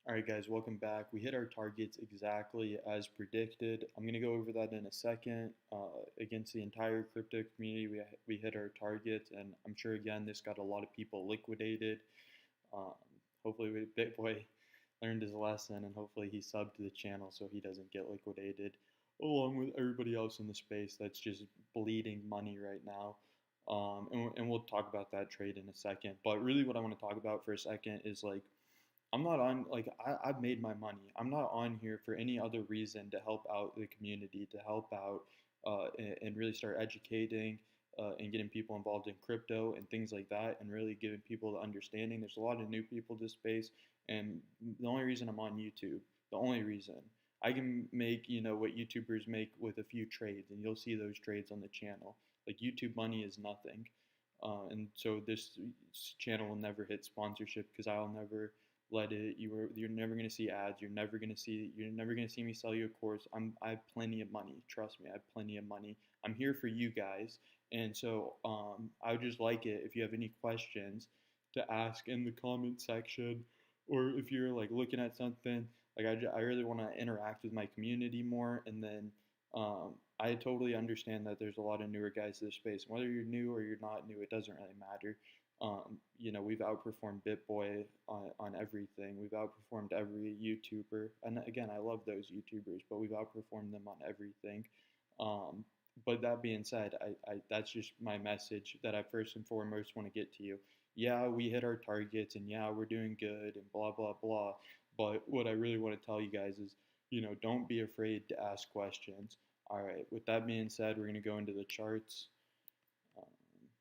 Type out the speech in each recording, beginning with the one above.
All right, guys, welcome back. We hit our targets exactly as predicted. I'm going to go over that in a second. Against the entire crypto community, we hit our targets, and I'm sure, again, this got a lot of people liquidated. Um, Hopefully, BitBoy learned his lesson, and hopefully he subbed to the channel so he doesn't get liquidated, along with everybody else in the space that's just bleeding money right now. And we'll talk about that trade in a second. But really, what I want to talk about for a second is like, I'm not on like I've made my money. I'm not on here for any other reason to help out the community, to help out and really start educating and getting people involved in crypto and things like that, and really giving people the understanding. There's a lot of new people to space, and the only reason I'm on YouTube, the only reason I can make what YouTubers make with a few trades, and you'll see those trades on the channel. Like YouTube money is nothing, and so this channel will never hit sponsorship because I'll never let it. You're never gonna see ads. You're never gonna see me sell you a course. I have plenty of money. Trust me, I have plenty of money. I'm here for you guys, and so I would just like it if you have any questions to ask in the comment section, or if you're like looking at something. Like I really want to interact with my community more, and then I totally understand that there's a lot of newer guys to this space. Whether you're new or you're not new, it doesn't really matter. We've outperformed BitBoy on everything. We've outperformed every YouTuber. And again, I love those YouTubers, but we've outperformed them on everything. But that being said, that's just my message that I first and foremost want to get to you. Yeah, we hit our targets, and yeah, we're doing good, and blah, blah, blah. But what I really want to tell you guys is, don't be afraid to ask questions. All right, with that being said, we're going to go into the charts.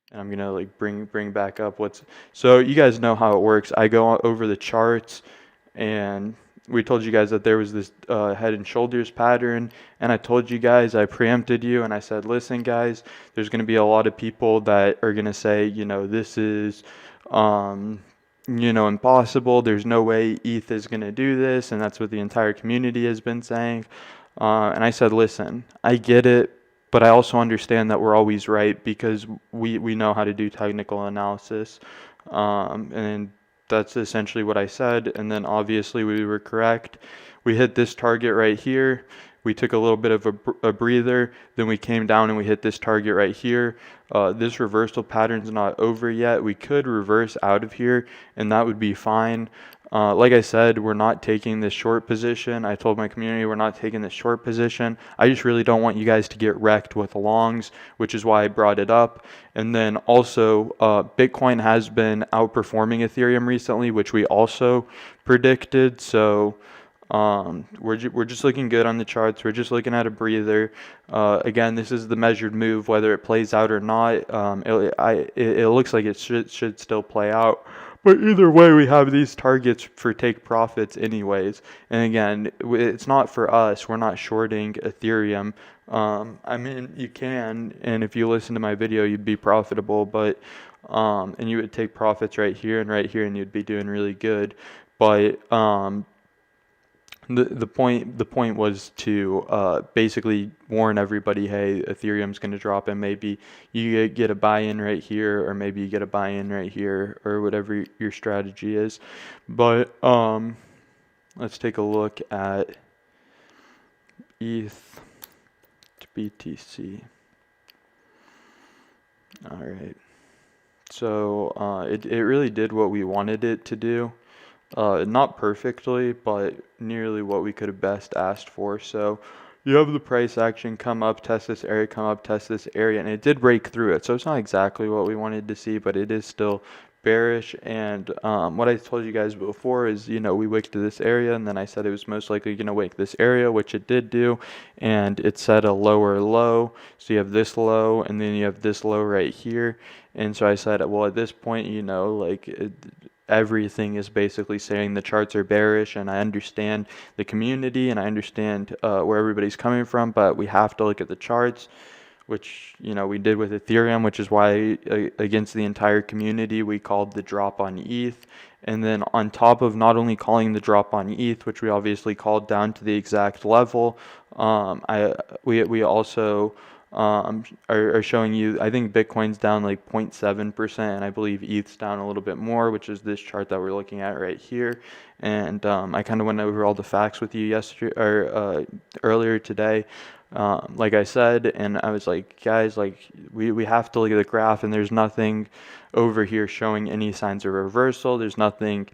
And I'm gonna like bring back up so you guys know how it works. I go over the charts, and we told you guys that there was this head and shoulders pattern, and I told you guys, I preempted you, and I said, listen guys, there's gonna be a lot of people that are gonna say, this is impossible. There's no way ETH is gonna do this, and that's what the entire community has been saying. And I said, listen, I get it, but I also understand that we're always right because we know how to do technical analysis. And that's essentially what I said. And then obviously we were correct. We hit this target right here. We took a little bit of a breather. Then we came down and we hit this target right here. This reversal pattern's not over yet. We could reverse out of here, and that would be fine. Like I said, we're not taking this short position. I told my community we're not taking this short position. I just really don't want you guys to get wrecked with longs, which is why I brought it up. And then also, Bitcoin has been outperforming Ethereum recently, which we also predicted. So we're just looking good on the charts. We're just looking at a breather. Again, this is the measured move. Whether it plays out or not, it looks like it should still play out. But either way, we have these targets for take profits anyways. And again, it's not for us. We're not shorting Ethereum. I mean, you can, and if you listen to my video, you'd be profitable, but and you would take profits right here, and you'd be doing really good. But the point was to basically warn everybody, hey, Ethereum's going to drop, and maybe you get a buy-in right here, or maybe you get a buy-in right here, or whatever your strategy is. But let's take a look at ETH to BTC. All right, so it really did what we wanted it to do. Not perfectly, but nearly what we could have best asked for. So you have the price action come up, test this area, come up, test this area, and it did break through it. So it's not exactly what we wanted to see, but it is still bearish. And what I told you guys before is, we wicked to this area, and then I said it was most likely going to wick this area, which it did do, and it set a lower low. So you have this low, and then you have this low right here. And so I said, well, at this point, everything is basically saying the charts are bearish, and I understand the community, and I understand where everybody's coming from, but we have to look at the charts, which we did with Ethereum, which is why against the entire community we called the drop on ETH. And then on top of not only calling the drop on ETH, which we obviously called down to the exact level, we also are showing you, I think Bitcoin's down like 0.7%, and I believe ETH's down a little bit more, which is this chart that we're looking at right here. And I kind of went over all the facts with you yesterday or earlier today. Like I said, and I was like, guys, like we have to look at the graph, and there's nothing over here showing any signs of reversal. There's nothing,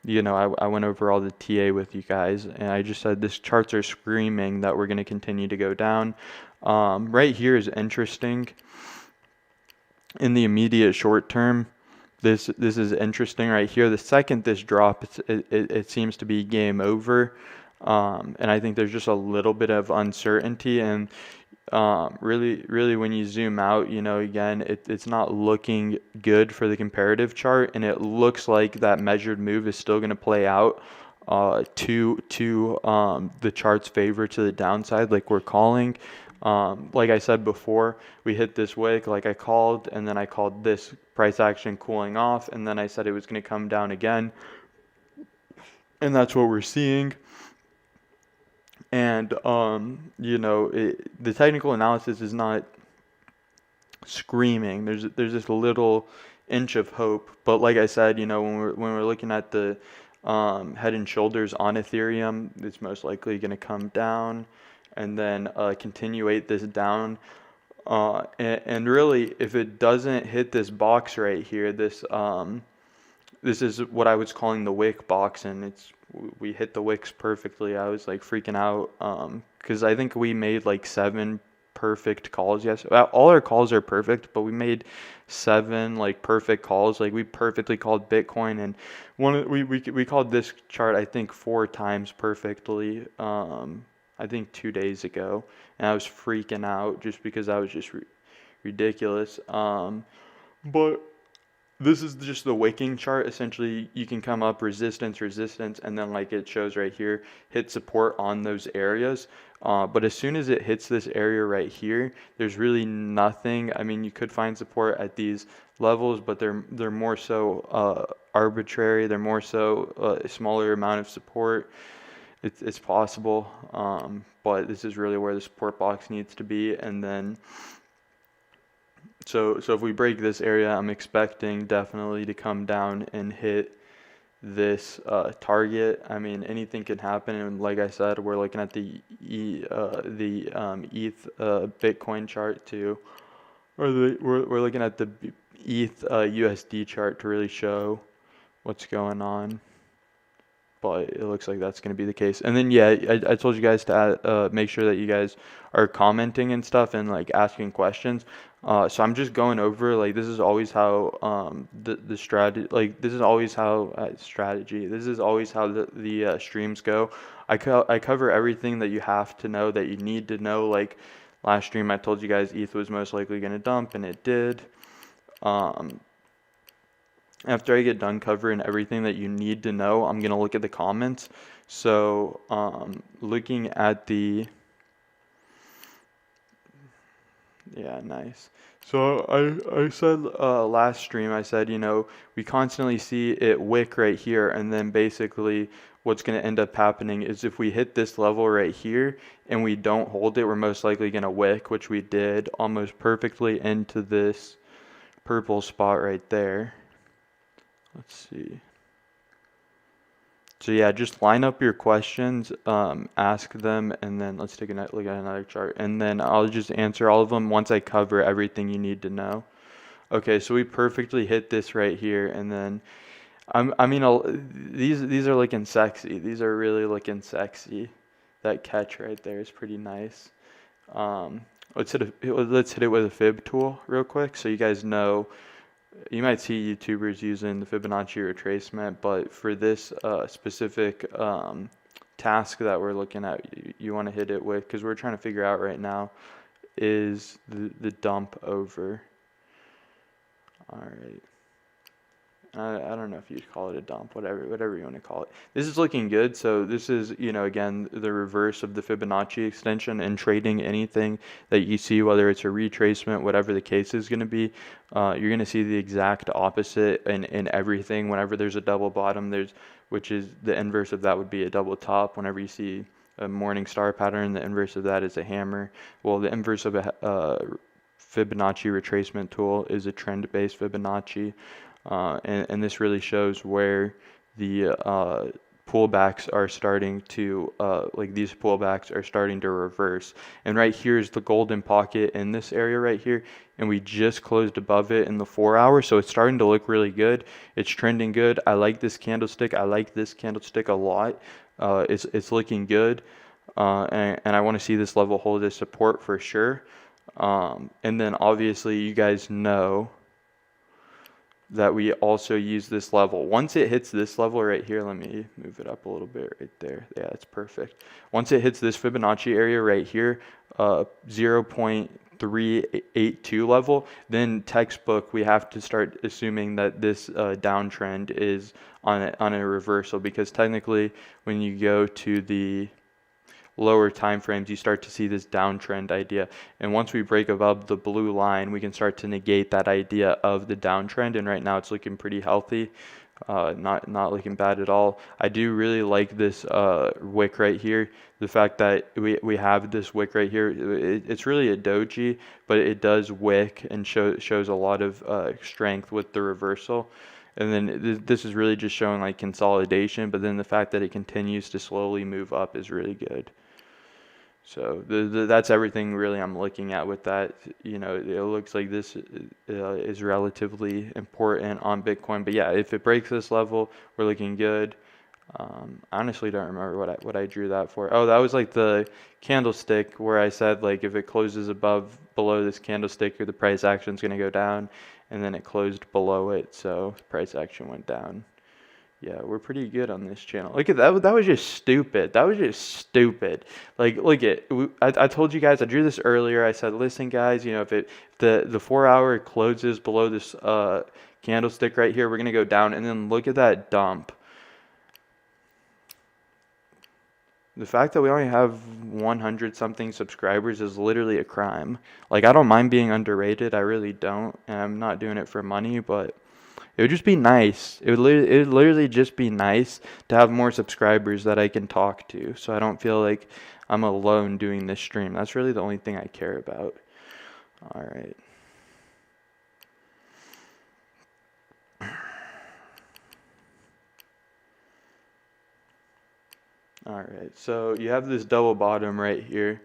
I went over all the TA with you guys, and I just said these charts are screaming that we're going to continue to go down. Right here is interesting. In the immediate short term, this is interesting right here. The second this drops, it seems to be game over. And I think there's just a little bit of uncertainty, and really when you zoom out, again, it's not looking good for the comparative chart, and it looks like that measured move is still going to play out to the chart's favor to the downside, like we're calling. Like I said before, we hit this wick like I called, and then I called this price action cooling off, and then I said it was going to come down again, and that's what we're seeing. And the technical analysis is not screaming. There's this little inch of hope, but like I said, when we're looking at the head and shoulders on Ethereum, it's most likely going to come down and then continuate this down. And really, if it doesn't hit this box right here, this is what I was calling the wick box, and we hit the wicks perfectly. I was like freaking out because I think we made like 7 perfect calls. Yes, all our calls are perfect, but we made 7 like perfect calls. Like we perfectly called Bitcoin, and we called this chart I think 4 times perfectly. I think 2 days ago, and I was freaking out just because that was just ridiculous. But this is just the wicking chart. Essentially, you can come up resistance, and then like it shows right here, hit support on those areas. But as soon as it hits this area right here, there's really nothing. I mean, you could find support at these levels, but they're more so arbitrary. They're more so a smaller amount of support. It's possible, but this is really where the support box needs to be. And then so if we break this area, I'm expecting definitely to come down and hit this target. I mean, anything can happen, and like I said, we're looking at the ETH Bitcoin chart too, or we're looking at the ETH USD chart to really show what's going on. But it looks like that's going to be the case. And then yeah, I told you guys to make sure that you guys are commenting and stuff and like asking questions. So I'm just going over, like, this is always how the strategy, like this is always how strategy. This is always how the streams go. I cover everything that you have to know, that you need to know. Like last stream, I told you guys ETH was most likely going to dump, and it did. After I get done covering everything that you need to know, I'm going to look at the comments. So looking at the, yeah, nice. So I said last stream, I said, we constantly see it wick right here, and then basically what's going to end up happening is if we hit this level right here and we don't hold it, we're most likely going to wick, which we did almost perfectly into this purple spot right there. Let's see. So yeah, just line up your questions, ask them, and then let's take a look at another chart. And then I'll just answer all of them once I cover everything you need to know. Okay, so we perfectly hit this right here, and then these are looking sexy. These are really looking sexy. That catch right there is pretty nice. Let's hit it with a fib tool real quick, so you guys know. You might see YouTubers using the Fibonacci retracement, but for this specific task that we're looking at, you want to hit it with, because we're trying to figure out right now, is the dump over. All right. I don't know if you'd call it a dump, whatever you want to call it. This is looking good. So this is, again, the reverse of the Fibonacci extension, and trading anything that you see, whether it's a retracement, whatever the case is going to be, you're going to see the exact opposite in everything. Whenever there's a double bottom, which is the inverse of that would be a double top. Whenever you see a morning star pattern. The inverse of that is a hammer. Well, the inverse of a Fibonacci retracement tool is a trend-based Fibonacci, and this really shows where the pullbacks are starting to like these pullbacks are starting to reverse. And right here is the golden pocket in this area right here, and we just closed above it in the 4 hour, so it's starting to look really good. It's trending good. I like this candlestick. I like this candlestick a lot. It's looking good, and I want to see this level hold as support for sure. And then obviously you guys know that we also use this level. Once it hits this level right here, let me move it up a little bit right there. Yeah, that's perfect. Once it hits this Fibonacci area right here, 0.382 level, then textbook, we have to start assuming that this downtrend is on a reversal, because technically when you go to the lower time frames, you start to see this downtrend idea. And once we break above the blue line, we can start to negate that idea of the downtrend. And right now it's looking pretty healthy, not looking bad at all. I do really like this wick right here. The fact that we have this wick right here, it's really a doji, but it does wick and shows a lot of strength with the reversal. And then this is really just showing like consolidation, but then the fact that it continues to slowly move up is really good. So that's everything really I'm looking at with that. You know, it looks like this is relatively important on Bitcoin. But yeah, if it breaks this level, we're looking good. I honestly don't remember what I drew that for. Oh, that was like the candlestick where I said like if it closes below this candlestick, the price action is going to go down, and then it closed below it, so price action went down. Yeah, we're pretty good on this channel. Look at that. That was just stupid. That was just stupid. Like, look at. I told you guys. I drew this earlier. I said, listen, guys. You know, if the 4 hour closes below this candlestick right here, we're gonna go down. And then look at that dump. The fact that we only have 100 something subscribers is literally a crime. Like, I don't mind being underrated. I really don't, and I'm not doing it for money, but it would just be nice. It would literally just be nice to have more subscribers that I can talk to, so I don't feel like I'm alone doing this stream. That's really the only thing I care about. All right. All right, so you have this double bottom right here.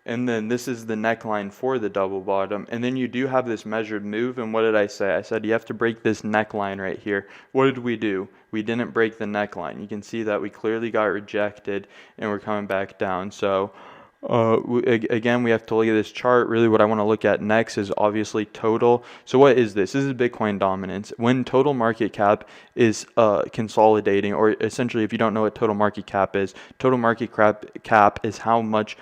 And then this is the neckline for the double bottom. And then you do have this measured move. And what did I say? I said you have to break this neckline right here. What did we do? We didn't break the neckline. You can see that we clearly got rejected and we're coming back down. So again, we have to look at this chart. Really what I want to look at next is obviously total. So what is this? This is Bitcoin dominance. When total market cap is consolidating, or essentially if you don't know what total market cap is is how much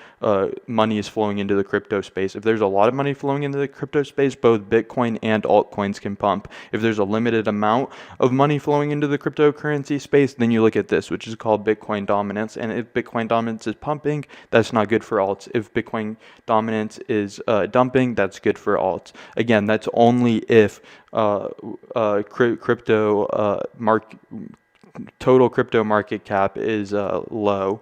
money is flowing into the crypto space. If there's a lot of money flowing into the crypto space, both Bitcoin and altcoins can pump. If there's a limited amount of money flowing into the cryptocurrency space, then you look at this, which is called Bitcoin dominance. And if Bitcoin dominance is pumping, that's not good for alts. If Bitcoin dominance is dumping, that's good for alts. Again, that's only if total crypto market cap is low,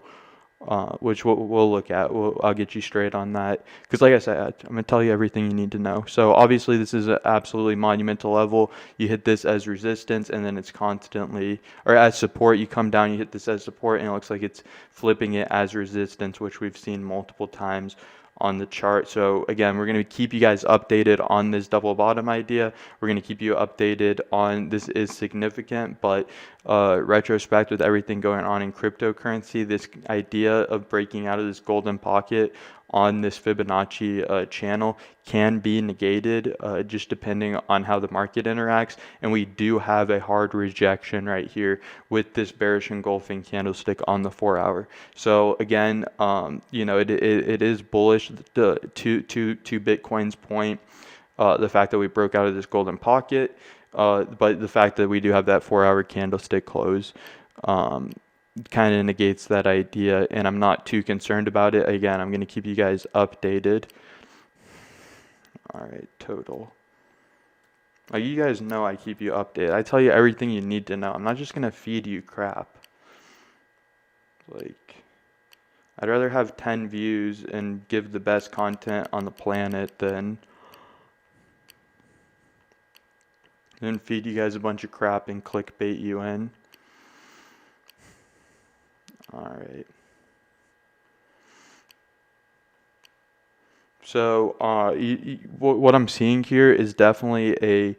which we'll look at. I'll get you straight on that, because like I said, I'm going to tell you everything you need to know. So obviously this is an absolutely monumental level. You hit this as resistance, and then it's constantly, or as support. You come down, you hit this as support, and it looks like it's flipping it as resistance, which we've seen multiple times on the chart. So again, we're going to keep you guys updated on this double bottom idea. We're going to keep you updated on this is significant, but retrospect with everything going on in cryptocurrency, this idea of breaking out of this golden pocket on this Fibonacci channel can be negated just depending on how the market interacts. And we do have a hard rejection right here with this bearish engulfing candlestick on the 4 hour. So again, you know, it is bullish to Bitcoin's point, the fact that we broke out of this golden pocket, but the fact that we do have that 4 hour candlestick close kind of negates that idea, and I'm not too concerned about it. Again, I'm going to keep you guys updated. All right, total. Like, you guys know I keep you updated. I tell you everything you need to know. I'm not just going to feed you crap. Like, I'd rather have 10 views and give the best content on the planet than feed you guys a bunch of crap and clickbait you in. Alright. So what I'm seeing here is definitely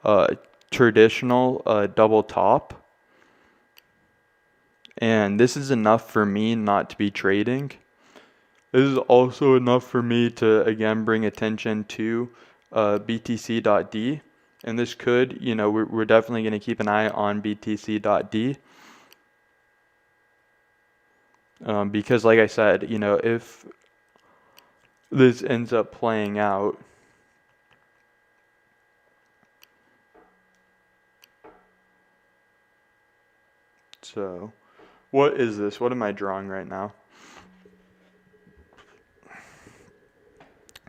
a traditional double top. And this is enough for me not to be trading. This is also enough for me to, again, bring attention to BTC.D. And this could, we're definitely going to keep an eye on BTC.D. Because like I said, if this ends up playing out, so what is this? What am I drawing right now?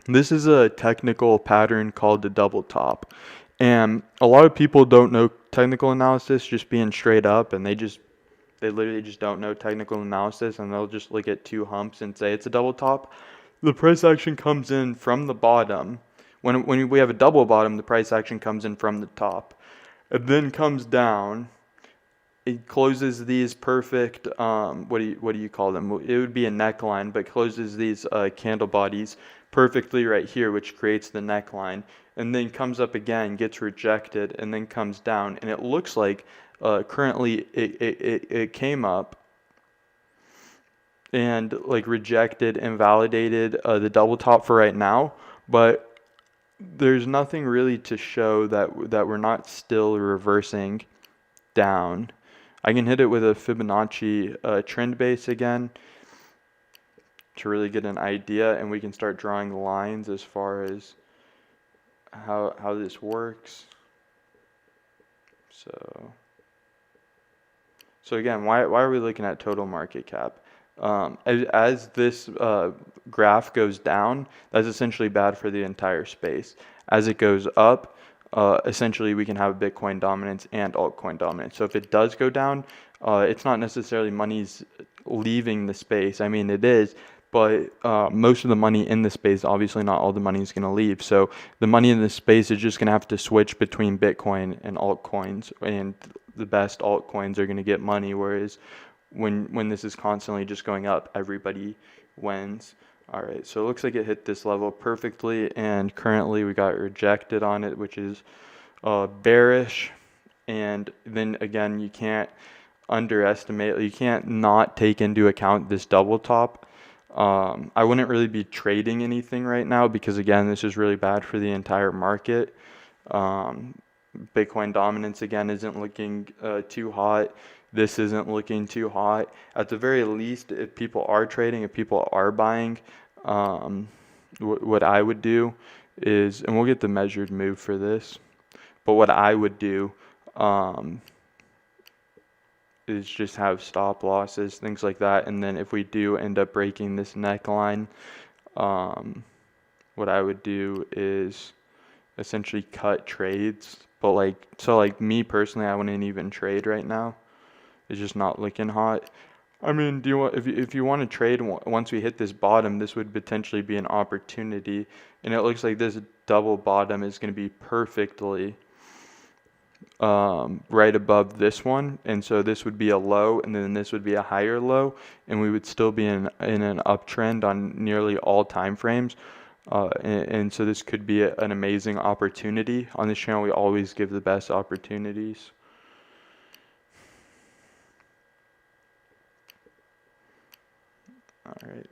This is a technical pattern called the double top. And a lot of people don't know technical analysis, just being straight up, and they literally just don't know technical analysis, and they'll just look at two humps and say it's a double top. The price action comes in from the bottom. When we have a double bottom, the price action comes in from the top. It then comes down. It closes these perfect, what do you call them? It would be a neckline, but closes these candle bodies perfectly right here, which creates the neckline, and then comes up again, gets rejected, and then comes down. And it looks like currently it came up and like rejected and validated the double top for right now, but there's nothing really to show that we're not still reversing down. I can hit it with a Fibonacci trend base again to really get an idea, and we can start drawing lines as far as how this works. So again, why are we looking at total market cap? As this graph goes down, that's essentially bad for the entire space. As it goes up, essentially we can have Bitcoin dominance and altcoin dominance. So if it does go down, it's not necessarily money's leaving the space. I mean, it is, but most of the money in the space, obviously not all the money is going to leave. So the money in the space is just going to have to switch between Bitcoin and altcoins, and the best altcoins are going to get money, whereas when this is constantly just going up, everybody wins. All right, so it looks like it hit this level perfectly, and currently we got rejected on it, which is bearish. And then again, you can't underestimate, you can't not take into account this double top. I wouldn't really be trading anything right now because again, this is really bad for the entire market. Bitcoin dominance again isn't looking too hot. This isn't looking too hot. At the very least, if people are trading, if people are buying, what I would do is, and we'll get the measured move for this, but what I would do is just have stop losses, things like that. And then if we do end up breaking this neckline, what I would do is essentially cut trades. But like me personally, I wouldn't even trade right now. It's just not looking hot. I mean, do you want, if you want to trade once we hit this bottom, this would potentially be an opportunity. And it looks like this double bottom is going to be perfectly right above this one, and so this would be a low, and then this would be a higher low, and we would still be in an uptrend on nearly all time frames. And so this could be an amazing opportunity. On this channel, we always give the best opportunities. All right.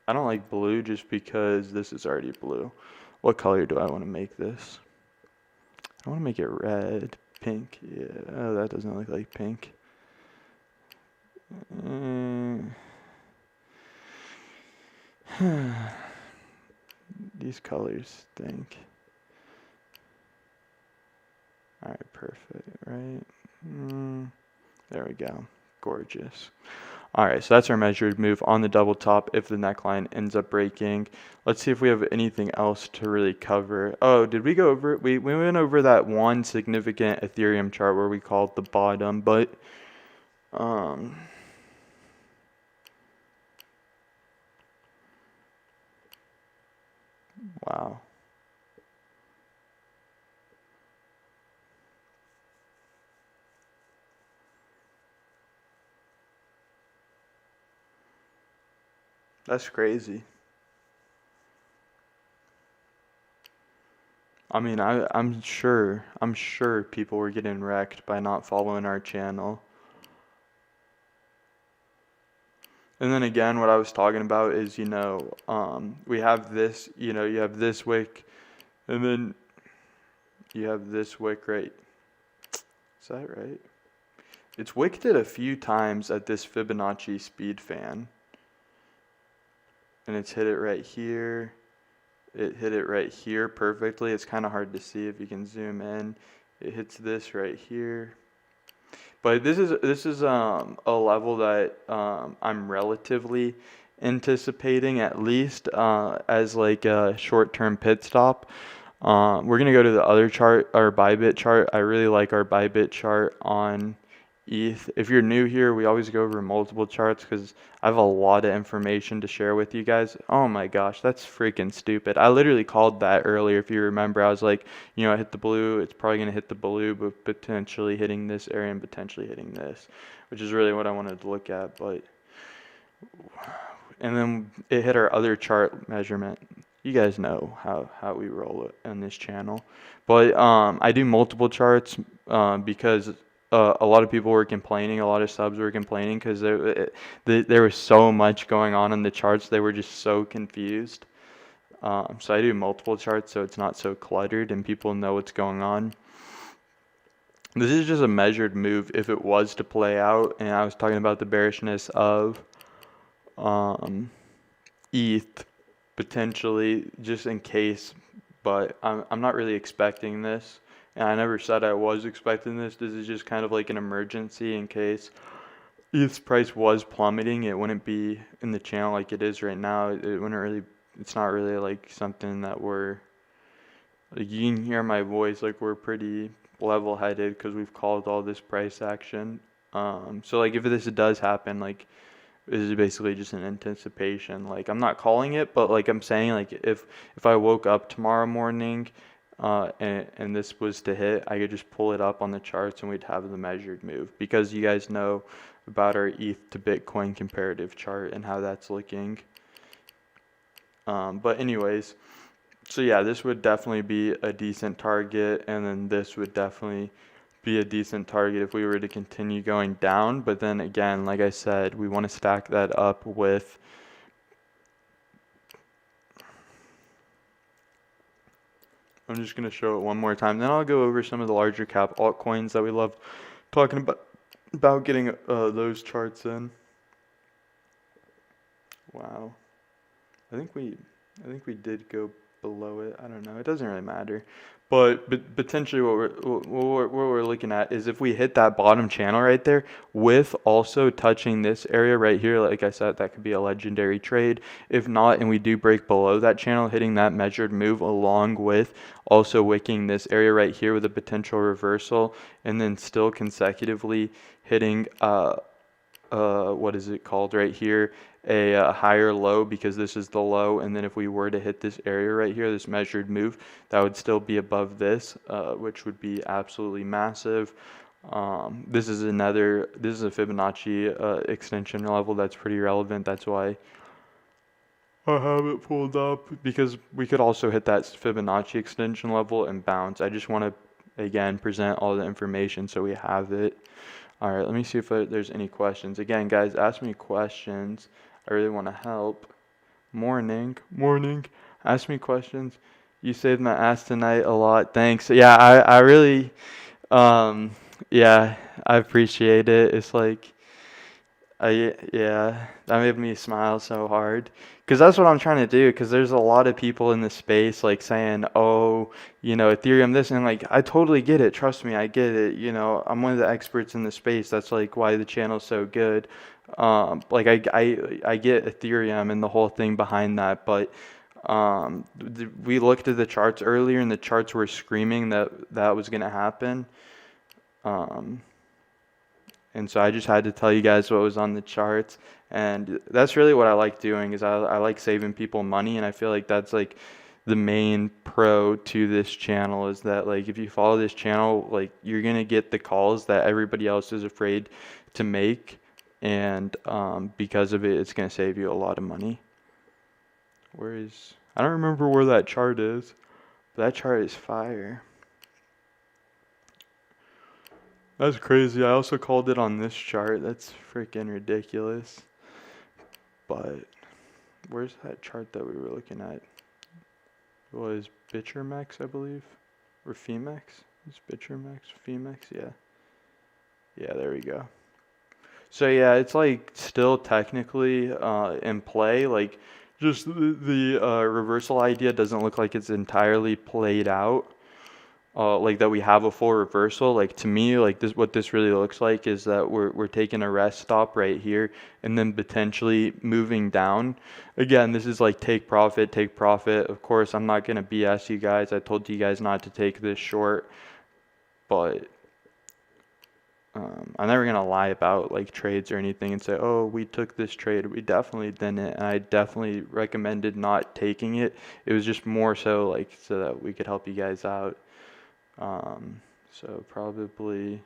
I don't like blue just because this is already blue. What color do I want to make this? I want to make it red, pink. Yeah, oh, that doesn't look like pink. These colors stink. All right, perfect, right? There we go. Gorgeous. All right, so that's our measured move on the double top if the neckline ends up breaking. Let's see if we have anything else to really cover. Oh, did we go over it? We went over that one significant Ethereum chart where we called the bottom, but Wow. That's crazy. I mean, I'm sure people were getting wrecked by not following our channel. And then again, what I was talking about is, we have this, you have this wick, and then you have this wick right. Is that right? It's wicked it a few times at this Fibonacci speed fan. And it's hit it right here. It hit it right here perfectly. It's kind of hard to see if you can zoom in. It hits this right here. But this is a level that I'm relatively anticipating, at least as like a short-term pit stop. We're gonna go to the other chart, our Bybit chart. I really like our Bybit chart on ETH. If you're new here, we always go over multiple charts because I have a lot of information to share with you guys. Oh my gosh, that's freaking stupid. I literally called that earlier. If you remember, I was like, I hit the blue. It's probably going to hit the blue, but potentially hitting this area and potentially hitting this, which is really what I wanted to look at. And then it hit our other chart measurement. You guys know how we roll it in this channel. But I do multiple charts because a lot of people were complaining, a lot of subs were complaining because there was so much going on in the charts. They were just so confused. So I do multiple charts so it's not so cluttered and people know what's going on. This is just a measured move if it was to play out. And I was talking about the bearishness of ETH potentially just in case, but I'm not really expecting this. And I never said I was expecting this. This is just kind of like an emergency in case ETH's price was plummeting. It wouldn't be in the channel like it is right now. It's not really like something that like you can hear my voice, like we're pretty level-headed because we've called all this price action. So like if this does happen, like this is basically just an anticipation. Like I'm not calling it, but like I'm saying, like if I woke up tomorrow morning and this was to hit, I could just pull it up on the charts and we'd have the measured move because you guys know about our ETH to Bitcoin comparative chart and how that's looking. But anyways, so yeah, this would definitely be a decent target, and then this would definitely be a decent target if we were to continue going down. But then again, like I said, we want to stack that up with I'm just going to show it one more time. Then I'll go over some of the larger cap altcoins that we love talking about getting those charts in. Wow. I think we did go below it. I don't know. It doesn't really matter. But potentially what we're looking at is if we hit that bottom channel right there with also touching this area right here, like I said, that could be a legendary trade. If not, and we do break below that channel, hitting that measured move along with also wicking this area right here with a potential reversal, and then still consecutively hitting what is it called right here, a higher low, because this is the low, and then if we were to hit this area right here, this measured move, that would still be above this, which would be absolutely massive. This is a Fibonacci extension level that's pretty relevant. That's why I have it pulled up, because we could also hit that Fibonacci extension level and bounce. I just want to again present all the information so we have it. All right, let me see if there's any questions. Again, guys, ask me questions. I really want to help. Morning. Ask me questions. You saved my ass tonight a lot. Thanks. Yeah, I really, yeah, I appreciate it. It's like, yeah, that made me smile so hard. Because that's what I'm trying to do. Because there's a lot of people in the space like saying, oh, Ethereum this, and like I totally get it. Trust me, I get it. I'm one of the experts in the space. That's like why the channel's so good. Like I get Ethereum and the whole thing behind that, but we looked at the charts earlier, and the charts were screaming that was going to happen. And so I just had to tell you guys what was on the charts. And that's really what I like doing, is I like saving people money. And I feel like that's like the main pro to this channel is that like if you follow this channel, like you're gonna get the calls that everybody else is afraid to make, and because of it, it's gonna save you a lot of money. I don't remember where that chart is, but that chart is fire. That's crazy. I also called it on this chart. That's freaking ridiculous. But where's that chart that we were looking at? It was Bitchermex, I believe, or Femex. It's Bitchermex, Femex, yeah. Yeah, there we go. So yeah, it's like still technically in play. Like just the reversal idea doesn't look like it's entirely played out. Like that we have a full reversal. Like to me, like this, what this really looks like is that we're taking a rest stop right here and then potentially moving down. Again, this is like take profit. Of course, I'm not gonna BS you guys. I told you guys not to take this short, but I'm never gonna lie about like trades or anything and say, oh, we took this trade. We definitely didn't, and I definitely recommended not taking it. It was just more so like so that we could help you guys out. So probably,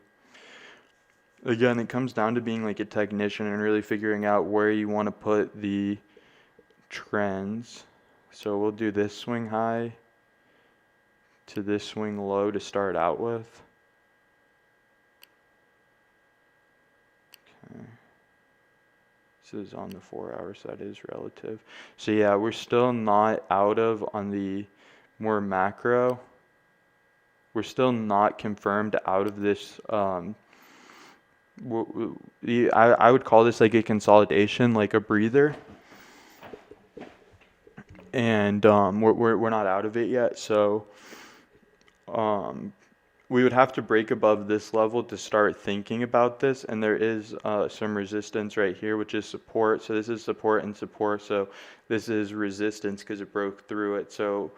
again, it comes down to being like a technician and really figuring out where you want to put the trends. So we'll do this swing high to this swing low to start out with. Okay. This is on the 4 hour, so that is relative. So yeah, we're still not out of on the more macro. We're still not confirmed out of this. I would call this like a consolidation, like a breather, and we're not out of it yet. So we would have to break above this level to start thinking about this, and there is some resistance right here, which is support. So this is support and support. So this is resistance because it broke through it. So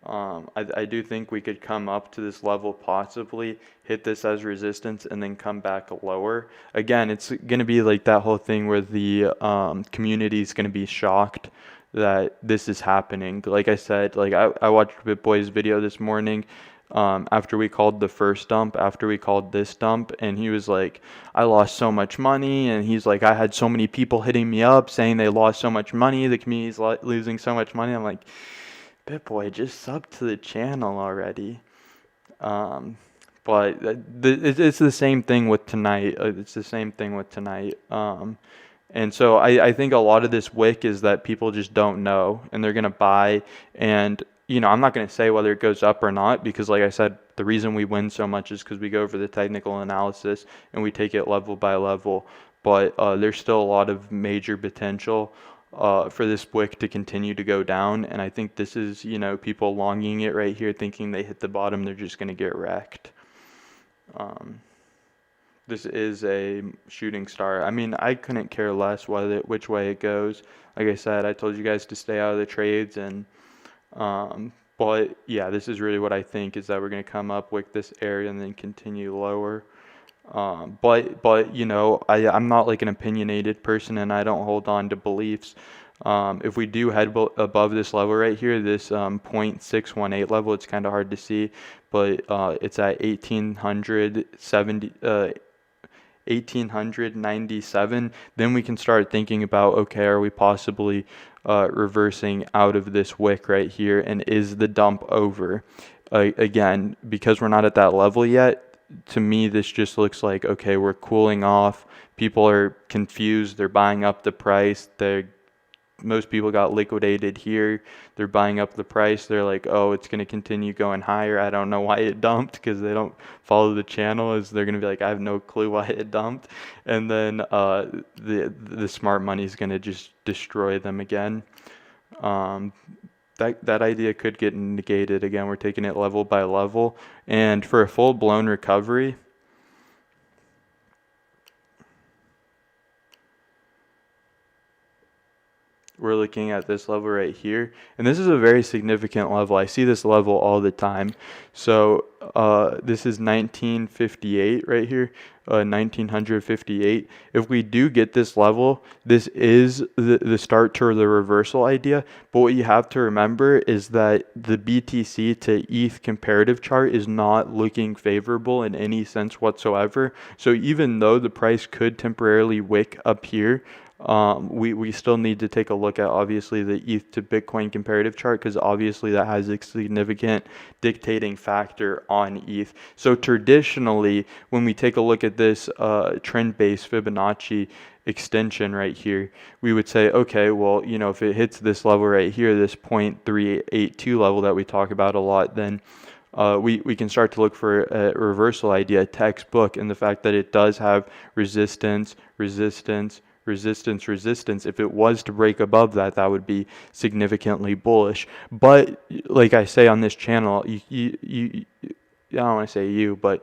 I do think we could come up to this level, possibly hit this as resistance and then come back lower. Again, it's going to be like that whole thing where the community is going to be shocked that this is happening. Like I said, like I watched BitBoy's video this morning after we called the first dump, after we called this dump, and he was like, I lost so much money, and he's like, I had so many people hitting me up saying they lost so much money, the community's losing so much money. I'm like, BitBoy, just sub to the channel already. But it's the same thing with tonight. And so I think a lot of this wick is that people just don't know, and they're going to buy. And, I'm not going to say whether it goes up or not, because like I said, the reason we win so much is because we go over the technical analysis and we take it level by level. But there's still a lot of major potential for this wick to continue to go down, and I think this is, people longing it right here, thinking they hit the bottom, they're just going to get wrecked. This is a shooting star. I mean, I couldn't care less which way it goes. Like I said, I told you guys to stay out of the trades, and but yeah, this is really what I think is that we're going to come up with this area and then continue lower. But I'm not like an opinionated person, and I don't hold on to beliefs. If we do head above this level right here, this 0.618 level, it's kind of hard to see, but it's at 1897. Then we can start thinking about, okay, are we possibly reversing out of this wick right here, and is the dump over? Again, because we're not at that level yet, to me, this just looks like, okay, we're cooling off. People are confused. They're buying up the price. Most people got liquidated here. They're buying up the price. They're like, oh, it's going to continue going higher. I don't know why it dumped, because they don't follow the channel. As they're going to be like, I have no clue why it dumped. And then the smart money is going to just destroy them again. That idea could get negated. Again, we're taking it level by level. And for a full-blown recovery, we're looking at this level right here, and this is a very significant level. I see this level all the time. So this is 1958 right here, 1958. If we do get this level, this is the start to the reversal idea. But what you have to remember is that the BTC to ETH comparative chart is not looking favorable in any sense whatsoever. So even though the price could temporarily wick up here, we still need to take a look at obviously the ETH to Bitcoin comparative chart, because obviously that has a significant dictating factor on ETH. So traditionally, when we take a look at this trend-based Fibonacci extension right here, we would say, okay, well, you know, if it hits this level right here, this 0.382 level that we talk about a lot, then we can start to look for a reversal idea, textbook, and the fact that it does have resistance, resistance, resistance, resistance. If it was to break above that, that would be significantly bullish. But like I say on this channel, I don't want to say you, but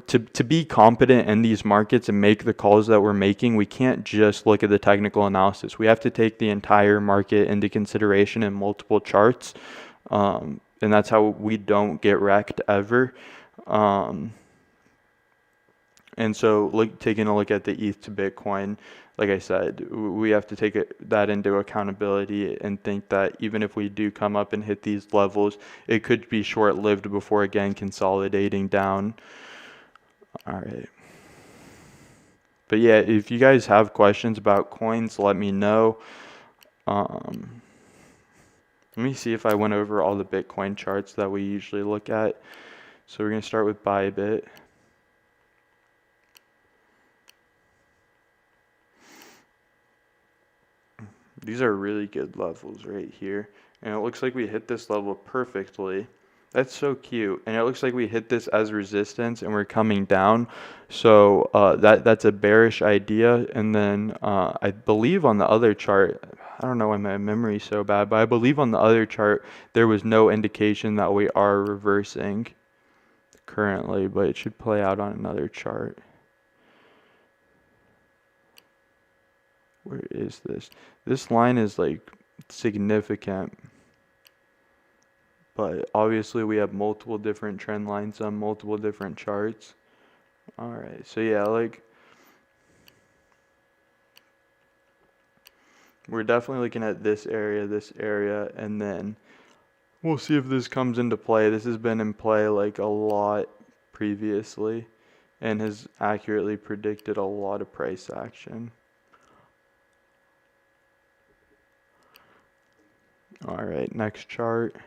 to be competent in these markets and make the calls that we're making, we can't just look at the technical analysis. We have to take the entire market into consideration in multiple charts, and that's how we don't get wrecked ever. And so taking a look at the ETH to Bitcoin, like I said, we have to take that into accountability and think that even if we do come up and hit these levels, it could be short-lived before again consolidating down. All right. But yeah, if you guys have questions about coins, let me know. Let me see if I went over all the Bitcoin charts that we usually look at. So we're going to start with Bybit. These are really good levels right here. And it looks like we hit this level perfectly. That's so cute. And it looks like we hit this as resistance and we're coming down. So that's a bearish idea. And then I believe on the other chart, I don't know why my memory's so bad, but I believe on the other chart there was no indication that we are reversing currently, but it should play out on another chart. Where is this? This line is like significant, but obviously we have multiple different trend lines on multiple different charts. All right, so yeah, like we're definitely looking at this area, and then we'll see if this comes into play. This has been in play like a lot previously and has accurately predicted a lot of price action. All right, next chart.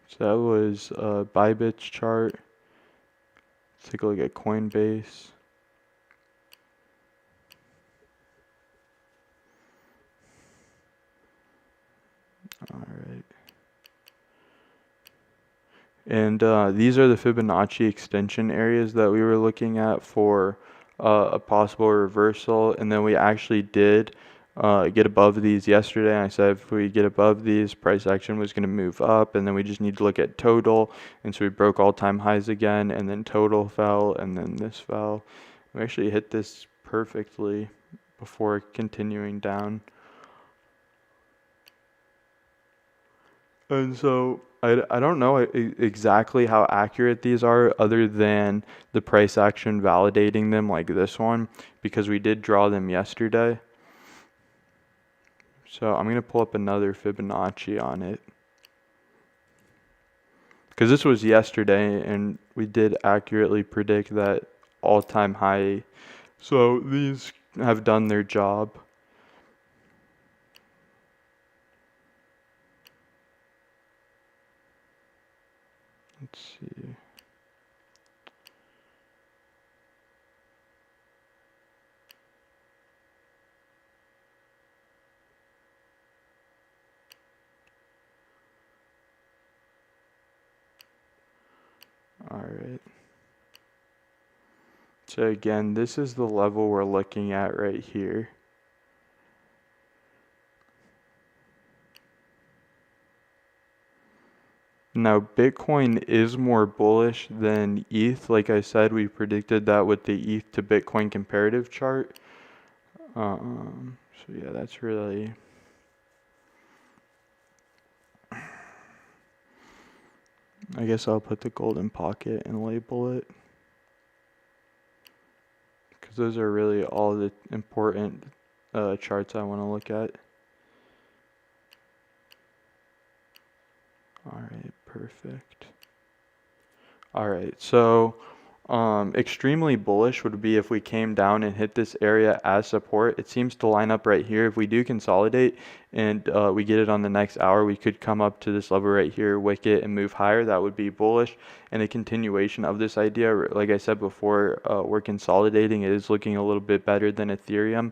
So that was Bybit's chart. Let's take a look at Coinbase. All right. And these are the Fibonacci extension areas that we were looking at for a possible reversal. And then we actually did get above these yesterday. And I said if we get above these, price action was going to move up. And then we just need to look at total. And so we broke all-time highs again. And then total fell. And then this fell. We actually hit this perfectly before continuing down. And so I don't know exactly how accurate these are, other than the price action validating them like this one, because we did draw them yesterday. So I'm going to pull up another Fibonacci on it, because this was yesterday and we did accurately predict that all-time high. So these have done their job. Let's see. All right. So again, this is the level we're looking at right here. Now, Bitcoin is more bullish than ETH. Like I said, we predicted that with the ETH to Bitcoin comparative chart. So yeah, that's really, I guess I'll put the golden pocket and label it, because those are really all the important charts I want to look at. All right, perfect. All right, so extremely bullish would be if we came down and hit this area as support. It seems to line up right here. If we do consolidate and we get it on the next hour, we could come up to this level right here, wick it, and move higher. That would be bullish. And a continuation of this idea, like I said before, we're consolidating. It is looking a little bit better than Ethereum.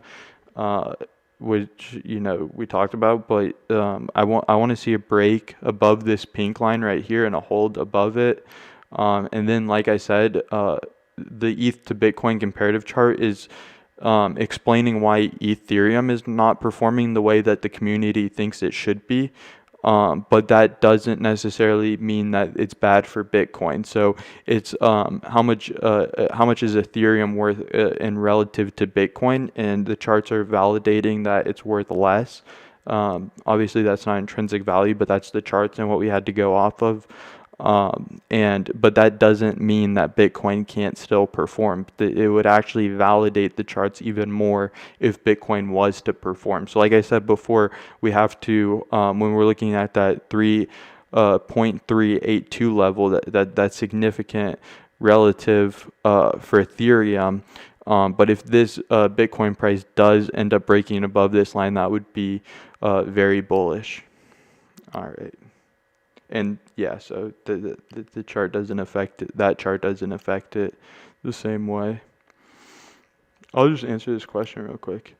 Which we talked about, but I want to see a break above this pink line right here and a hold above it, and then like I said, the ETH to Bitcoin comparative chart is explaining why Ethereum is not performing the way that the community thinks it should be. But that doesn't necessarily mean that it's bad for Bitcoin. So it's how much is Ethereum worth in relative to Bitcoin, and the charts are validating that it's worth less. Obviously, that's not intrinsic value, but that's the charts and what we had to go off of. But that doesn't mean that Bitcoin can't still perform. It would actually validate the charts even more if Bitcoin was to perform. So like I said before, we have to, when we're looking at that 3.382 level, that's significant relative for Ethereum. But if this Bitcoin price does end up breaking above this line, that would be very bullish. All right. And yeah, so the chart doesn't affect it. That chart doesn't affect it the same way. I'll just answer this question real quick.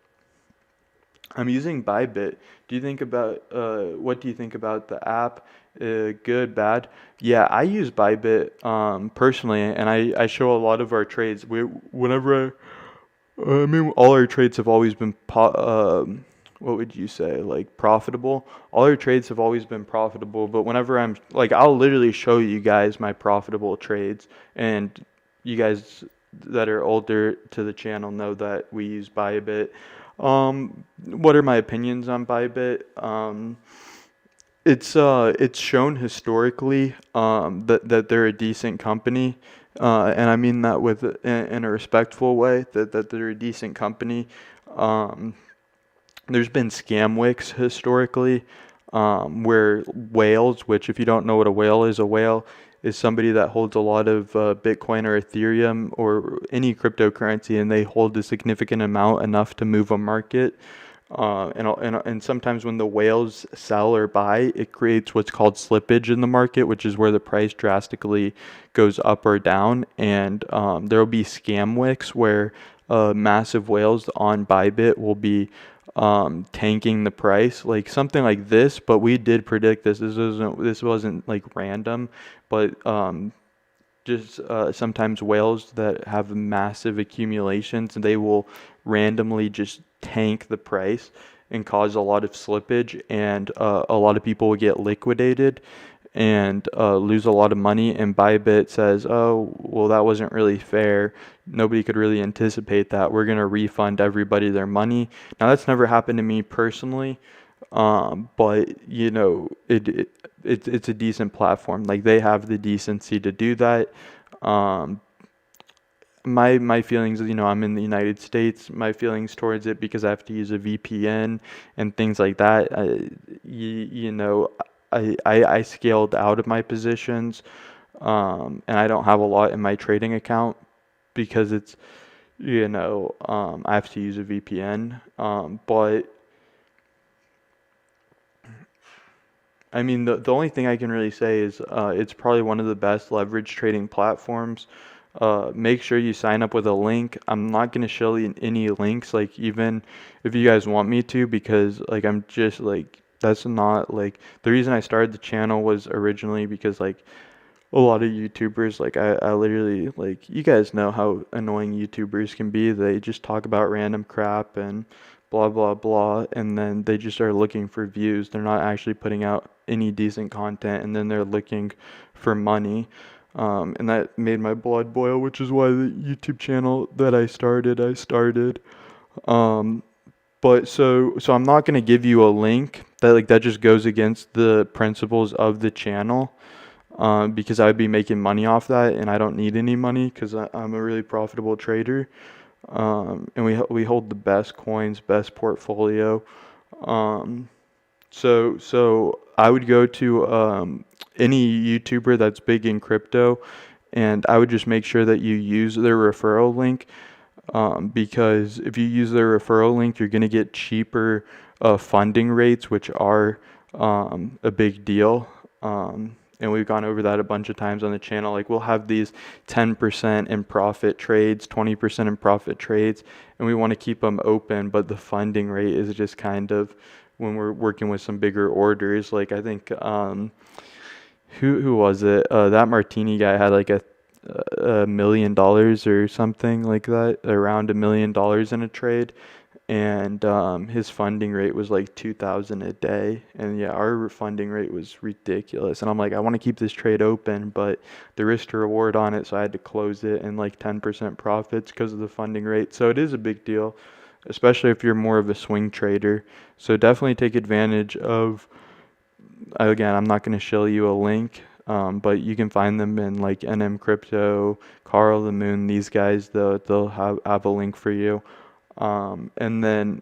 I'm using Bybit. Do you think about what do you think about the app? Good, bad? Yeah, I use Bybit personally, and I show a lot of our trades. I mean, all our trades have always been what would you say, like profitable? All our trades have always been profitable, but whenever I'm like, I'll literally show you guys my profitable trades, and you guys that are older to the channel know that we use Bybit. What are my opinions on Bybit? It's shown historically that they're a decent company, and I mean that in a respectful way, that they're a decent company. There's been scam wicks historically, where whales, which if you don't know what a whale is somebody that holds a lot of Bitcoin or Ethereum or any cryptocurrency, and they hold a significant amount, enough to move a market. And sometimes when the whales sell or buy, it creates what's called slippage in the market, which is where the price drastically goes up or down. And there will be scam wicks where massive whales on Bybit will be tanking the price, like something like this. But we did predict this. This wasn't like random, but just sometimes whales that have massive accumulations, they will randomly just tank the price and cause a lot of slippage, and a lot of people will get liquidated and lose a lot of money. And Bybit says, oh, well, that wasn't really fair. Nobody could really anticipate that. We're going to refund everybody their money. Now, that's never happened to me personally, but it's a decent platform. Like, they have the decency to do that. My feelings, I'm in the United States. My feelings towards it, because I have to use a VPN and things like that. I scaled out of my positions, and I don't have a lot in my trading account because it's, I have to use a VPN. But I mean, the only thing I can really say is it's probably one of the best leverage trading platforms. Make sure you sign up with a link. I'm not going to show you any links, like, even if you guys want me to, because like I'm just like, that's not like the reason I started the channel. Was originally because like a lot of YouTubers, like I literally, like, you guys know how annoying YouTubers can be. They just talk about random crap and blah blah blah, and then they just are looking for views. They're not actually putting out any decent content, and then they're looking for money. And that made my blood boil, which is why the YouTube channel that I started. Um, But so I'm not going to give you a link that just goes against the principles of the channel, because I'd be making money off that, and I don't need any money because I'm a really profitable trader. And we hold the best coins, best portfolio. Um, so I would go to any YouTuber that's big in crypto, and I would just make sure that you use their referral link, because if you use their referral link, you're going to get cheaper funding rates, which are a big deal. And we've gone over that a bunch of times on the channel. Like, we'll have these 10% in profit trades, 20% in profit trades, and we want to keep them open, but the funding rate is just kind of, when we're working with some bigger orders, like I think who was it? That Martini guy had like $1 million or something like that, around $1 million in a trade, and his funding rate was like 2,000 a day. And yeah, our funding rate was ridiculous. And I'm like, I want to keep this trade open, but the risk to reward on it, so I had to close it in like 10% profits because of the funding rate. So it is a big deal, especially if you're more of a swing trader. So definitely take advantage of. Again, I'm not going to show you a link, but you can find them in like NM Crypto, Carl the Moon, these guys. They'll have a link for you. And then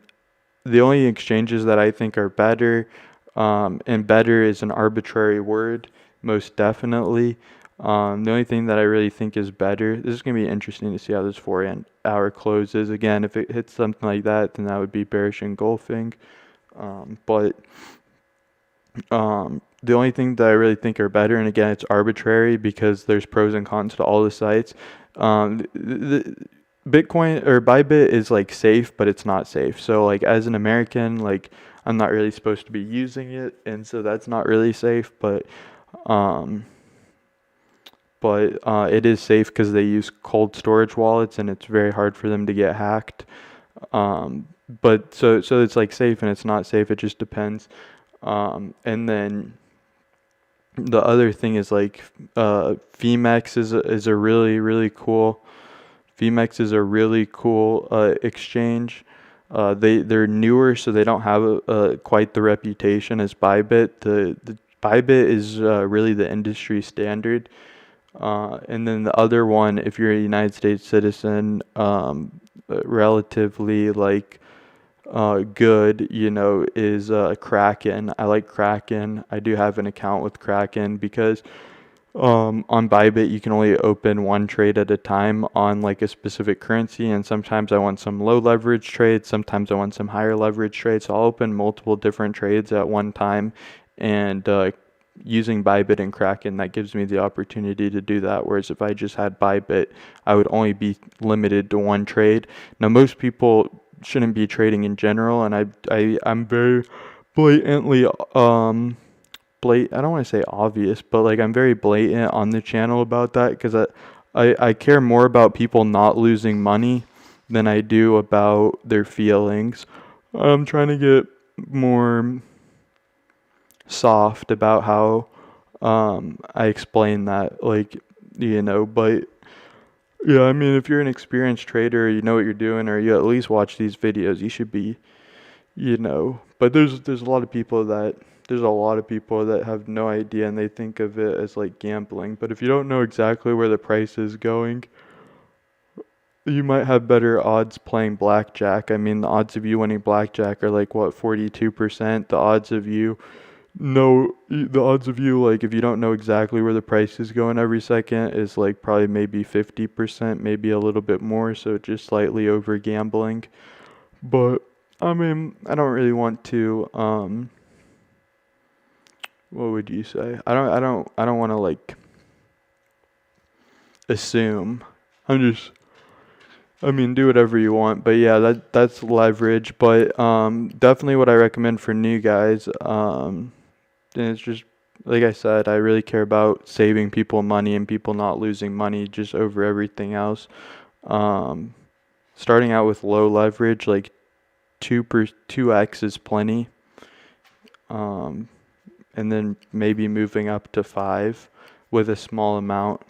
the only exchanges that I think are better, and better is an arbitrary word, most definitely. The only thing that I really think is better, this is going to be interesting to see how this 4-hour closes. Again, if it hits something like that, then that would be bearish engulfing. But the only thing that I really think are better, and again, it's arbitrary because there's pros and cons to all the sites. The Bitcoin or Bybit is like safe, but it's not safe. So like, as an American, like, I'm not really supposed to be using it, and so that's not really safe. But it is safe because they use cold storage wallets, and it's very hard for them to get hacked. But so it's like safe and it's not safe. It just depends. And then the other thing is like Femex is a really cool. Femex is a really cool exchange. They're newer, so they don't have quite the reputation as Bybit. The Bybit is really the industry standard. And then the other one, if you're a United States citizen, relatively like good, is Kraken. I like Kraken. I do have an account with Kraken because on Bybit you can only open one trade at a time on like a specific currency, and sometimes I want some low leverage trades, sometimes I want some higher leverage trades, so I'll open multiple different trades at one time, and using Bybit and Kraken, that gives me the opportunity to do that. Whereas if I just had Bybit, I would only be limited to one trade. Now, most people shouldn't be trading in general, and I'm very blatantly I don't want to say obvious, but like, I'm very blatant on the channel about that, because I care more about people not losing money than I do about their feelings. I'm trying to get more soft about how I explain that, like, but yeah, I mean, if you're an experienced trader, you know what you're doing, or you at least watch these videos, you should be, but there's a lot of people that have no idea, and they think of it as like gambling. But if you don't know exactly where the price is going, you might have better odds playing blackjack. I mean, the odds of you winning blackjack are like, what, 42%? The odds of you, like, if you don't know exactly where the price is going every second, is like probably maybe 50%, maybe a little bit more, so just slightly over gambling. But I mean, I don't really want to what would you say? I don't want to like assume. I mean, do whatever you want, but yeah, that's leverage. But definitely what I recommend for new guys, and it's just like I said, I really care about saving people money and people not losing money just over everything else. Starting out with low leverage, like 2x is plenty. And then maybe moving up to 5 with a small amount.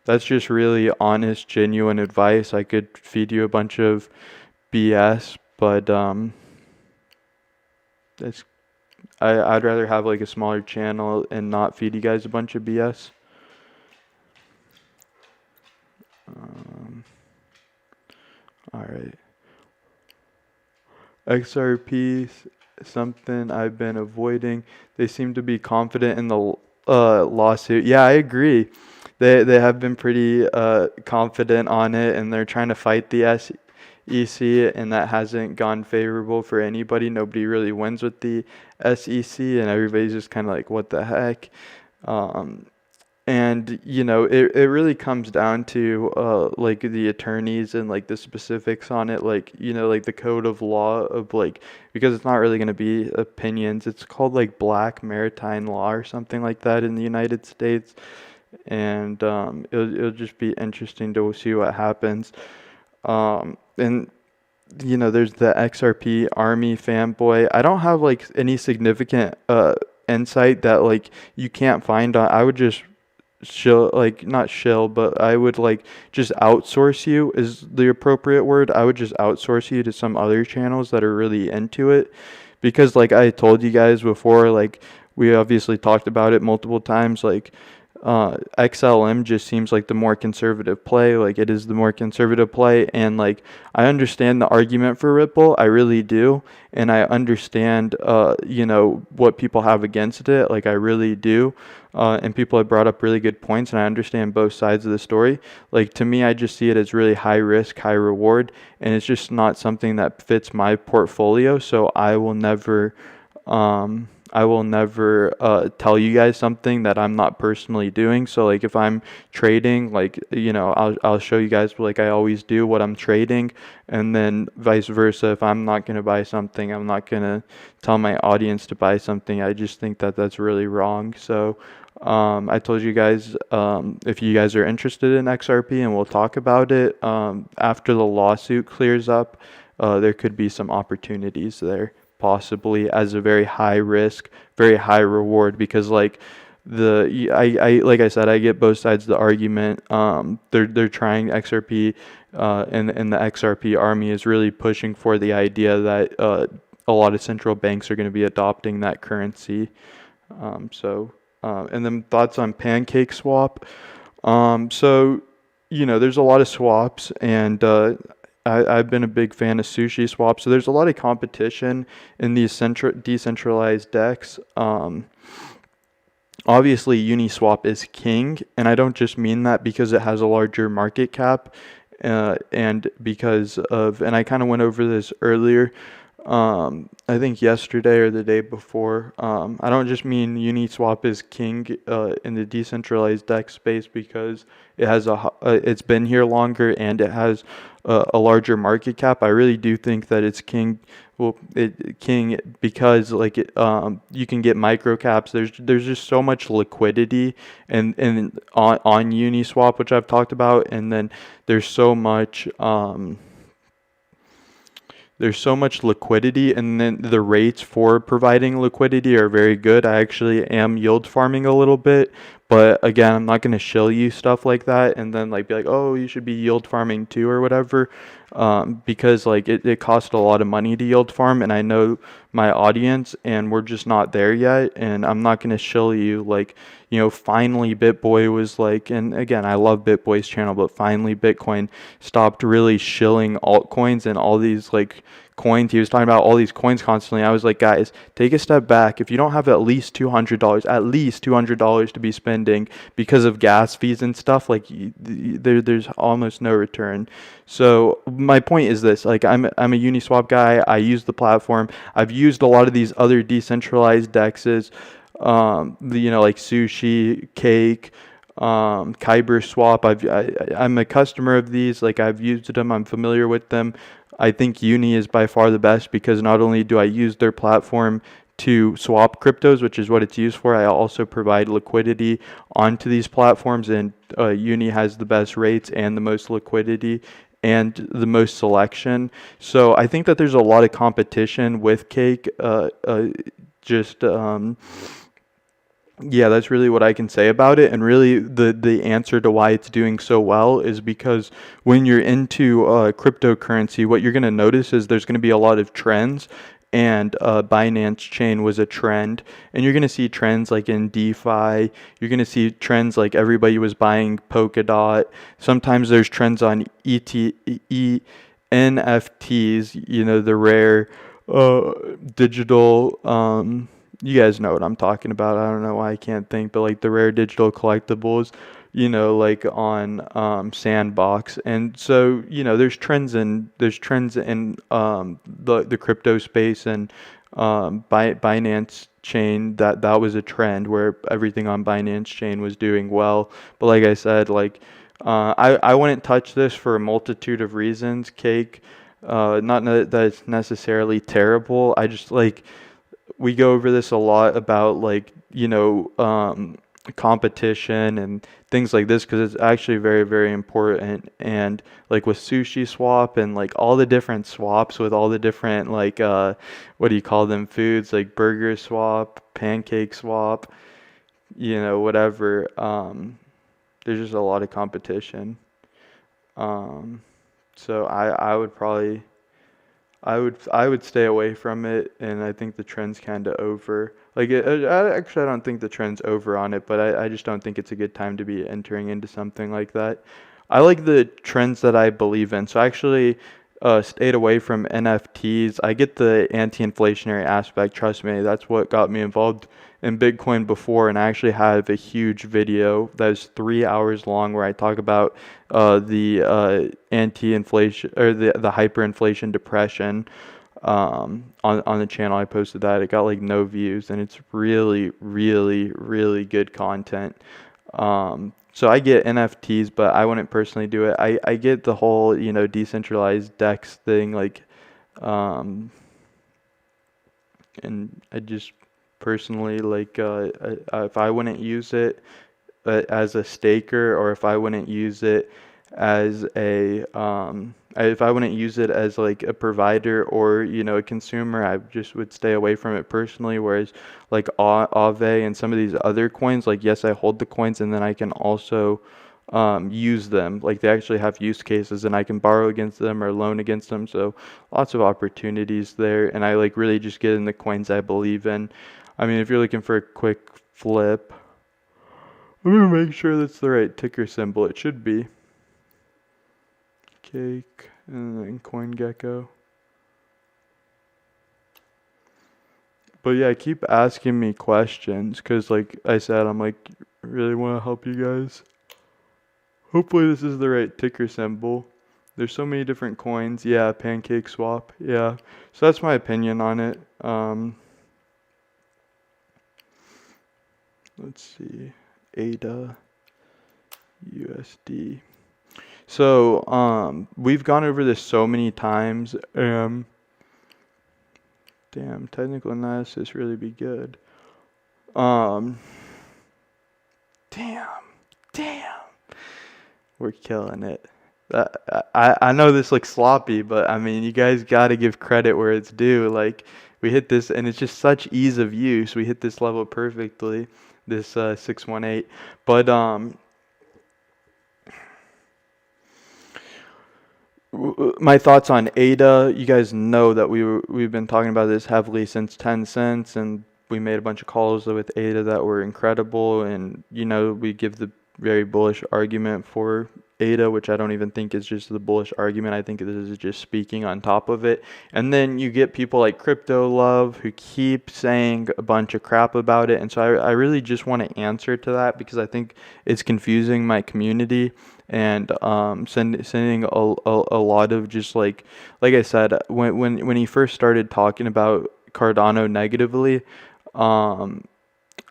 That's just really honest, genuine advice. I could feed you a bunch of BS, but that's I'd rather have like a smaller channel and not feed you guys a bunch of BS. All right. XRP, something I've been avoiding. They seem to be confident in the lawsuit. Yeah, I agree. They have been pretty confident on it, and they're trying to fight the SEC, and that hasn't gone favorable for anybody. Nobody really wins with the SEC, and everybody's just kind of like, what the heck? And it really comes down to like the attorneys and like the specifics on it, like like the code of law of like, because it's not really going to be opinions. It's called like Black Maritime Law or something like that in the United States, and it'll just be interesting to see what happens. And there's the XRP Army fanboy. I don't have like any significant insight that like you can't find on. I would just not shill, but I would like just outsource you is the appropriate word. I would just outsource you to some other channels that are really into it, because like I told you guys before, like we obviously talked about it multiple times, like XLM just seems like the more conservative play. Like it is the more conservative play, and like I understand the argument for Ripple, I really do, and I understand what people have against it, like I really do, and people have brought up really good points, and I understand both sides of the story. Like to me, I just see it as really high risk, high reward, and it's just not something that fits my portfolio. So I will never tell you guys something that I'm not personally doing. So like if I'm trading, like I'll show you guys, like I always do, what I'm trading, and then vice versa. If I'm not gonna buy something, I'm not gonna tell my audience to buy something. I just think that that's really wrong. So I told you guys, if you guys are interested in XRP, and we'll talk about it after the lawsuit clears up, there could be some opportunities there, possibly as a very high risk, very high reward, because like like I said, I get both sides of the argument. They're trying XRP, and the XRP army is really pushing for the idea that a lot of central banks are going to be adopting that currency. And then thoughts on Pancake Swap. So there's a lot of swaps, and I've been a big fan of Sushi Swap. So there's a lot of competition in these decentralized DEX. Obviously, Uniswap is king, and I don't just mean that because it has a larger market cap, and because of, and I kind of went over this earlier, I think yesterday or the day before. I don't just mean Uniswap is king in the decentralized DEX space because it has it's been here longer and it has a larger market cap. I really do think that it's king. Well, king because like you can get micro caps. There's just so much liquidity and on Uniswap, which I've talked about, and then there's so much liquidity, and then the rates for providing liquidity are very good. I actually am yield farming a little bit, but again, I'm not going to shill you stuff like that and then like be like, oh, you should be yield farming too or whatever, because like it costs a lot of money to yield farm, and I know my audience, and we're just not there yet, and I'm not going to shill you like, finally BitBoy was like, and again, I love BitBoy's channel, but finally Bitcoin stopped really shilling altcoins and all these like coins. He was talking about all these coins constantly. I was like, guys, take a step back. If you don't have at least $200 to be spending because of gas fees and stuff, like there's almost no return. So my point is this, like I'm a Uniswap guy. I use the platform. I've used a lot of these other decentralized DEXs, like Sushi, Cake, Kyber Swap. I'm a customer of these. Like I've used them. I'm familiar with them. I think Uni is by far the best because not only do I use their platform to swap cryptos, which is what it's used for, I also provide liquidity onto these platforms, and Uni has the best rates and the most liquidity and the most selection. So I think that there's a lot of competition with Cake. yeah, that's really what I can say about it. And really, the answer to why it's doing so well is because when you're into cryptocurrency, what you're going to notice is there's going to be a lot of trends. And Binance Chain was a trend. And you're going to see trends like in DeFi. You're going to see trends like everybody was buying Polkadot. Sometimes there's trends on NFTs, the rare digital. You guys know what I'm talking about. I don't know why I can't think, but like the rare digital collectibles, like on Sandbox. And so, there's trends in the crypto space and Binance chain that was a trend where everything on Binance chain was doing well. But like I said, like I wouldn't touch this for a multitude of reasons. Cake, not that it's necessarily terrible. I just like we go over this a lot about like competition and things like this because it's actually very, very important. And like with sushi swap and like all the different swaps with all the different like what do you call them, foods, like burger swap, pancake swap, whatever. There's just a lot of competition. um so I would probably I would stay away from it, and I think the trend's kind of over. Like, I don't think the trend's over on it, but I just don't think it's a good time to be entering into something like that. I like the trends that I believe in, so I actually stayed away from NFTs. I get the anti-inflationary aspect. Trust me, that's what got me involved in Bitcoin before, and I actually have a huge video that is 3 hours long where I talk about the anti-inflation or the hyperinflation depression on the channel. I posted that. It got like no views, and it's really, really, really good content. So I get NFTs, but I wouldn't personally do it. I get the whole decentralized DEX thing, like, and I just personally like if I wouldn't use it as a staker, or if I wouldn't use it as a if I wouldn't use it as like a provider or a consumer, I just would stay away from it personally. Whereas like Aave and some of these other coins, like yes, I hold the coins and then I can also use them. Like they actually have use cases and I can borrow against them or loan against them. So lots of opportunities there. And I like really just get in the coins I believe in. I mean, if you're looking for a quick flip, let me make sure that's the right ticker symbol. It should be. Cake and then CoinGecko. But yeah, keep asking me questions because, like I said, I'm like really want to help you guys. Hopefully, this is the right ticker symbol. There's so many different coins. Yeah, Pancake Swap. Yeah, so that's my opinion on it. Let's see. ADA USD. So we've gone over this so many times. Damn, technical analysis really be good. Damn, we're killing it. I know this looks sloppy, but I mean, you guys got to give credit where it's due. Like we hit this, and it's just such ease of use. We hit this level perfectly. This 618, but my thoughts on ADA. You guys know that we've been talking about this heavily since 10 cents, and we made a bunch of calls with ADA that were incredible, and we give the very bullish argument for ADA, which I don't even think is just the bullish argument. I think this is just speaking on top of it. And then you get people like Crypto Love who keep saying a bunch of crap about it, and so I really just want to answer to that because I think it's confusing my community and sending a lot of just like I said, when he first started talking about Cardano negatively,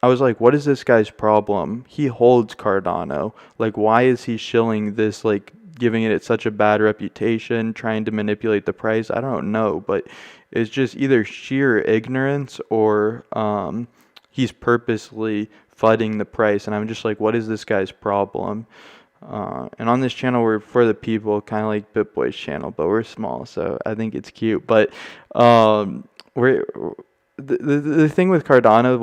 I was like, what is this guy's problem? He holds Cardano. Like, why is he shilling this, like, giving it such a bad reputation, trying to manipulate the price? I don't know, but it's just either sheer ignorance or he's purposely fudding the price. And I'm just like, what is this guy's problem? And on this channel, we're for the people, kind of like BitBoy's channel, but we're small, so I think it's cute. But we're the thing with Cardano,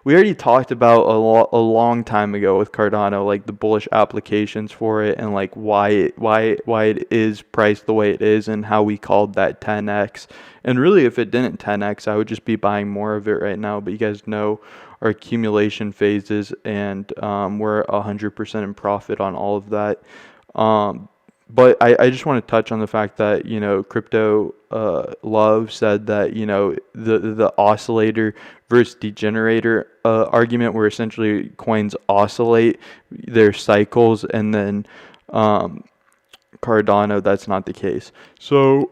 we already talked about a long time ago with Cardano, like the bullish applications for it, and like why it is priced the way it is, and how we called that 10x. And really, if it didn't 10x, I would just be buying more of it right now. But you guys know our accumulation phases, and we're 100% in profit on all of that. Um, but I just want to touch on the fact that, crypto love said that, the oscillator versus degenerator argument, where essentially coins oscillate their cycles, and then um, Cardano, that's not the case. So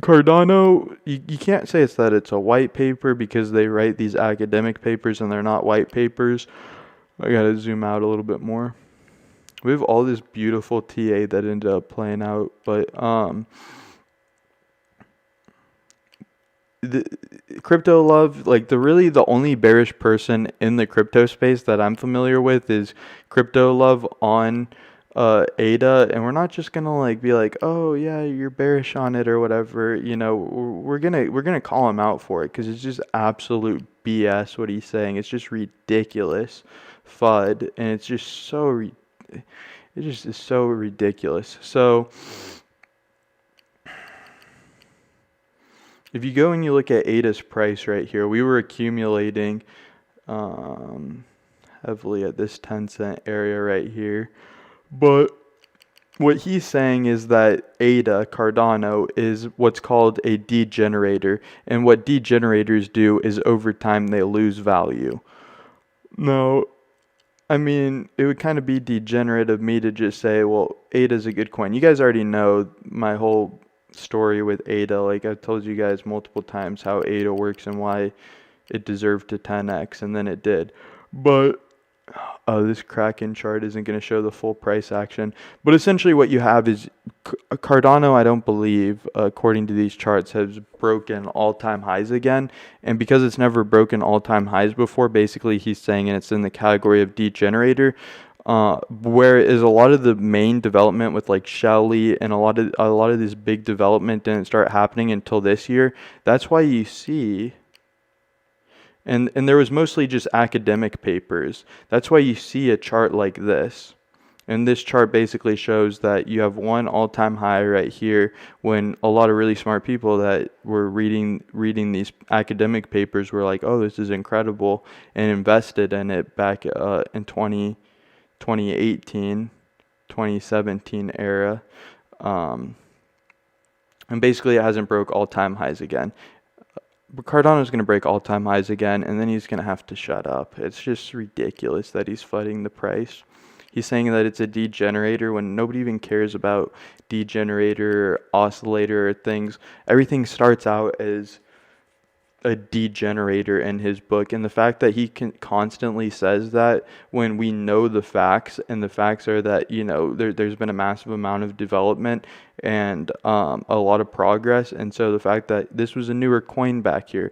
Cardano, you can't say it's a white paper, because they write these academic papers and they're not white papers. I gotta zoom out a little bit more. We have all this beautiful TA that ended up playing out, but the crypto love, like the only bearish person in the crypto space that I'm familiar with is crypto love on ADA, and we're not just gonna like be like, oh yeah, you're bearish on it or whatever. We're gonna call him out for it, because it's just absolute BS what he's saying. It's just ridiculous FUD, and it's just it just is so ridiculous. So if you go and you look at ADA's price right here, we were accumulating um, heavily at this 10-cent area right here. But what he's saying is that ADA, Cardano, is what's called a degenerator. And what degenerators do is over time they lose value. Now, I mean, it would kind of be degenerate of me to just say, well, ADA is a good coin. You guys already know my whole story with ADA. Like, I've told you guys multiple times how ADA works and why it deserved to 10x, and then it did. But this Kraken chart isn't going to show the full price action. But essentially what you have is Cardano, I don't believe, according to these charts, has broken all-time highs again. And because it's never broken all-time highs before, basically he's saying it's in the category of degenerator. Whereas a lot of the main development with like Shelly and a lot of this big development didn't start happening until this year. That's why you see, and there was mostly just academic papers. That's why you see a chart like this. And this chart basically shows that you have one all-time high right here, when a lot of really smart people that were reading these academic papers were like, oh, this is incredible, and invested in it back in 2018, 2017 era. And basically it hasn't broke all-time highs again. But Cardano's going to break all-time highs again, and then he's going to have to shut up. It's just ridiculous that he's fighting the price. He's saying that it's a degenerator when nobody even cares about degenerator, oscillator, things. Everything starts out as a degenerator in his book, and the fact that he constantly says that when we know the facts, and the facts are that there's been a massive amount of development and a lot of progress. And so the fact that this was a newer coin back here,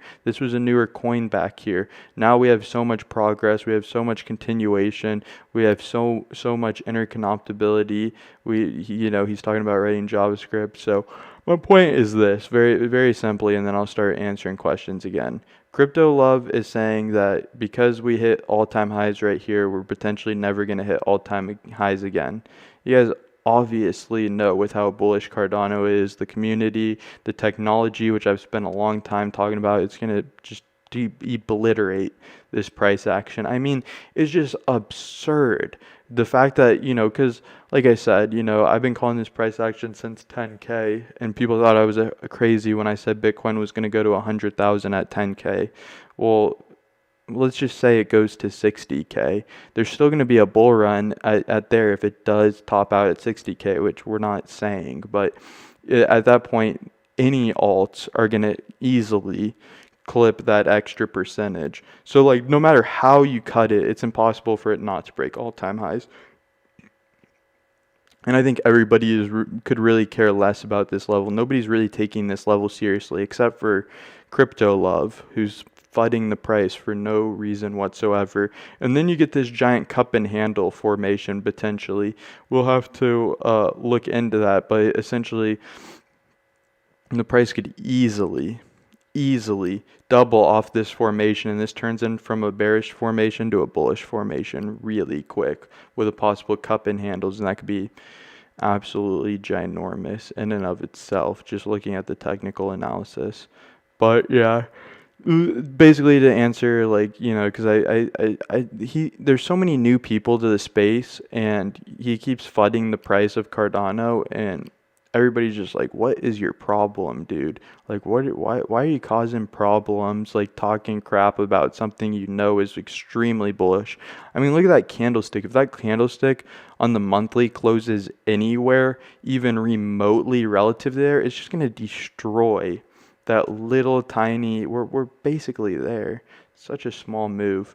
now we have so much progress, we have so much continuation, we have so much interconnectability. He's talking about writing JavaScript. So my point is this, very, very simply, and then I'll start answering questions again. Crypto Love is saying that because we hit all-time highs right here, we're potentially never going to hit all-time highs again. You guys obviously know with how bullish Cardano is, the community, the technology, which I've spent a long time talking about, it's going to just obliterate this price action. I mean, it's just absurd. The fact that, because like I said, I've been calling this price action since 10K, and people thought I was crazy when I said Bitcoin was going to go to 100,000 at 10K. Well, let's just say it goes to 60K. There's still going to be a bull run at there if it does top out at 60K, which we're not saying. But at that point, any alts are going to easily clip that extra percentage. So like no matter how you cut it, it's impossible for it not to break all-time highs. And I think everybody could really care less about this level. Nobody's really taking this level seriously except for Crypto Love, who's fighting the price for no reason whatsoever. And then you get this giant cup and handle formation potentially. We'll have to look into that, but essentially the price could easily easily double off this formation, and this turns in from a bearish formation to a bullish formation really quick with a possible cup and handles, and that could be absolutely ginormous in and of itself, just looking at the technical analysis. But yeah, basically to answer, like, you know, because there's so many new people to the space, and he keeps fudding the price of Cardano, and everybody's just like, what is your problem, dude? Like, why are you causing problems, like talking crap about something you know is extremely bullish? I mean, look at that candlestick. If that candlestick on the monthly closes anywhere even remotely relative there, it's just going to destroy that little tiny, we're basically there. Such a small move.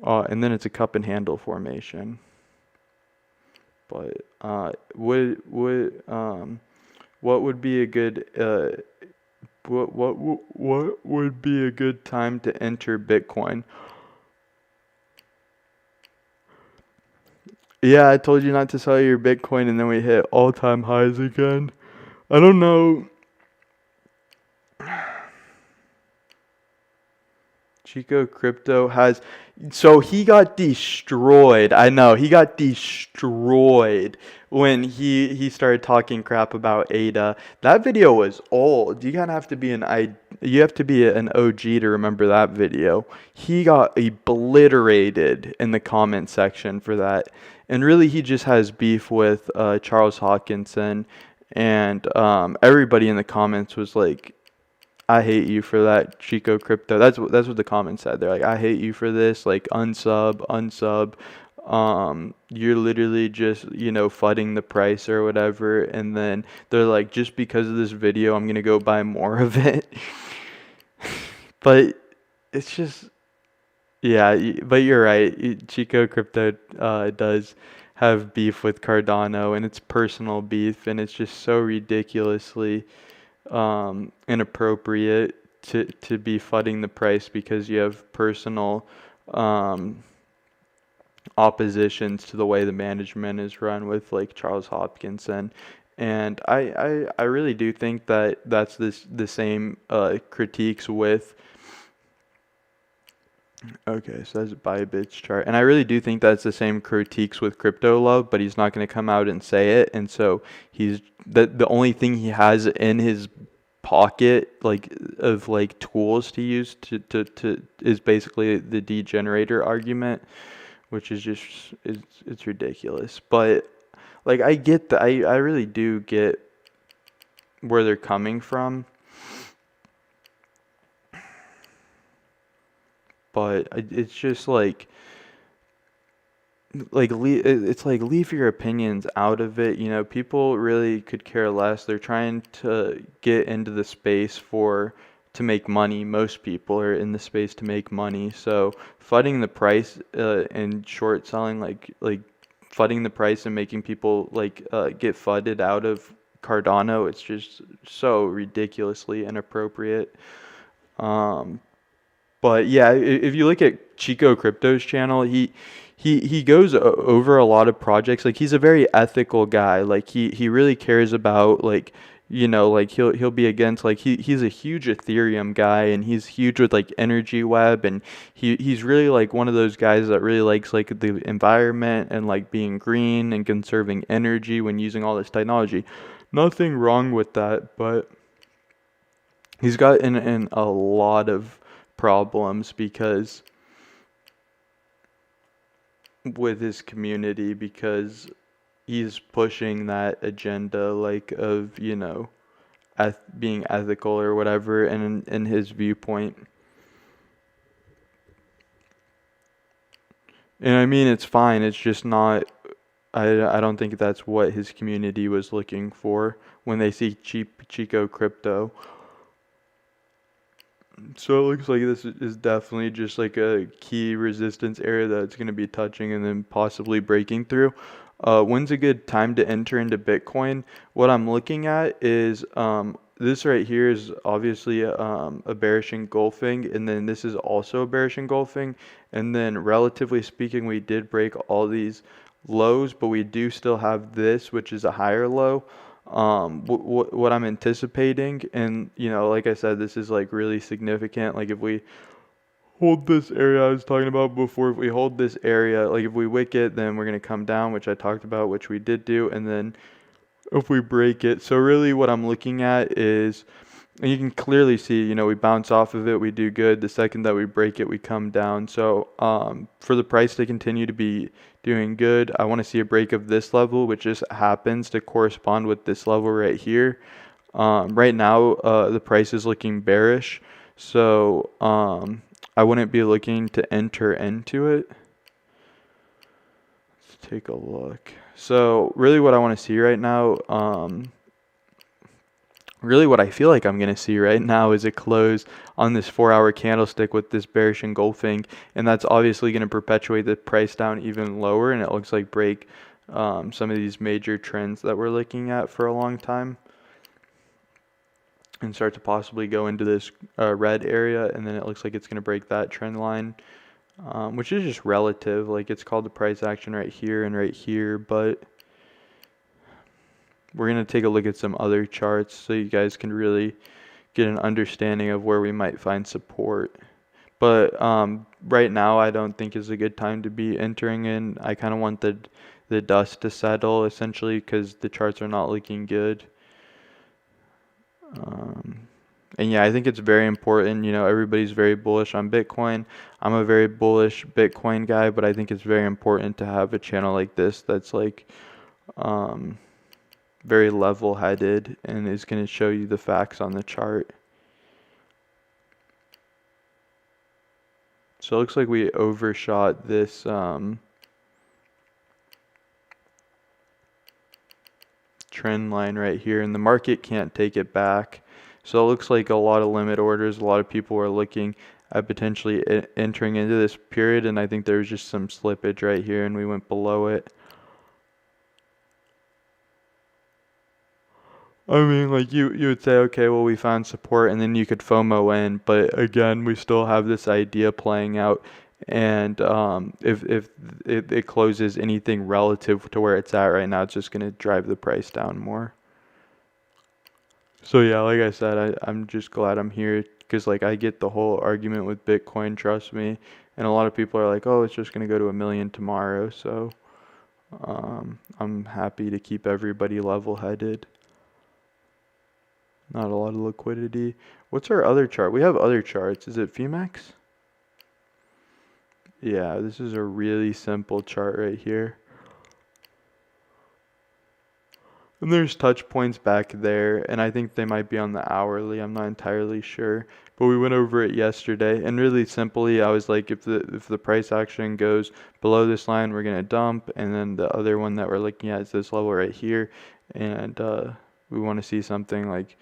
And then it's a cup and handle formation. But what would be a good what would be a good time to enter Bitcoin? Yeah, I told you not to sell your Bitcoin, and then we hit all-time highs again. I don't know. Chico Crypto has, so he got destroyed. I know, he got destroyed when he started talking crap about ADA. That video was old. You kind of have to be you have to be an OG to remember that video. He got obliterated in the comment section for that. And really, he just has beef with Charles Hawkinson, and everybody in the comments was like, I hate you for that, Chico Crypto. That's what the comments said. They're like, I hate you for this, like unsub. You're literally just, you know, fudding the price or whatever. And then they're like, just because of this video, I'm gonna go buy more of it. But it's just, yeah. But you're right. Chico Crypto does have beef with Cardano, and it's personal beef, and it's just so ridiculously inappropriate to be fudding the price because you have personal oppositions to the way the management is run with, like, Charles Hopkinson. And I really do think that that's the same critiques with. Okay, so that's a Bybit's chart. And I really do think that's the same critiques with Crypto Love, but he's not going to come out and say it. And so he's the only thing he has in his pocket, like, of like tools to use to is basically the degenerator argument, which is just it's ridiculous. But like, I get that, I really do get where they're coming from. But it's just like it's like, leave your opinions out of it. You know, people really could care less. They're trying to get into the space to make money. Most people are in the space to make money. So fudding the price and short selling, like fudding the price and making people like get fudded out of Cardano, it's just so ridiculously inappropriate. But yeah, if you look at Chico Crypto's channel, he goes over a lot of projects. Like, he's a very ethical guy. Like, he really cares about, like, you know, like he'll be against, like, he's a huge Ethereum guy, and he's huge with like Energy Web, and he's really like one of those guys that really likes like the environment and like being green and conserving energy when using all this technology. Nothing wrong with that, but he's got in a lot of problems because with his community, because he's pushing that agenda, like, of, you know, being ethical or whatever, and in his viewpoint. And I mean, it's fine, it's just not, I don't think that's what his community was looking for when they see Chico Crypto. So it looks like this is definitely just like a key resistance area that it's going to be touching and then possibly breaking through. When's a good time to enter into Bitcoin? What I'm looking at is this right here is obviously a bearish engulfing, and then this is also a bearish engulfing. And then relatively speaking, we did break all these lows, but we do still have this, which is a higher low. what I'm anticipating. And like I said, this is like really significant. Like if we hold this area I was talking about before, if we hold this area, like if we wick it, then we're going to come down, which I talked about, which we did do. And then if we break it, so really what I'm looking at is, and you can clearly see, we bounce off of it, we do good. The second that we break it, we come down. So for the price to continue to be doing good, I want to see a break of this level, which just happens to correspond with this level right here. Right now, the price is looking bearish, so I wouldn't be looking to enter into it. Let's take a look. So really what I want to see right now, really what I feel like I'm going to see right now is a close on this 4-hour candlestick with this bearish engulfing, and that's obviously going to perpetuate the price down even lower, and it looks like break some of these major trends that we're looking at for a long time, and start to possibly go into this red area, and then it looks like it's going to break that trend line, which is just relative. Like it's called the price action right here and right here, but we're going to take a look at some other charts so you guys can really get an understanding of where we might find support. But right now I don't think is a good time to be entering in. I kind of want the dust to settle essentially because the charts are not looking good. And yeah, I think it's very important. Everybody's very bullish on Bitcoin. I'm a very bullish Bitcoin guy, but I think it's very important to have a channel like this that's like very level-headed and is going to show you the facts on the chart. So it looks like we overshot this trend line right here, and the market can't take it back. So it looks like a lot of limit orders, a lot of people are looking at potentially entering into this period, and I think there's just some slippage right here and we went below it. I mean, like you would say, okay, well, we found support, and then you could FOMO in, but again, we still have this idea playing out, and if it closes anything relative to where it's at right now, it's just going to drive the price down more. So yeah, like I said, I'm just glad I'm here because like I get the whole argument with Bitcoin, trust me, and a lot of people are like, oh, it's just going to go to 1 million tomorrow, so I'm happy to keep everybody level-headed. Not a lot of liquidity. What's our other chart? We have other charts. Is it Femex? Yeah, this is a really simple chart right here. And there's touch points back there, and I think they might be on the hourly. I'm not entirely sure, but we went over it yesterday. And really simply, I was like, if the price action goes below this line, we're gonna dump. And then the other one that we're looking at is this level right here, and we want to see something like.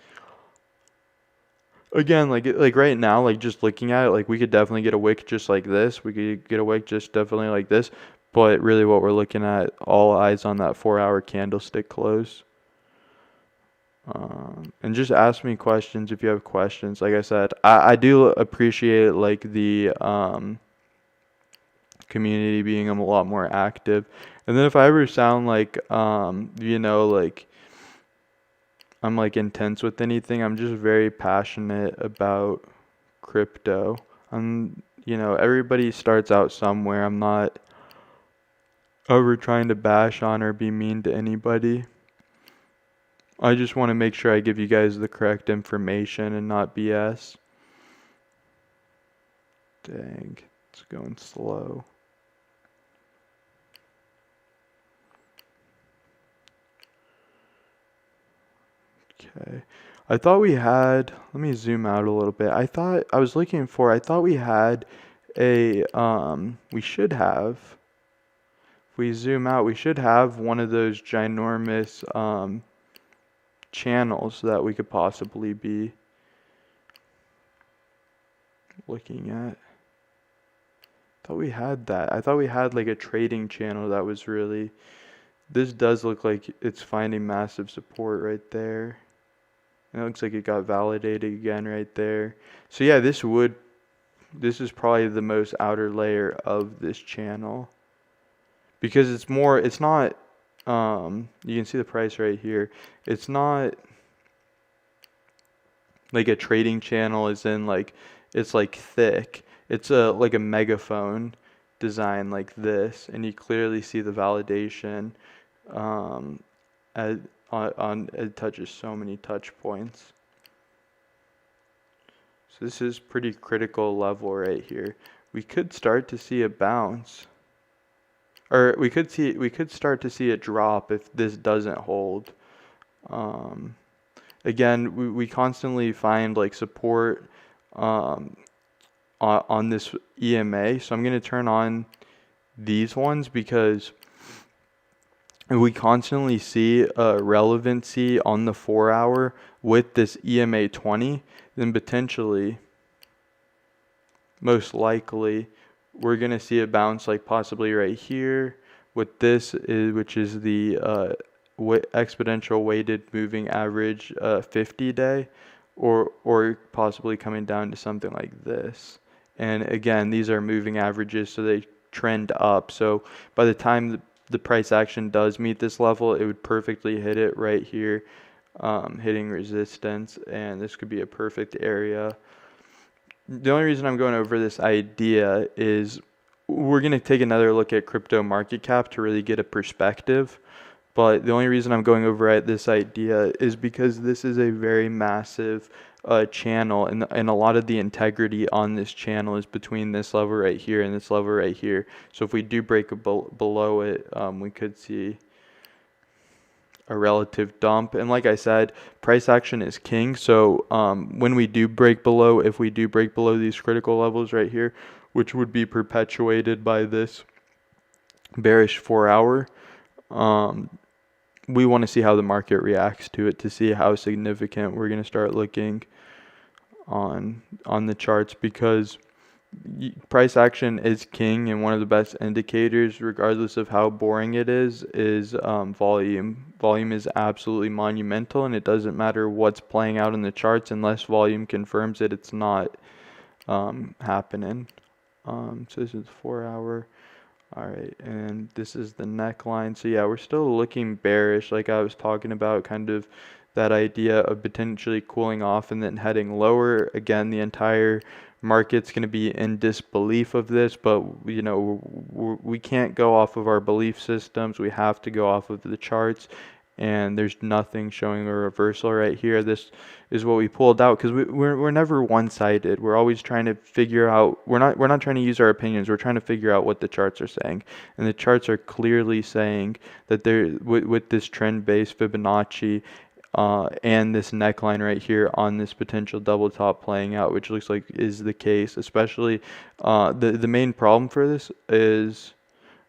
Again, like right now, like just looking at it, like we could definitely get a wick just like this. We could get a wick just definitely like this. But really what we're looking at, all eyes on that 4-hour candlestick close. And just ask me questions if you have questions. Like I said, I do appreciate like the community being a lot more active. And then if I ever sound like, like I'm like intense with anything, I'm just very passionate about crypto. Everybody starts out somewhere. I'm not ever trying to bash on or be mean to anybody. I just want to make sure I give you guys the correct information and not BS. Dang, it's going slow. Okay. I thought we had, let me zoom out a little bit. I thought we had we should have, if we zoom out, we should have one of those ginormous channels that we could possibly be looking at. I thought we had that. I thought we had like a trading channel that was really, this does look like it's finding massive support right there. And it looks like it got validated again right there. So yeah, this is probably the most outer layer of this channel. Because it's not you can see the price right here. It's not like a trading channel, as in like it's like thick. It's like a megaphone design like this, and you clearly see the validation. Um, at, on it touches so many touch points. So this is pretty critical level right here. We could start to see a bounce, or we could start to see a drop if this doesn't hold. Um, Again, we constantly find like support um, on this EMA. So I'm going to turn on these ones because we constantly see relevancy on the 4 hour with this EMA 20, then potentially, most likely, we're going to see a bounce like possibly right here with this, which is the exponential weighted moving average 50 day, or possibly coming down to something like this. And again, these are moving averages, so they trend up. So by the time the price action does meet this level, it would perfectly hit it right here, hitting resistance, and this could be a perfect area. The only reason I'm going over this idea is we're going to take another look at crypto market cap to really get a perspective. But the only reason I'm going over at this idea is because this is a very massive channel, and a lot of the integrity on this channel is between this level right here and this level right here. So if we do break below it, we could see a relative dump. And like I said, price action is king. So when we do break below, if we do break below these critical levels right here, which would be perpetuated by this bearish 4 hour, we want to see how the market reacts to it to see how significant we're going to start looking on the charts, because price action is king, and one of the best indicators, regardless of how boring it is volume. Volume is absolutely monumental, and it doesn't matter what's playing out in the charts unless volume confirms it, it's not happening. So this is 4 hour. All right, and this is the neckline. So yeah, we're still looking bearish, like I was talking about, kind of that idea of potentially cooling off and then heading lower. Again, the entire market's going to be in disbelief of this, but you know, we can't go off of our belief systems. We have to go off of the charts, and there's nothing showing a reversal right here. This is what we pulled out because we're never one-sided. We're always trying to figure out, we're not trying to use our opinions. We're trying to figure out what the charts are saying, and the charts are clearly saying that there with this trend-based Fibonacci and this neckline right here on this potential double top playing out, which looks like is the case. Especially the main problem for this is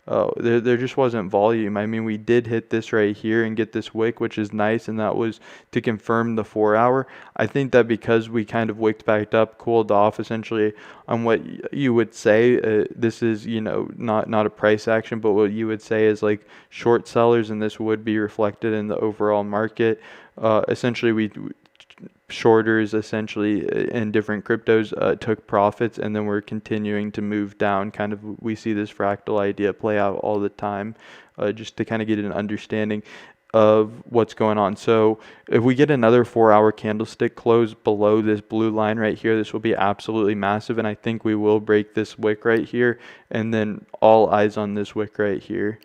there just wasn't volume. I mean, we did hit this right here and get this wick, which is nice, and that was to confirm the 4 hour. I think that because we kind of wicked back up, cooled off essentially on what you would say, this is, you know, not a price action, but what you would say is like short sellers, and this would be reflected in the overall market. Essentially, shorters essentially in different cryptos took profits, and then we're continuing to move down. Kind of, we see this fractal idea play out all the time, just to kind of get an understanding of what's going on. So if we get another 4 hour candlestick close below this blue line right here, this will be absolutely massive, and I think we will break this wick right here, and then all eyes on this wick right here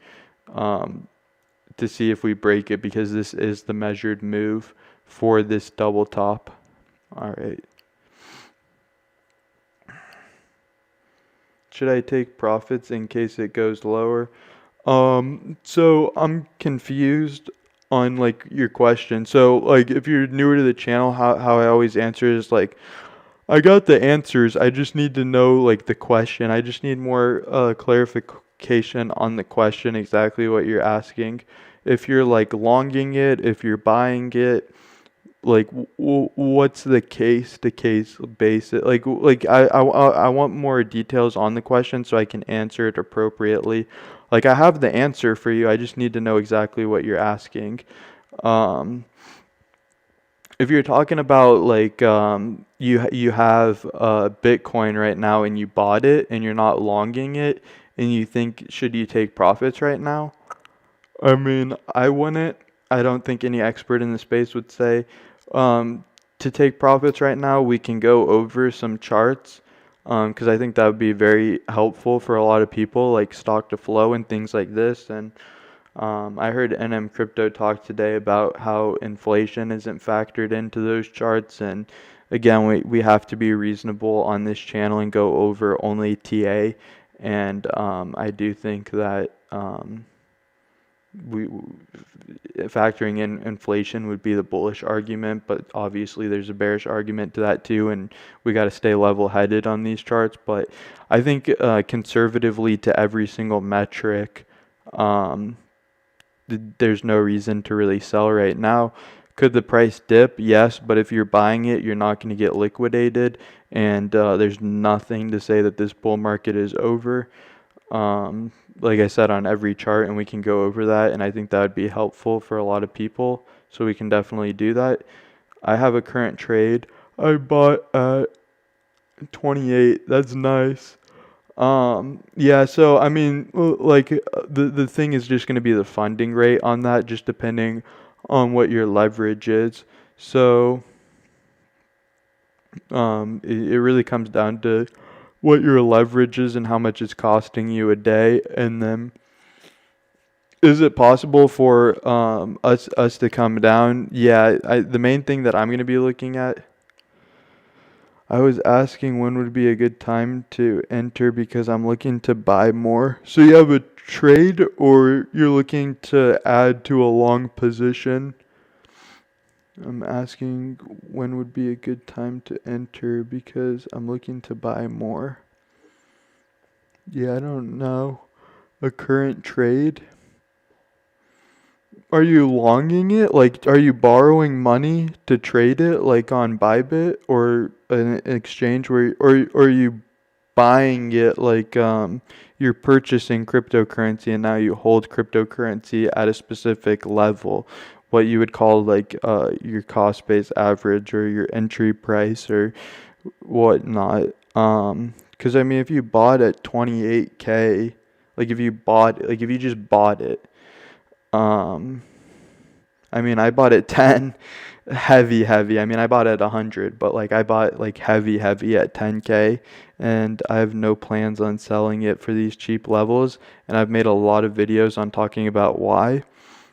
to see if we break it, because this is the measured move for this double top. All right. Should I take profits in case it goes lower? So I'm confused on like your question. So like if you're newer to the channel, how I always answer is like, I got the answers, I just need to know like the question. I just need more clarification on the question, exactly what you're asking. If you're like longing it, if you're buying it, like what's the case to case basis, like I want more details on the question so I can answer it appropriately. Like I have the answer for you, I just need to know exactly what you're asking. If you're talking about like you have Bitcoin right now and you bought it and you're not longing it and you think should you take profits right now, I mean, I don't think any expert in the space would say, um, to take profits right now, we can go over some charts, because I think that would be very helpful for a lot of people, like stock to flow and things like this. And I heard NM Crypto talk today about how inflation isn't factored into those charts. And again, we have to be reasonable on this channel and go over only TA. And I do think that we factoring in inflation would be the bullish argument, but obviously there's a bearish argument to that too, and we got to stay level-headed on these charts. But I think conservatively to every single metric, um, there's no reason to really sell right now. Could the price dip? Yes, but if you're buying it, you're not going to get liquidated, and there's nothing to say that this bull market is over. Like I said, on every chart, and we can go over that, and I think that would be helpful for a lot of people, so we can definitely do that. I have a current trade. I bought at 28. That's nice. Yeah, so I mean, like the thing is just going to be the funding rate on that, just depending on what your leverage is. So, it really comes down to what your leverage is and how much it's costing you a day, and then is it possible for us to come down? Yeah, the main thing that I'm going to be looking at, I was asking when would be a good time to enter because I'm looking to buy more. So you have a trade or you're looking to add to a long position? I'm asking when would be a good time to enter because I'm looking to buy more. Yeah, I don't know. A current trade? Are you longing it? Like, are you borrowing money to trade it, like on Bybit or an exchange where, or are you buying it like you're purchasing cryptocurrency and now you hold cryptocurrency at a specific level, what you would call like your cost base average or your entry price or whatnot. Because I mean, if you bought at 28K, like if you just bought it, um, I mean, I bought at 10, heavy. I mean, I bought at 100, but like I bought like heavy at 10K, and I have no plans on selling it for these cheap levels. And I've made a lot of videos on talking about why.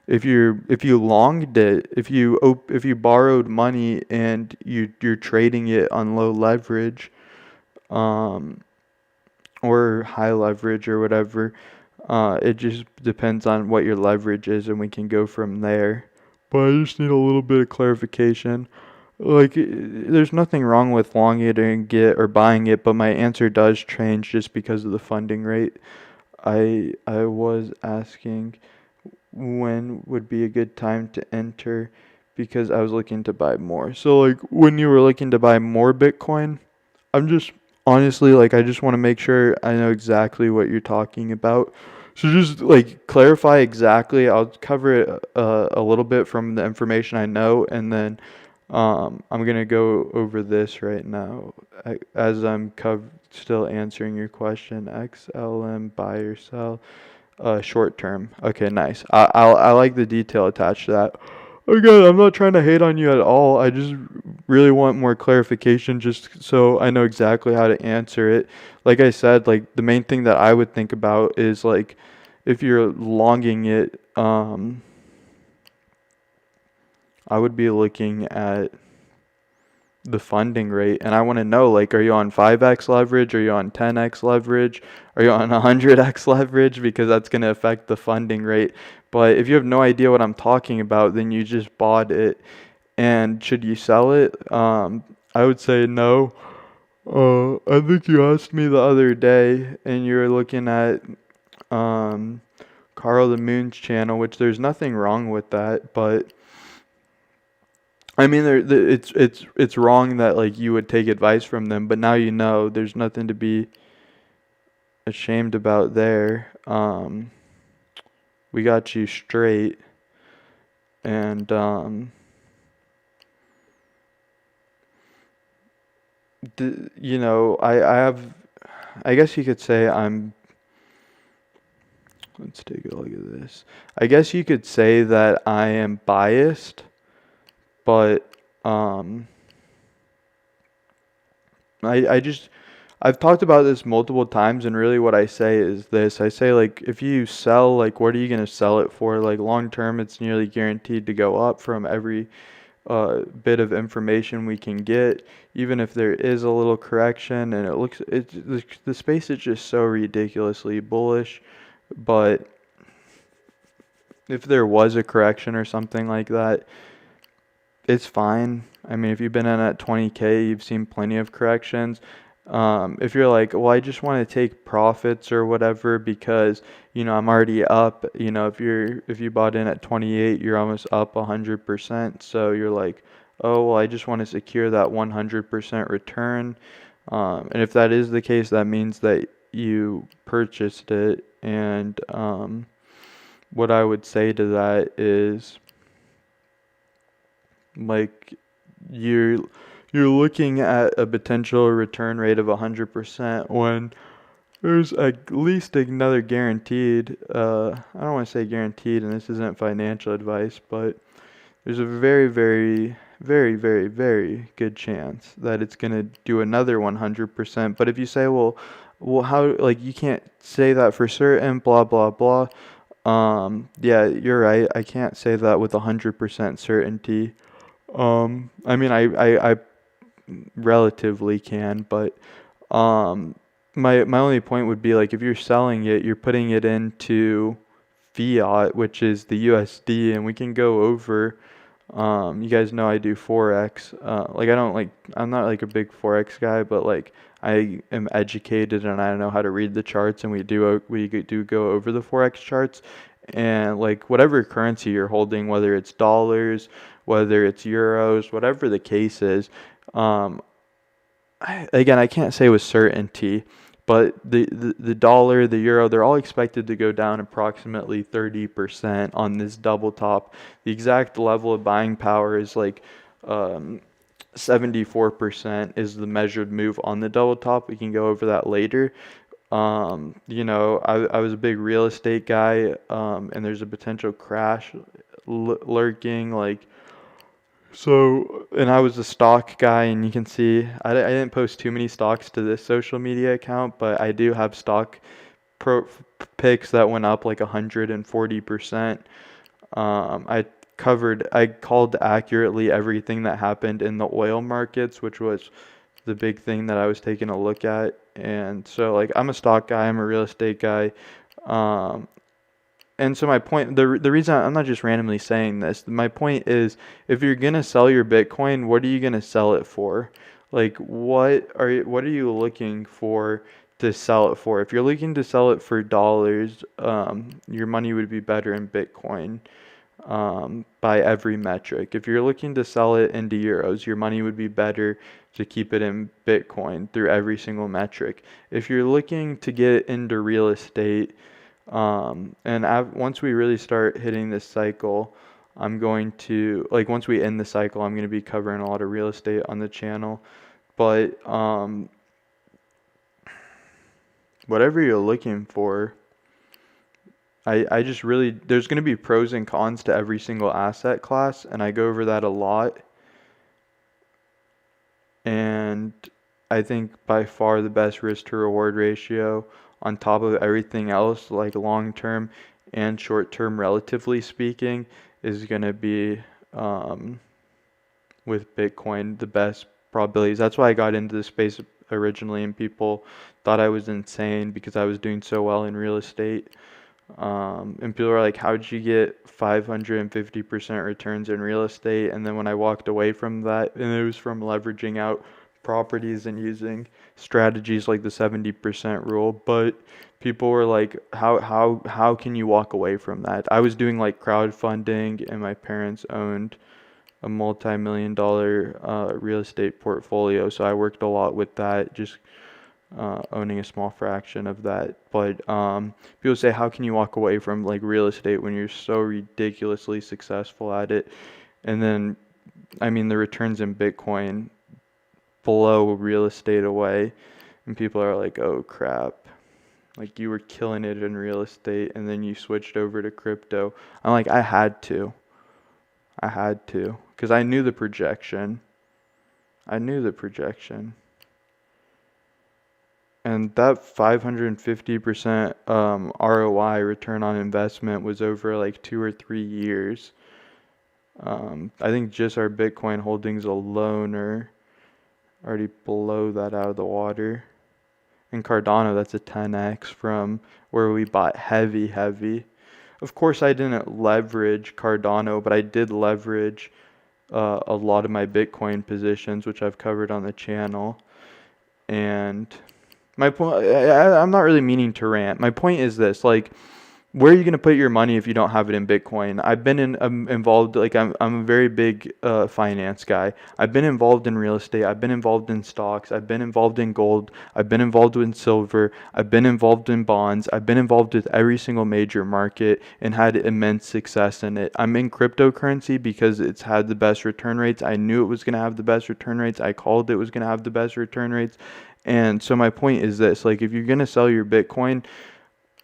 If you longed it, if you borrowed money and you're trading it on low leverage, um, or high leverage or whatever, it just depends on what your leverage is, and we can go from there. But I just need a little bit of clarification. Like, there's nothing wrong with longing it or buying it, but my answer does change just because of the funding rate. I was asking when would be a good time to enter because I was looking to buy more. So like when you were looking to buy more Bitcoin, I'm just honestly like I just want to make sure I know exactly what you're talking about. So just like clarify exactly. I'll cover it a little bit from the information I know, and then I'm gonna go over this right now as I'm still answering your question. XLM buy or sell, short term. Okay, nice. I like the detail attached to that. Again, I'm not trying to hate on you at all. I just really want more clarification just so I know exactly how to answer it. Like I said, like the main thing that I would think about is like if you're longing it, I would be looking at the funding rate, and I want to know like are you on 5x leverage, are you on 10x leverage, are you on 100x leverage, because that's going to affect the funding rate. But if you have no idea what I'm talking about, then you just bought it. And should you sell it? I would say no. I think you asked me the other day and you were looking at um Carl the Moon's channel, which there's nothing wrong with that, but I mean, it's wrong that like you would take advice from them, but now you know there's nothing to be ashamed about there. We got you straight, and I have, I guess you could say I'm Let's take a look at this. I guess you could say that I am biased, but I just I've talked about this multiple times, and really what I say is this. I say, like, if you sell, like, what are you going to sell it for? Like, long term, it's nearly guaranteed to go up from every bit of information we can get, even if there is a little correction, and the space is just so ridiculously bullish. But if there was a correction or something like that, it's fine. I mean, if you've been in at 20K, you've seen plenty of corrections. If you're like, well, I just want to take profits or whatever because, I'm already up. If you bought in at 28, you're almost up 100%. So you're like, oh, well, I just want to secure that 100% return. And if that is the case, that means that you purchased it. And what I would say to that is, like, you're you're looking at a potential return rate of 100% when there's at least another guaranteed, I don't want to say guaranteed, and this isn't financial advice, but there's a very, very, very, very, very good chance that it's going to do another 100%. But if you say, well, how, like, you can't say that for certain, blah, blah, blah. Yeah, you're right. I can't say that with 100% certainty. I mean, I relatively can, but um, my only point would be, like, if you're selling it, you're putting it into fiat, which is the USD, and we can go over. You guys know I do forex. Like, I'm not like a big forex guy, but like I am educated and I know how to read the charts, and we do go over the forex charts, and like whatever currency you're holding, whether it's dollars, whether it's euros, whatever the case is. Um, Again, I can't say with certainty, but the dollar, the euro, they're all expected to go down approximately 30% on this double top. The exact level of buying power is like 74% is the measured move on the double top. We can go over that later. I was a big real estate guy, and there's a potential crash lurking, like, so, and I was a stock guy, and you can see I didn't post too many stocks to this social media account, but I do have stock pro picks that went up like 140%. I called accurately everything that happened in the oil markets, which was the big thing that I was taking a look at. And so, like, I'm a stock guy, I'm a real estate guy. Um, and so my point, the reason I'm not just randomly saying this, my point is, if you're gonna sell your Bitcoin, what are you gonna sell it for? Like, what are you looking for to sell it for? If you're looking to sell it for dollars, your money would be better in Bitcoin, by every metric. If you're looking to sell it into euros, your money would be better to keep it in Bitcoin through every single metric. If you're looking to get into real estate, once we really start hitting this cycle, I'm going to, like, once we end the cycle, I'm going to be covering a lot of real estate on the channel. But whatever you're looking for, I just really, there's going to be pros and cons to every single asset class, and I go over that a lot. And I think by far the best risk to reward ratio, on top of everything else, like long term and short term, relatively speaking, is going to be, with Bitcoin, the best probabilities. That's why I got into the space originally, and people thought I was insane because I was doing so well in real estate. And people are like, how did you get 550% returns in real estate? And then when I walked away from that, and it was from leveraging out properties and using strategies like the 70% rule. But people were like, how can you walk away from that? I was doing like crowdfunding, and my parents owned a multi-million-dollar real estate portfolio, so I worked a lot with that, just owning a small fraction of that. But people say, how can you walk away from like real estate when you're so ridiculously successful at it? And then, I mean, the returns in Bitcoin blow real estate away, and people are like, oh crap. Like you were killing it in real estate and then you switched over to crypto. I'm like, I had to. Because I knew the projection. I knew the projection. And that 550% ROI, return on investment, was over like 2 or 3 years. I think just our Bitcoin holdings alone are already below that out of the water. In Cardano, that's a 10x from where we bought heavy. Of course, I didn't leverage Cardano, but I did leverage a lot of my Bitcoin positions, which I've covered on the channel. And my point, I'm not really meaning to rant. My point is this, like, where are you going to put your money if you don't have it in Bitcoin? I've been involved, like I'm a very big finance guy. I've been involved in real estate. I've been involved in stocks. I've been involved in gold. I've been involved in silver. I've been involved in bonds. I've been involved with every single major market and had immense success in it. I'm in cryptocurrency because it's had the best return rates. I knew it was going to have the best return rates. I called it was going to have the best return rates. And so my point is this, like if you're going to sell your Bitcoin,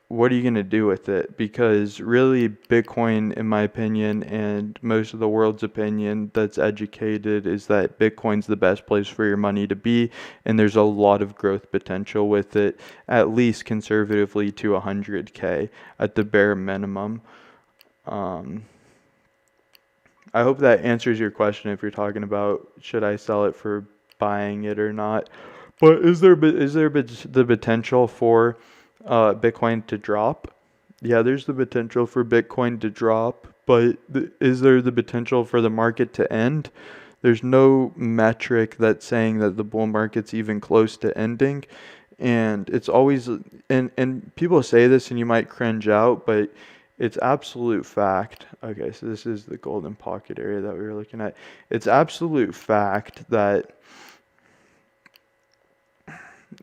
what are you going to do with it? Because really, Bitcoin, in my opinion, and most of the world's opinion that's educated, is that Bitcoin's the best place for your money to be, and there's a lot of growth potential with it, at least conservatively to 100K at the bare minimum. I hope that answers your question if you're talking about should I sell it for buying it or not. But is there the potential for Bitcoin to drop? Yeah, there's the potential for Bitcoin to drop, but is there the potential for the market to end? There's no metric that's saying that the bull market's even close to ending. And it's always, and people say this and you might cringe out, but it's absolute fact. Okay, so this is the golden pocket area that we were looking at. It's absolute fact that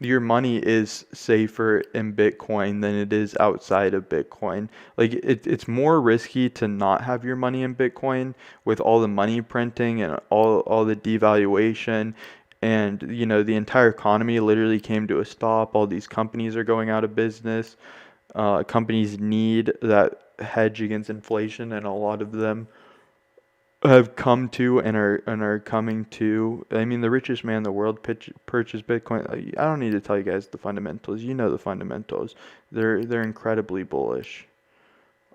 your money is safer in Bitcoin than it is outside of Bitcoin. Like it's more risky to not have your money in Bitcoin with all the money printing and all the devaluation, and the entire economy literally came to a stop. All these companies are going out of business. Companies need that hedge against inflation, and a lot of them have come to and are coming to. I mean, the richest man in the world purchased Bitcoin. I don't need to tell you guys the fundamentals. You know the fundamentals. They're incredibly bullish.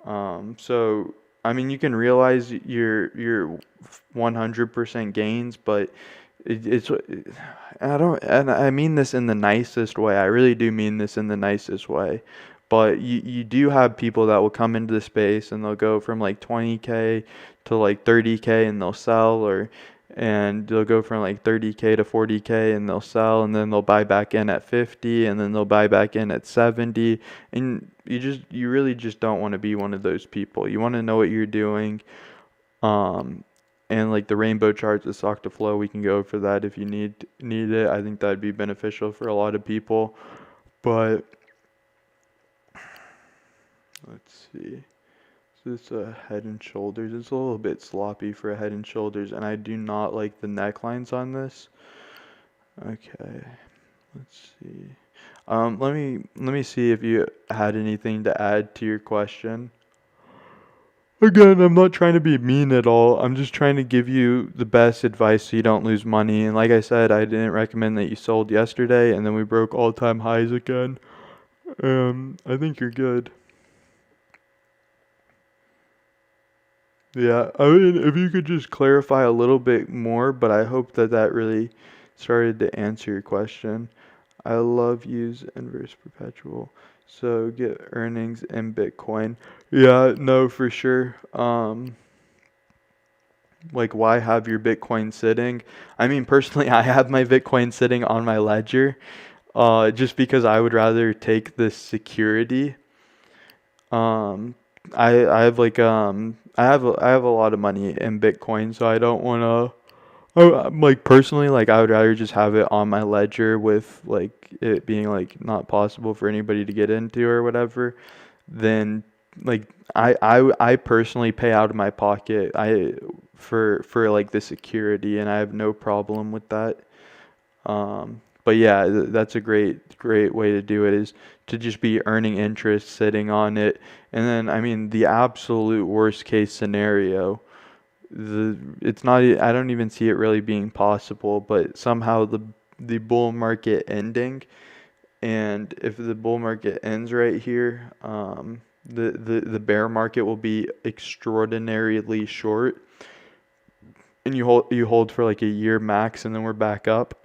So I mean, you can realize your 100% gains, but it's and I mean this in the nicest way. I really do mean this in the nicest way. But you do have people that will come into the space and they'll go from like 20K to like 30K and they'll sell, and they'll go from like 30K to 40K and they'll sell, and then they'll buy back in at 50, and then they'll buy back in at 70. And you really just don't want to be one of those people. You want to know what you're doing. And like the rainbow charts, the stock to flow, we can go over that if you need it. I think that'd be beneficial for a lot of people. But let's see. So it's a Head and Shoulders. It's a little bit sloppy for a Head and Shoulders, and I do not like the necklines on this. Okay, let's see. Let me see if you had anything to add to your question. Again, I'm not trying to be mean at all. I'm just trying to give you the best advice so you don't lose money. And like I said, I didn't recommend that you sold yesterday, and then we broke all-time highs again. I think you're good. Yeah, I mean, if you could just clarify a little bit more, but I hope that really started to answer your question. I love use inverse perpetual. So get earnings in Bitcoin. Yeah, no, for sure. Like why have your Bitcoin sitting? I mean, personally, I have my Bitcoin sitting on my ledger, just because I would rather take the security. Um, I have like I have a lot of money in Bitcoin, so I don't want to. Like personally, like I would rather just have it on my ledger with like it being like not possible for anybody to get into or whatever, than like I personally pay out of my pocket for like the security, and I have no problem with that. But yeah, that's a great way to do it, is to just be earning interest sitting on it. And then, I mean, the absolute worst case scenario, it's not, I don't even see it really being possible, but somehow the bull market ending, and if the bull market ends right here, the bear market will be extraordinarily short, and you hold for like a year max, and then we're back up.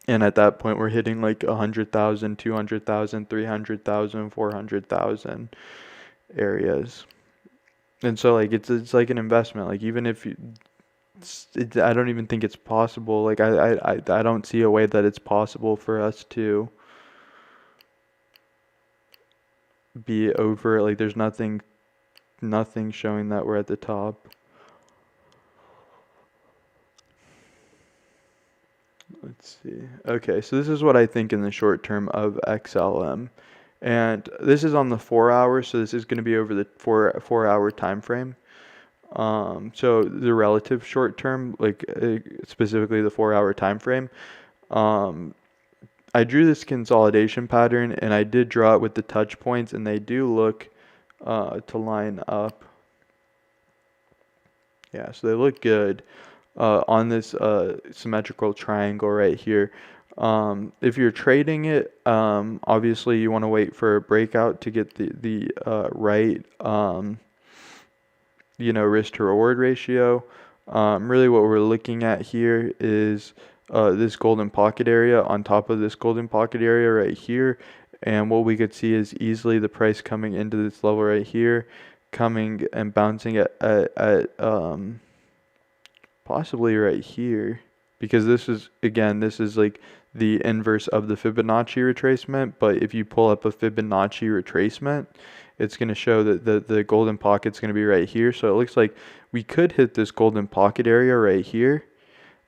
And at that point, we're hitting like 100,000, 200,000, 300,000, 400,000 areas. And so like it's like an investment. Like even if you, I don't even think it's possible. Like I don't see a way that it's possible for us to be over. Like there's nothing showing that we're at the top. Let's see. Okay, so this is what I think in the short term of XLM. And this is on the 4 hours, so this is going to be over the four hour time frame. So the relative short term, like specifically the 4 hour time frame. I drew this consolidation pattern, and I did draw it with the touch points, and they do look to line up. Yeah, so they look good on this symmetrical triangle right here. If you're trading it, obviously you want to wait for a breakout to get the right risk to reward ratio. Really what we're looking at here is this golden pocket area on top of this golden pocket area right here. And what we could see is easily the price coming into this level right here, coming and bouncing at possibly right here, because this is like the inverse of the Fibonacci retracement. But if you pull up a Fibonacci retracement, it's going to show that the golden pocket's going to be right here. So it looks like we could hit this golden pocket area right here,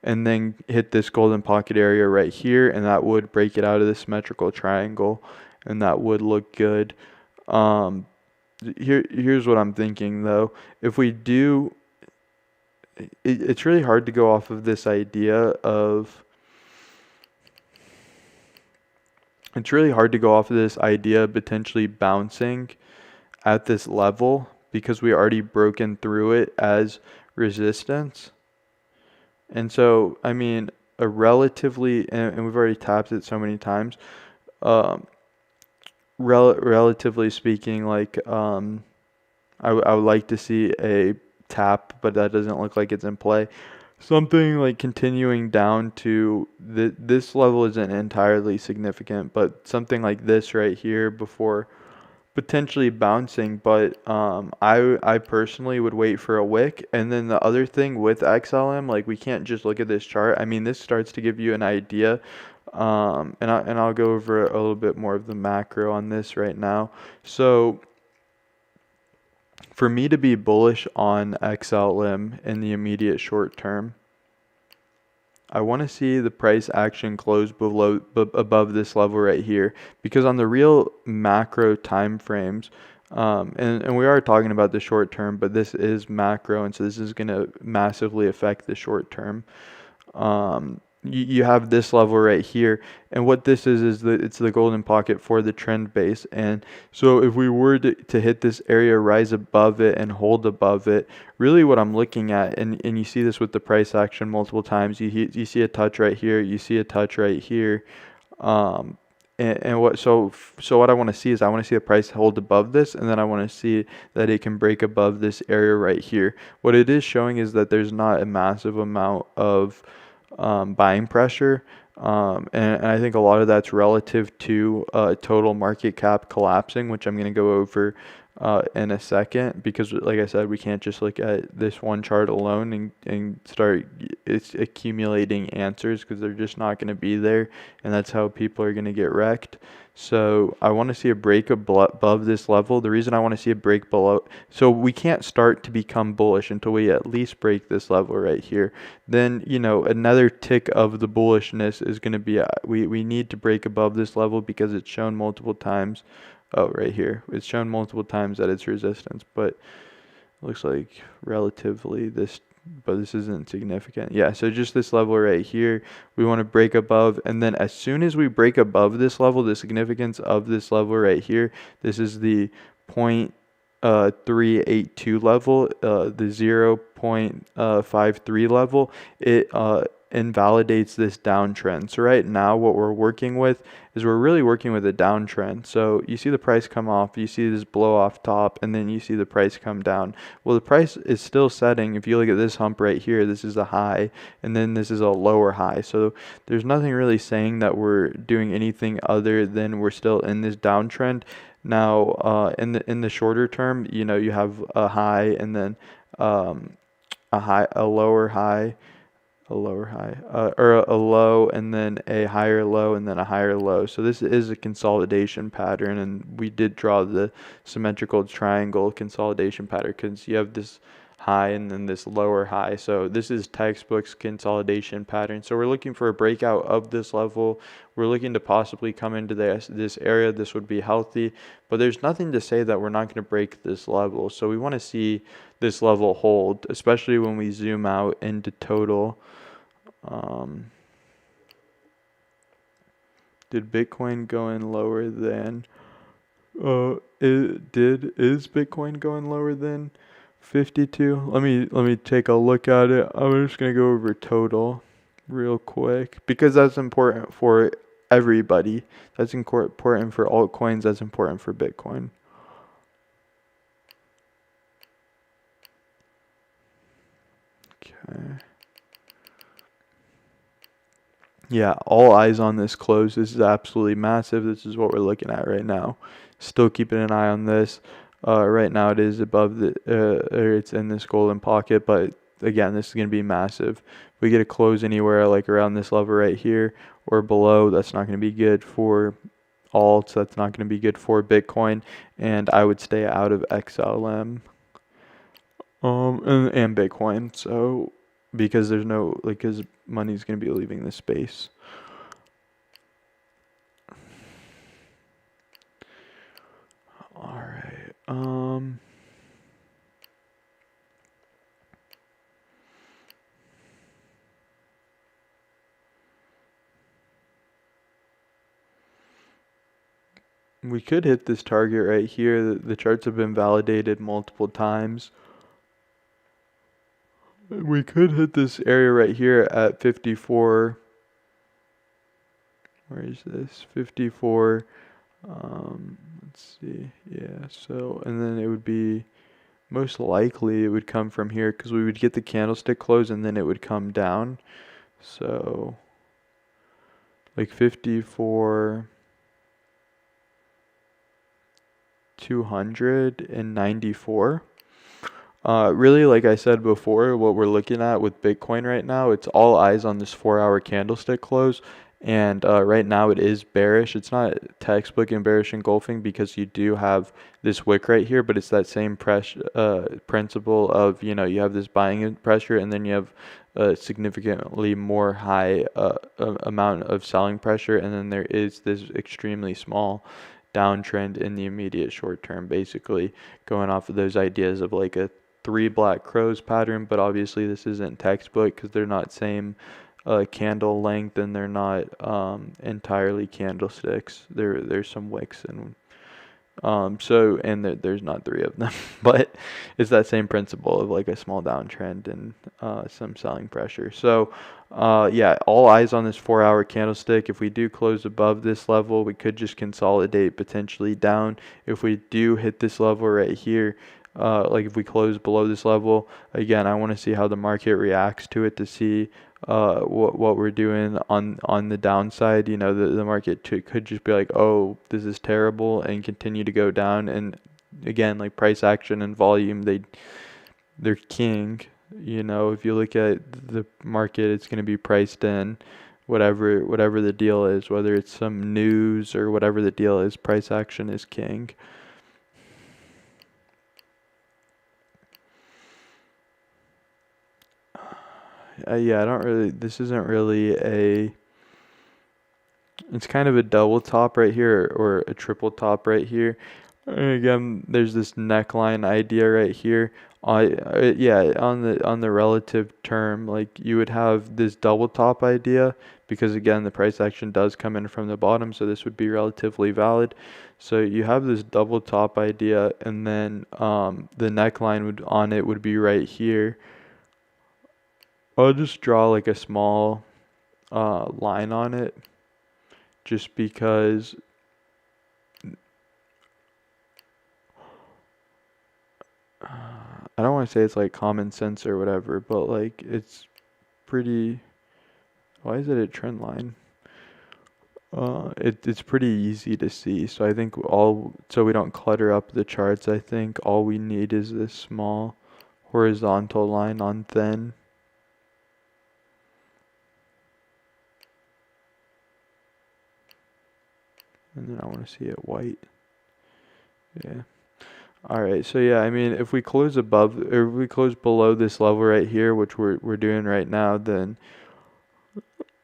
and then hit this golden pocket area right here, and that would break it out of the symmetrical triangle, and that would look good. Here's what I'm thinking though. If we do, it's really hard to go off of this idea of potentially bouncing at this level, because we already broken through it as resistance. And so, I mean, a relatively, and we've already tapped it so many times, relatively speaking, like I would like to see a tap, but that doesn't look like it's in play. Something like continuing down to this level isn't entirely significant, but something like this right here before potentially bouncing. But I personally would wait for a wick. And then the other thing with XLM, like we can't just look at this chart. I mean, this starts to give you an idea. And I'll go over a little bit more of the macro on this right now. So for me to be bullish on XLM in the immediate short term, I want to see the price action close above this level right here, because on the real macro time frames, and we are talking about the short term, but this is macro, and so this is going to massively affect the short term. You have this level right here, and what this is it's the golden pocket for the trend base. And so if we were to hit this area, rise above it and hold above it, really what I'm looking at, and you see this with the price action multiple times, you see a touch right here, you see a touch right here, and what I want to see is I want to see the price hold above this, and then I want to see that it can break above this area right here. What it is showing is that there's not a massive amount of buying pressure, and I think a lot of that's relative to total market cap collapsing, which I'm going to go over in a second, because like I said, we can't just look at this one chart alone and start accumulating answers, because they're just not going to be there, and that's how people are going to get wrecked. So I want to see a break above this level. The reason I want to see a break below, so we can't start to become bullish until we at least break this level right here. Then, another tick of the bullishness is going to be, we need to break above this level, because it's shown multiple times. Oh, right here. It's shown multiple times that it's resistance, but it looks like relatively this but this isn't significant. Yeah, so just this level right here, we want to break above, and then as soon as we break above this level, the significance of this level right here, this is the 0.382 level, the 0.53 level, it invalidates this downtrend. So right now what we're working with is we're really working with a downtrend. So you see the price come off, you see this blow off top, and then you see the price come down. Well, the price is still setting. If you look at this hump right here, this is a high, and then this is a lower high. So there's nothing really saying that we're doing anything other than we're still in this downtrend. Now, in the shorter term, you know, you have a high and then a lower high, or a low and then a higher low and then a higher low. So this is a consolidation pattern, and we did draw the symmetrical triangle consolidation pattern because you have this high and then this lower high. So this is textbook's consolidation pattern. So we're looking for a breakout of this level. We're looking to possibly come into this area. This would be healthy, but there's nothing to say that we're not going to break this level. So we want to see this level hold, especially when we zoom out into total. Did Bitcoin go in lower than is Bitcoin going lower than 52? Let me take a look at it. I'm just gonna go over total real quick because that's important for everybody. That's important for altcoins, that's important for Bitcoin. Okay. Yeah, all eyes on this close. This is absolutely massive. This is what we're looking at right now. Still keeping an eye on this. Right now it is above the, or it's in this golden pocket, but again, this is going to be massive. If we get a close anywhere like around this level right here or below, that's not going to be good for alts. That's not going to be good for Bitcoin, and I would stay out of XLM and Bitcoin. So because there's no, like, because money's going to be leaving the space. All right. We could hit this target right here. The charts have been validated multiple times. We could hit this area right here at 54. Where is this? 54. Let's see. Yeah, so, and then it would be, most likely it would come from here because we would get the candlestick close and then it would come down. So, like 54, 294. Really, like I said before, what we're looking at with Bitcoin right now, it's all eyes on this 4-hour candlestick close. And right now it is bearish. It's not textbook and bearish engulfing because you do have this wick right here, but it's that same principle of, you know, you have this buying pressure and then you have a significantly more high amount of selling pressure, and then there is this extremely small downtrend in the immediate short term, basically going off of those ideas of like a 3 black crows pattern. But obviously this isn't textbook because they're not same candle length and they're not entirely candlesticks. There's some wicks and there's not 3 of them, but it's that same principle of like a small downtrend and some selling pressure. So yeah, all eyes on this 4-hour candlestick. If we do close above this level, we could just consolidate potentially down. If we do hit this level right here, like if we close below this level, again, I want to see how the market reacts to it to see what we're doing on the downside. You know, the market could just be like, oh, this is terrible, and continue to go down. And again, like price action and volume, they're king. You know, if you look at the market, it's going to be priced in whatever the deal is, whether it's some news or whatever the deal is. Price action is king. Yeah, I don't really, this isn't really it's kind of a double top right here or a triple top right here. And again, there's this neckline idea right here. Yeah, on the relative term, like you would have this double top idea because again the price action does come in from the bottom, so this would be relatively valid. So you have this double top idea, and then the neckline would on it would be right here. I'll just draw like a small line on it, just because I don't want to say it's like common sense or whatever, but like it's pretty. Why is it a trend line? It's pretty easy to see. So I think so we don't clutter up the charts, I think all we need is this small horizontal line on thin. And then I want to see it white. Yeah. All right. So yeah, I mean, if we close above or if we close below this level right here, which we're doing right now, then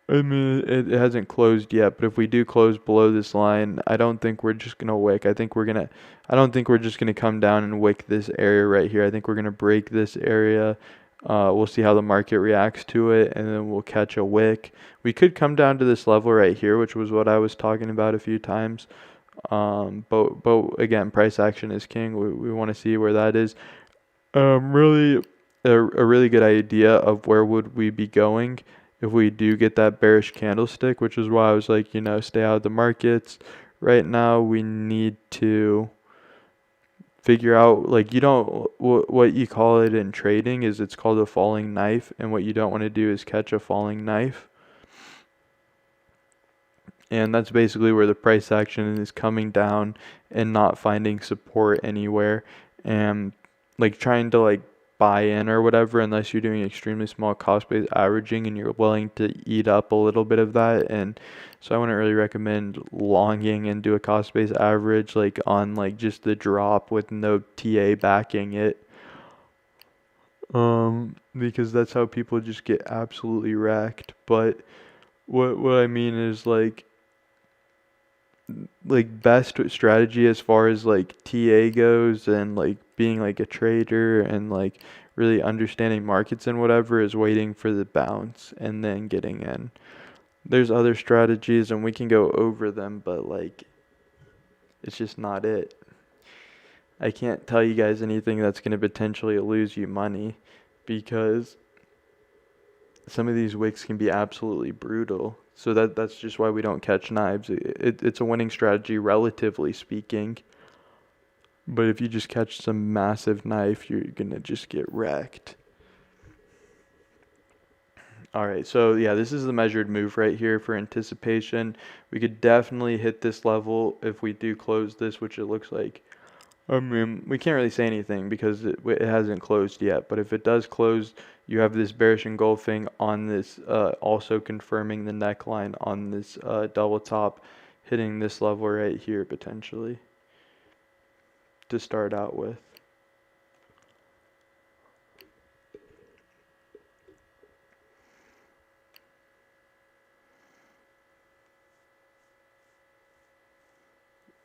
I mean, it hasn't closed yet, but if we do close below this line, I don't think we're just gonna wick. I don't think we're just gonna come down and wick this area right here. I think we're gonna break this area. We'll see how the market reacts to it, and then we'll catch a wick. We could come down to this level right here, which was what I was talking about a few times. But again, price action is king. We want to see where that is. Really, a really good idea of where would we be going if we do get that bearish candlestick, which is why I was like, stay out of the markets. Right now, we need to figure out, like, what you call it in trading is it's called a falling knife, and what you don't want to do is catch a falling knife. And that's basically where the price action is coming down and not finding support anywhere, and like trying to like buy in or whatever, unless you're doing extremely small cost-based averaging and you're willing to eat up a little bit of that. And so I wouldn't really recommend longing and do a cost-based average like on like just the drop with no TA backing it. Because that's how people just get absolutely wrecked. But what I mean is like best strategy as far as like TA goes and like being like a trader and like really understanding markets and whatever is waiting for the bounce and then getting in. There's other strategies and we can go over them, but like it's just not it. I can't tell you guys anything that's going to potentially lose you money because some of these wicks can be absolutely brutal. So that's just why we don't catch knives. It's a winning strategy, relatively speaking. But if you just catch some massive knife, you're gonna just get wrecked. All right, so yeah, this is the measured move right here for anticipation. We could definitely hit this level if we do close this, which it looks like. I mean, we can't really say anything because it hasn't closed yet. But if it does close, you have this bearish engulfing on this, also confirming the neckline on this double top, hitting this level right here potentially to start out with.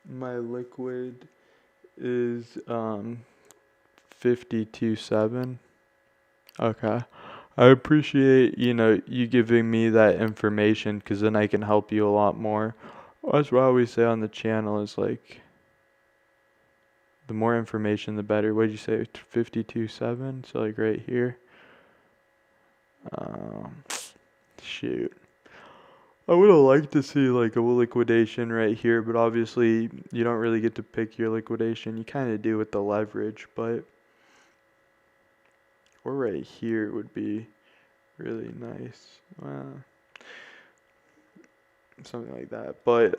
My liquid is 52.7. Okay. I appreciate, you giving me that information because then I can help you a lot more. That's what I always say on the channel is like the more information the better. What did you say? 52.7? So like right here. Um, Shoot. I would have liked to see like a liquidation right here, but obviously you don't really get to pick your liquidation. You kind of do with the leverage, but or right here would be really nice. Something like that. But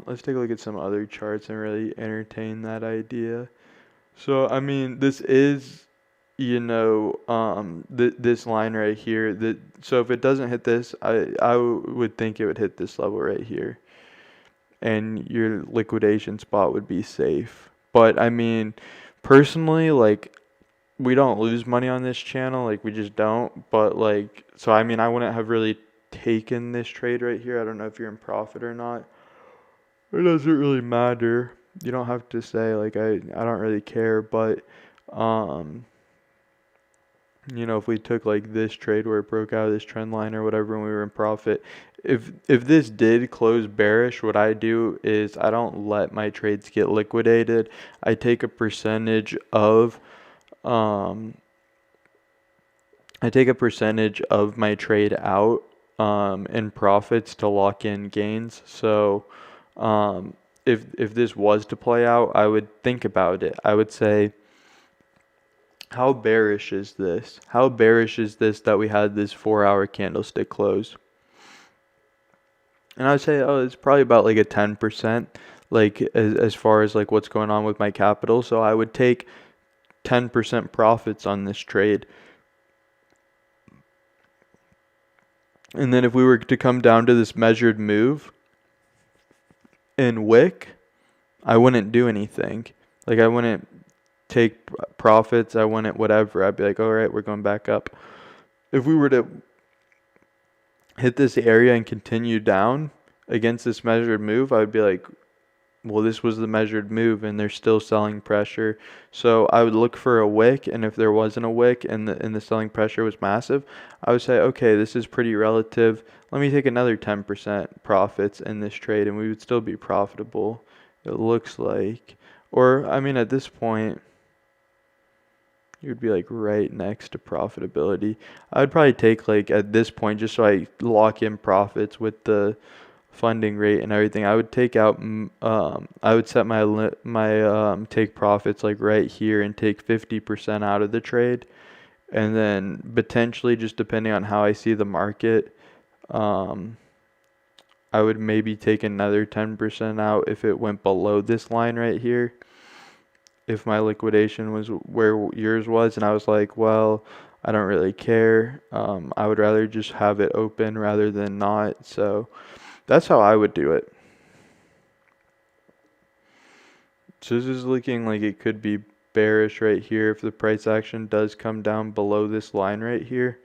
let's take a look at some other charts and really entertain that idea. So I mean, this is this line right here. So if it doesn't hit this, I would think it would hit this level right here, and your liquidation spot would be safe. But I mean, personally, like we don't lose money on this channel, like we just don't. But like, so I mean, I wouldn't have really taken this trade right here. I don't know if you're in profit or not. It doesn't really matter. You don't have to say like I don't really care, but um if we took like this trade where it broke out of this trend line or whatever and we were in profit, if this did close bearish, what I do is I don't let my trades get liquidated. I take a percentage of um my trade out in profits to lock in gains. So if this was to play out, I would think about it. I would say, how bearish is this? How bearish is this that we had this 4-hour candlestick close? And I would say, oh, it's probably about like a 10%, like as far as like what's going on with my capital. So I would take 10% profits on this trade. And then if we were to come down to this measured move in wick, I wouldn't do anything. Like I wouldn't take profits. I wouldn't whatever. I'd be like, all right, we're going back up. If we were to hit this area and continue down against this measured move, I would be like, well, this was the measured move and they're still selling pressure. So I would look for a wick, and if there wasn't a wick and the selling pressure was massive, I would say, okay, this is pretty relative. Let me take another 10% profits in this trade and we would still be profitable, it looks like. Or, I mean, at this point, you would be like right next to profitability. I would probably take like at this point, just so I lock in profits with the funding rate and everything, I would take out I would set my take profits like right here and take 50% out of the trade, and then potentially, just depending on how I see the market, I would maybe take another 10% out if it went below this line right here. If my liquidation was where yours was and I was like, well, I don't really care, I would rather just have it open rather than not. So that's how I would do it. So this is looking like it could be bearish right here. If the price action does come down below this line right here,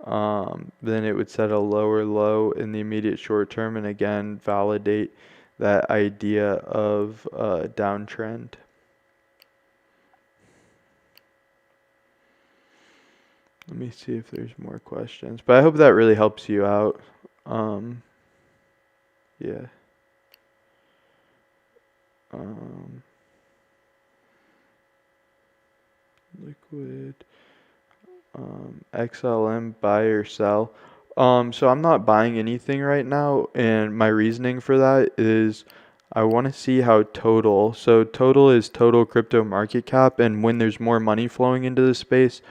then it would set a lower low in the immediate short term and again validate that idea of downtrend. Let me see if there's more questions, but I hope that really helps you out. Yeah. Liquid. XLM, buy or sell. So I'm not buying anything right now, and my reasoning for that is I want to see how total. So total is total crypto market cap, and when there's more money flowing into the space,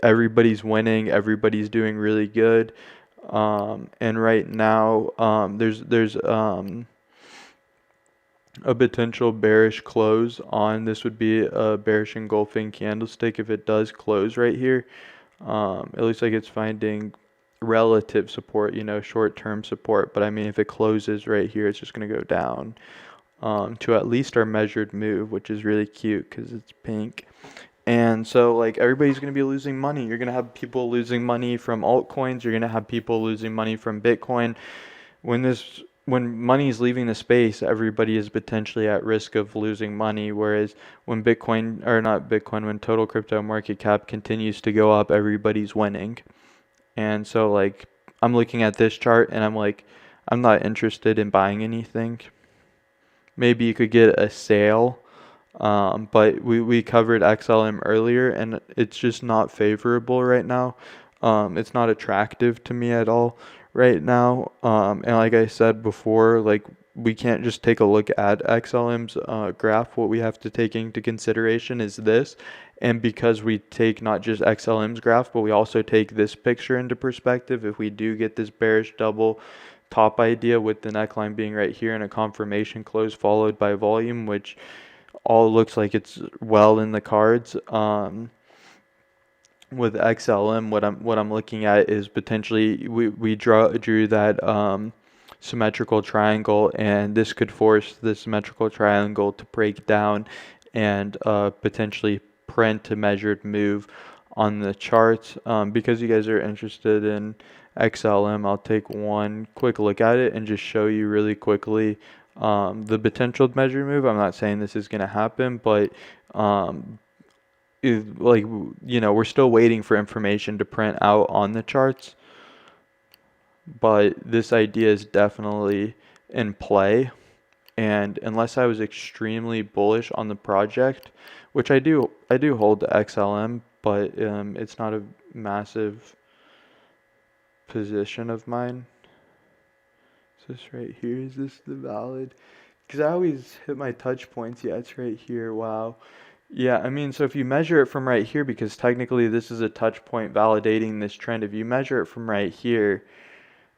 everybody's winning, everybody's doing really good. And right now, there's a potential bearish close on this would be a bearish engulfing candlestick if it does close right here. It looks like it's finding relative support, short-term support, but I mean if it closes right here, it's just going to go down to at least our measured move, which is really cute because it's pink. And so like everybody's going to be losing money. You're going to have people losing money from altcoins, you're going to have people losing money from Bitcoin. When money is leaving the space, everybody is potentially at risk of losing money. Whereas when when total crypto market cap continues to go up, everybody's winning. And so like I'm looking at this chart and I'm like, I'm not interested in buying anything. Maybe you could get a sale, but we covered XLM earlier and it's just not favorable right now. It's not attractive to me at all right now. And like I said before, like we can't just take a look at XLM's graph. What we have to take into consideration is this. And because we take not just XLM's graph, but we also take this picture into perspective, if we do get this bearish double top idea with the neckline being right here and a confirmation close followed by volume, which all looks like it's well in the cards. With XLM, what I'm looking at is potentially we drew that symmetrical triangle, and this could force the symmetrical triangle to break down and potentially print a measured move on the charts. Because you guys are interested in XLM, I'll take one quick look at it and just show you really quickly the potential measured move. I'm not saying this is going to happen, but like, we're still waiting for information to print out on the charts, but this idea is definitely in play. And unless I was extremely bullish on the project, which I do hold the XLM, but it's not a massive position of mine. Is this right here? Is this the valid? Because I always hit my touch points. Yeah, it's right here. Wow. Yeah, I mean, so if you measure it from right here, because technically this is a touch point validating this trend, if you measure it from right here,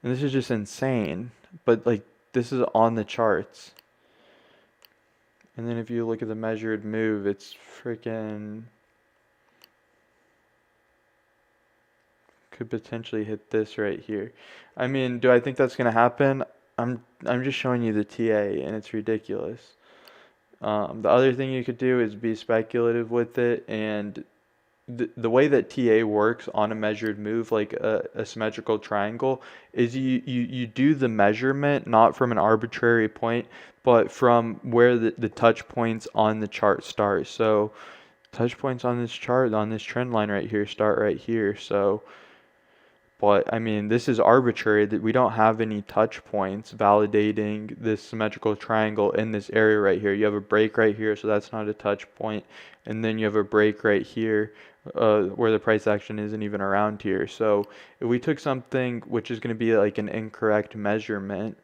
and this is just insane, but like this is on the charts. And then if you look at the measured move, it's freaking could potentially hit this right here. I mean, do I think that's gonna happen? I'm just showing you the TA, and it's ridiculous. The other thing you could do is be speculative with it, and the way that TA works on a measured move, like a symmetrical triangle, is you do the measurement not from an arbitrary point, but from where the touch points on the chart start. So touch points on this chart, on this trend line right here, start right here. So, but I mean, this is arbitrary that we don't have any touch points validating this symmetrical triangle in this area right here. You have a break right here, so that's not a touch point. And then you have a break right here where the price action isn't even around here. So if we took something which is going to be like an incorrect measurement,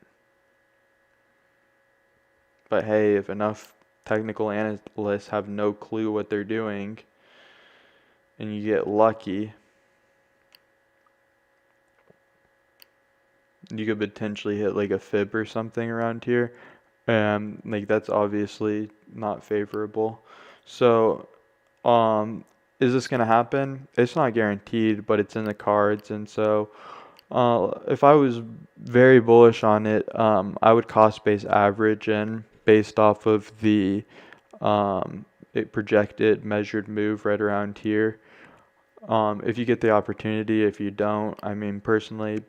but hey, if enough technical analysts have no clue what they're doing and you get lucky, you could potentially hit like a fib or something around here. Like that's obviously not favorable. So, is this gonna happen? It's not guaranteed, but it's in the cards. And so, if I was very bullish on it, I would cost base average in based off of the it projected measured move right around here. If you get the opportunity, if you don't, I mean, personally,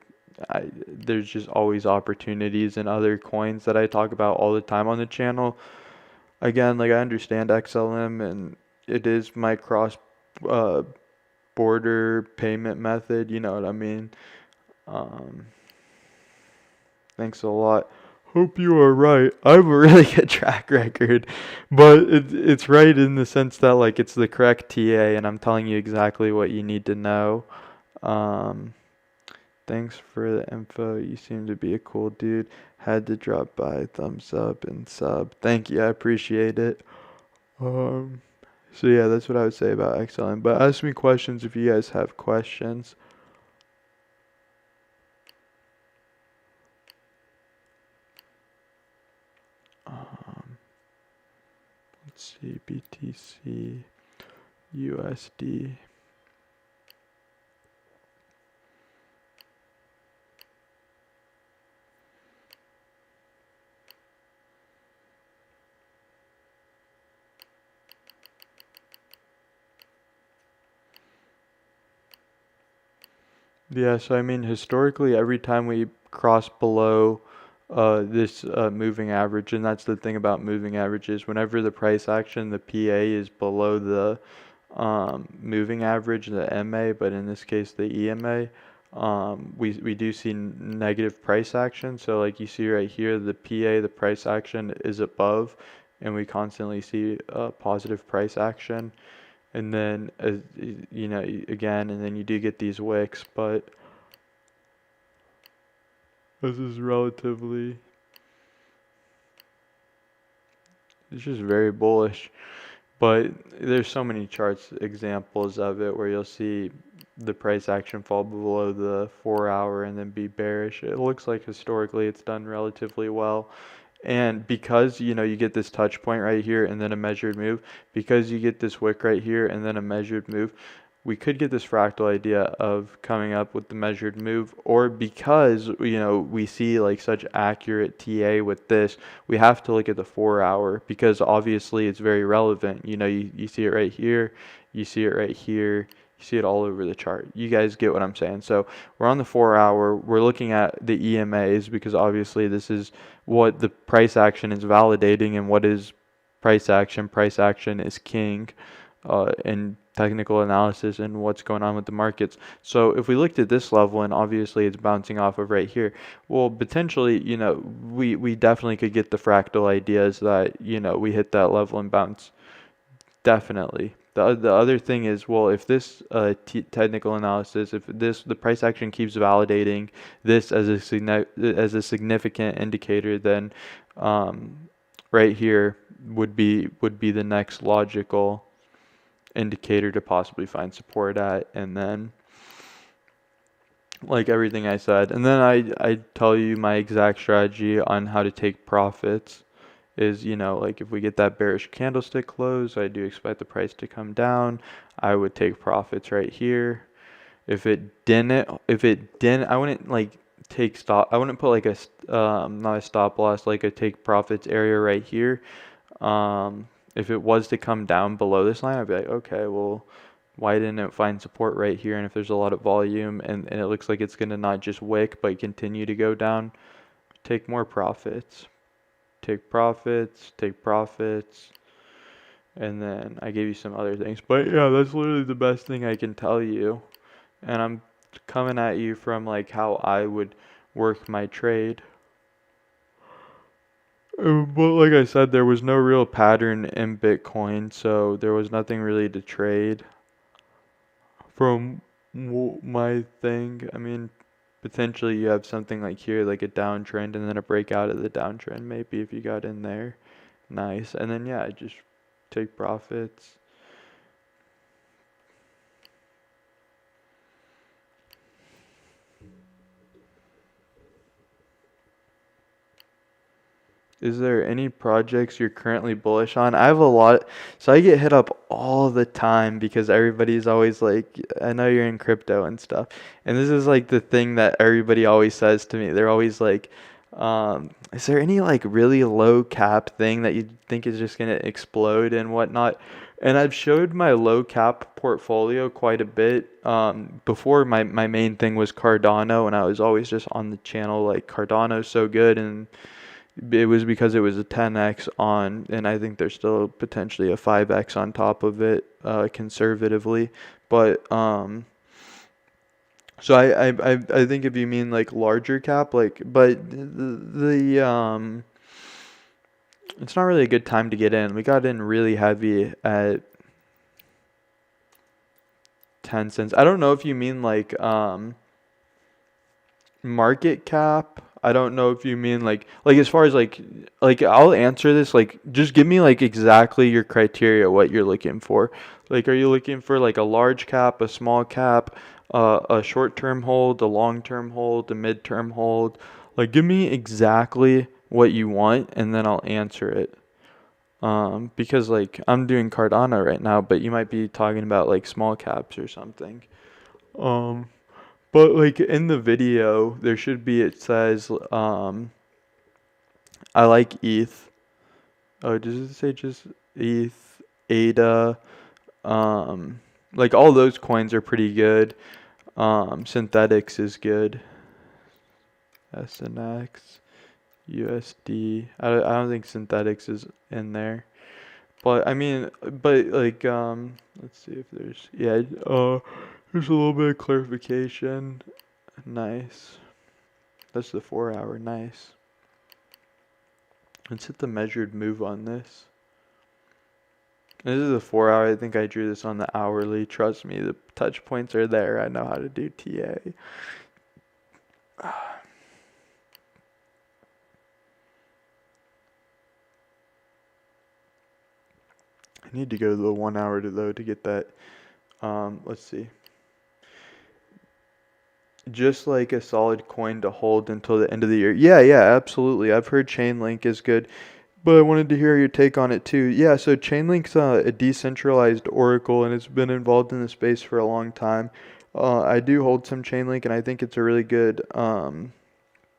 there's just always opportunities in other coins that I talk about all the time on the channel. Again, like I understand XLM and it is my cross uh, border payment method, you know what I mean? Um, Thanks a lot. Hope you are right. I have a really good track record, but it's right in the sense that like it's the correct TA and I'm telling you exactly what you need to know. Um, Thanks for the info. You seem to be a cool dude. Had to drop by. Thumbs up and sub. Thank you. I appreciate it. Um, so yeah, that's what I would say about XLM. But ask me questions if you guys have questions. Um, let's see. BTC, USD. Yeah, so I mean, historically, every time we cross below this moving average, and that's the thing about moving averages, whenever the price action, the PA is below the moving average, the MA, but in this case, the EMA, we do see negative price action. So like you see right here, the PA, the price action is above, and we constantly see positive price action. And then again, and then you do get these wicks, but this is relatively, it's just very bullish. But there's so many charts examples of it where you'll see the price action fall below the 4 hour and then be bearish. It looks like historically it's done relatively well. And because you get this touch point right here and then a measured move, because you get this wick right here and then a measured move, we could get this fractal idea of coming up with the measured move, or because we see like such accurate TA with this, we have to look at the 4 hour because obviously it's very relevant. You see it right here, you see it right here, you see it all over the chart. You guys get what I'm saying. So we're on the 4 hour, we're looking at the EMAs because obviously this is what the price action is validating, and what is price action is king. in technical analysis and what's going on with the markets. So if we looked at this level, and obviously it's bouncing off of right here, well, potentially, we definitely could get the fractal ideas that, we hit that level and bounce. Definitely. The other thing is, well, if this technical analysis, if the price action keeps validating this as a significant indicator, then right here would be the next logical indicator to possibly find support at, and then like everything I said, and then I tell you my exact strategy on how to take profits is, like if we get that bearish candlestick close, I do expect the price to come down. I would take profits right here. If it didn't, I wouldn't like take stop. I wouldn't put like not a stop loss, like a take profits area right here. If it was to come down below this line, I'd be like, okay, well, why didn't it find support right here? And if there's a lot of volume and it looks like it's gonna not just wick but continue to go down, take more profits. Take profits, and then I gave you some other things. But yeah, that's literally the best thing I can tell you. And I'm coming at you from like how I would work my trade. But like I said, there was no real pattern in Bitcoin, so there was nothing really to trade from my thing. I mean, potentially you have something like here, like a downtrend, and then a breakout of the downtrend, maybe if you got in there. Nice. And then, yeah, just take profits. Is there any projects you're currently bullish on? I have a lot. So I get hit up all the time because everybody's always like, I know you're in crypto and stuff. And this is like the thing that everybody always says to me. They're always like, is there any like really low cap thing that you think is just going to explode and whatnot? And I've showed my low cap portfolio quite a bit. Before my main thing was Cardano, and I was always just on the channel like Cardano's so good, and it was because it was a 10x on, and I think there's still potentially a 5x on top of it, conservatively. But so I think if you mean like larger cap, like, but it's not really a good time to get in. We got in really heavy at 10 cents. I don't know if you mean like market cap. I don't know if you mean like as far as like I'll answer this, like just give me like exactly your criteria, what you're looking for. Like, are you looking for like a large cap, a small cap, a short-term hold, a long-term hold, a mid-term hold? Like, give me exactly what you want, and then I'll answer it. Because like I'm doing Cardano right now, but you might be talking about like small caps or something. Um, but like in the video, there should be, it says, I like ETH. Oh, does it say just ETH, ADA? Like all those coins are pretty good. Synthetics is good. SNX, USD. I don't think synthetics is in there. But I mean, but like, let's see if there's, yeah, there's a little bit of clarification. Nice. That's the 4 hour. Nice. Let's hit the measured move on this. This is a 4 hour. I think I drew this on the hourly. Trust me, the touch points are there. I know how to do TA. I need to go to the 1 hour though to get that. Let's see. Just like a solid coin to hold until the end of the year. Yeah, absolutely. I've heard Chainlink is good, but I wanted to hear your take on it too. Yeah, so Chainlink's a decentralized oracle, and it's been involved in the space for a long time. I do hold some Chainlink, and I think it's a really good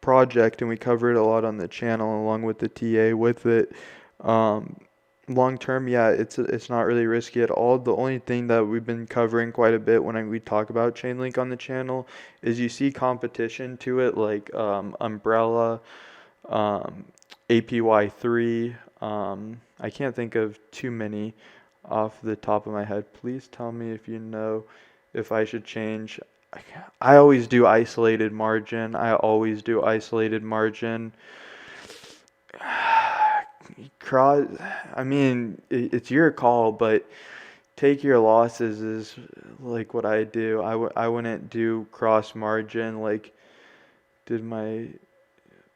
project, and we cover it a lot on the channel along with the TA with it. Long term, yeah, it's not really risky at all. The only thing that we've been covering quite a bit when we talk about Chainlink on the channel is you see competition to it, like Umbrella, APY3. I can't think of too many. off the top of my head. Please tell me if you know if I should change. I always do isolated margin. I always do isolated margin. Cross, I mean, it's your call, but take your losses is like what I do. I wouldn't do cross margin. Like, did my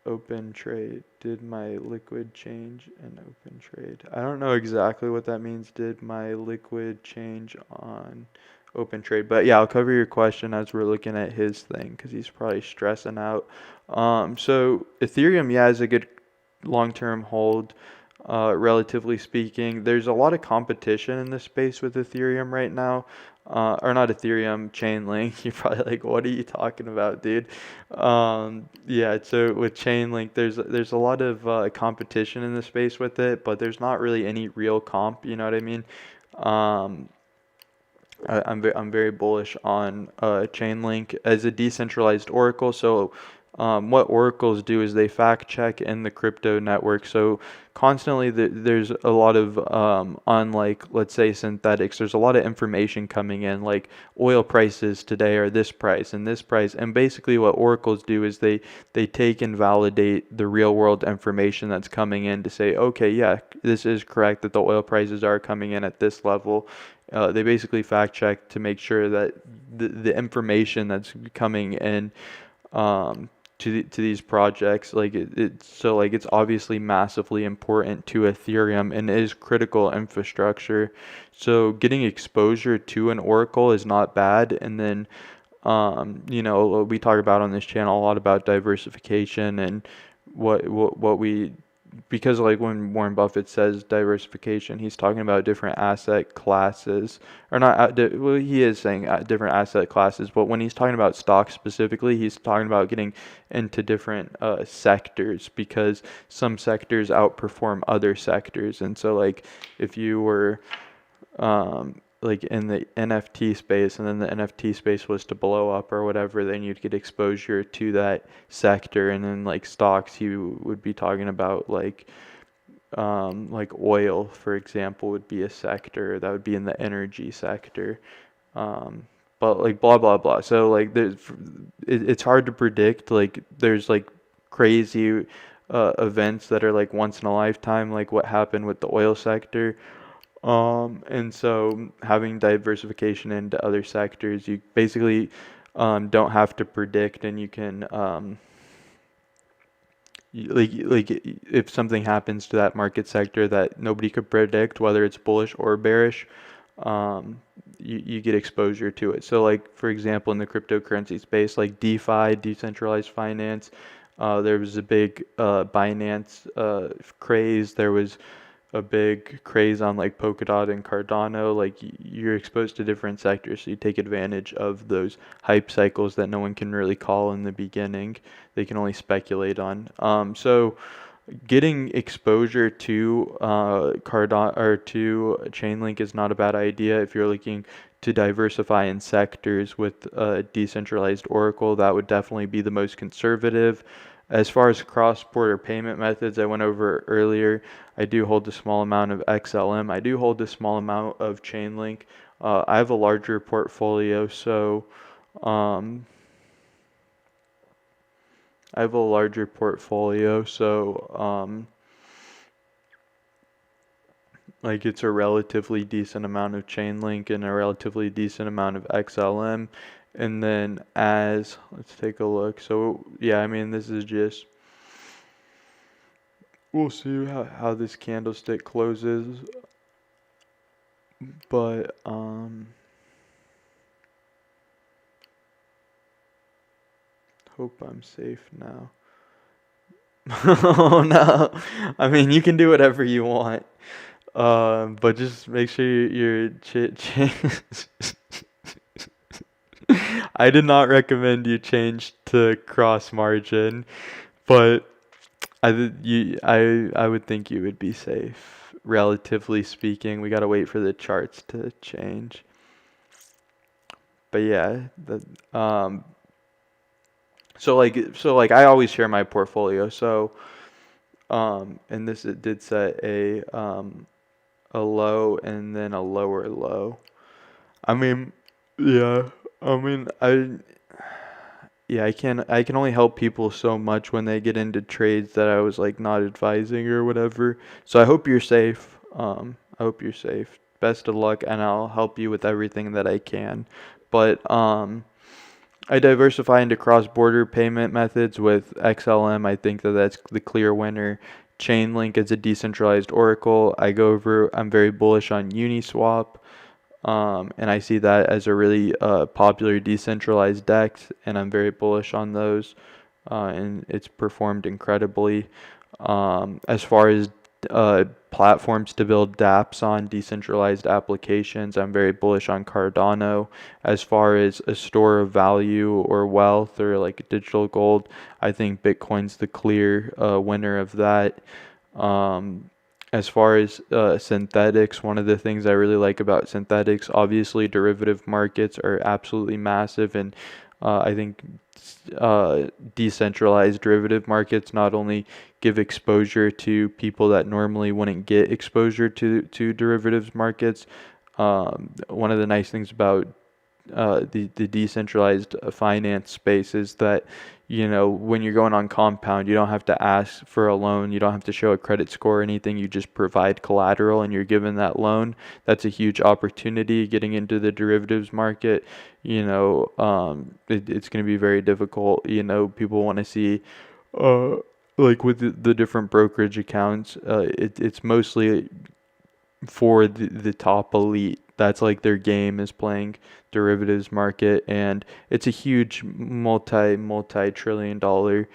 open trade, did my liquid change an open trade? I don't know exactly what that means. Did my liquid change on open trade? But yeah, I'll cover your question as we're looking at his thing because he's probably stressing out. So Ethereum, yeah, is a good long-term hold. Relatively speaking, there's a lot of competition in this space with Ethereum right now. Or not Ethereum, Chainlink. You're probably like, what are you talking about, dude? Yeah, so with Chainlink, there's a lot of competition in the space with it, but there's not really any real comp. You know what I mean? Um, I'm very bullish on Chainlink as a decentralized oracle. So what oracles do is they fact check in the crypto network. So constantly there's a lot of on like let's say synthetics. There's a lot of information coming in like oil prices today are this price and this price. And basically what oracles do is they take and validate the real world information that's coming in to say okay yeah this is correct that the oil prices are coming in at this level. They basically fact check to make sure that the information that's coming in to these projects like so like it's obviously massively important to Ethereum and is critical infrastructure. So getting exposure to an oracle is not bad. And then you know we talk about on this channel a lot about diversification and what we because like when Warren Buffett says diversification, he's talking about different asset classes, or not. Well, he is saying different asset classes, but when he's talking about stocks specifically, he's talking about getting into different sectors because some sectors outperform other sectors, and so like if you were like in the NFT space and then the NFT space was to blow up or whatever, then you'd get exposure to that sector. And then like stocks, you would be talking about like oil, for example, would be a sector that would be in the energy sector. Um, but like blah blah blah. So like it's hard to predict. Like there's like crazy events that are like once in a lifetime, like what happened with the oil sector. And so having diversification into other sectors, you basically don't have to predict, and you can like if something happens to that market sector that nobody could predict, whether it's bullish or bearish, um, you get exposure to it. So like for example, in the cryptocurrency space, like DeFi, decentralized finance, there was a big Binance craze. There was a big craze on like Polkadot and Cardano. Like you're exposed to different sectors, so you take advantage of those hype cycles that no one can really call in the beginning. They can only speculate on. So getting exposure to Cardano or to Chainlink is not a bad idea if you're looking to diversify in sectors with a decentralized oracle. That would definitely be the most conservative. As far as cross-border payment methods, I went over earlier. I do hold a small amount of XLM. I do hold a small amount of Chainlink. I have a larger portfolio, so um, I have a larger portfolio, so like it's a relatively decent amount of Chainlink and a relatively decent amount of XLM. And then let's take a look. So yeah, I mean this is just we'll see how this candlestick closes. But hope I'm safe now. Oh no. I mean you can do whatever you want. But just make sure you're I did not recommend you change to cross margin, but I would think you would be safe, relatively speaking. We gotta wait for the charts to change. But yeah, so like I always share my portfolio. So and this it did set a low and then a lower low. I mean, yeah. I mean, I can only help people so much when they get into trades that I was like not advising or whatever. So I hope you're safe. I hope you're safe. Best of luck, and I'll help you with everything that I can. But I diversify into cross-border payment methods with XLM. I think that that's the clear winner. Chainlink is a decentralized oracle. I'm very bullish on Uniswap. And I see that as a really popular decentralized DEX, and I'm very bullish on those. And it's performed incredibly. As far as platforms to build dApps on, decentralized applications, I'm very bullish on Cardano. As far as a store of value or wealth or like digital gold, I think Bitcoin's the clear winner of that. Um, as far as synthetics, one of the things I really like about synthetics, obviously derivative markets are absolutely massive, and I think decentralized derivative markets not only give exposure to people that normally wouldn't get exposure to derivatives markets. One of the nice things about the decentralized finance space is that, when you're going on Compound, you don't have to ask for a loan, you don't have to show a credit score or anything, you just provide collateral and you're given that loan. That's a huge opportunity getting into the derivatives market. It's going to be very difficult. People want to see, uh, like with the different brokerage accounts, it's mostly for the top elite. That's like their game, is playing derivatives market, and it's a huge multi-trillion dollar.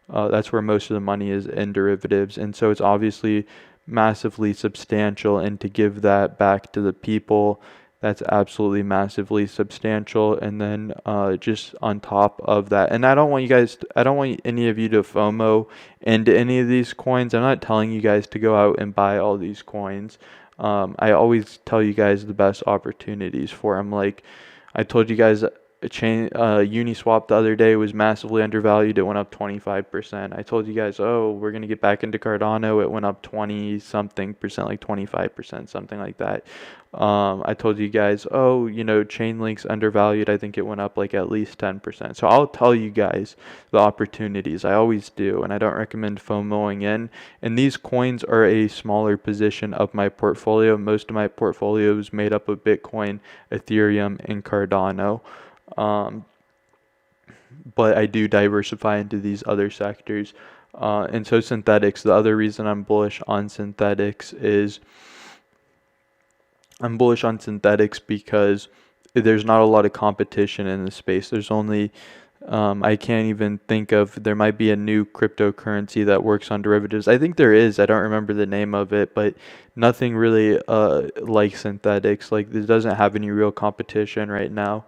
That's where most of the money is in derivatives, and so it's obviously massively substantial. And to give that back to the people, that's absolutely massively substantial. And then just on top of that, and I don't want any of you to FOMO into any of these coins. I'm not telling you guys to go out and buy all these coins. I always tell you guys the best opportunities for them. Like I told you guys, Uniswap the other day was massively undervalued. It went up 25%. I told you guys, oh, we're gonna get back into Cardano. It went up 20 something percent, like 25%, something like that. I told you guys, oh, Chainlink's undervalued. I think it went up like at least 10%. So I'll tell you guys the opportunities. I always do, and I don't recommend FOMOing in. And these coins are a smaller position of my portfolio. Most of my portfolio is made up of Bitcoin, Ethereum, and Cardano. Um, but I do diversify into these other sectors. And so synthetics, the other reason I'm bullish on synthetics is I'm bullish on synthetics because there's not a lot of competition in the space. There's only I can't even think of, there might be a new cryptocurrency that works on derivatives. I think there is. I don't remember the name of it, but nothing really like synthetics. Like it doesn't have any real competition right now.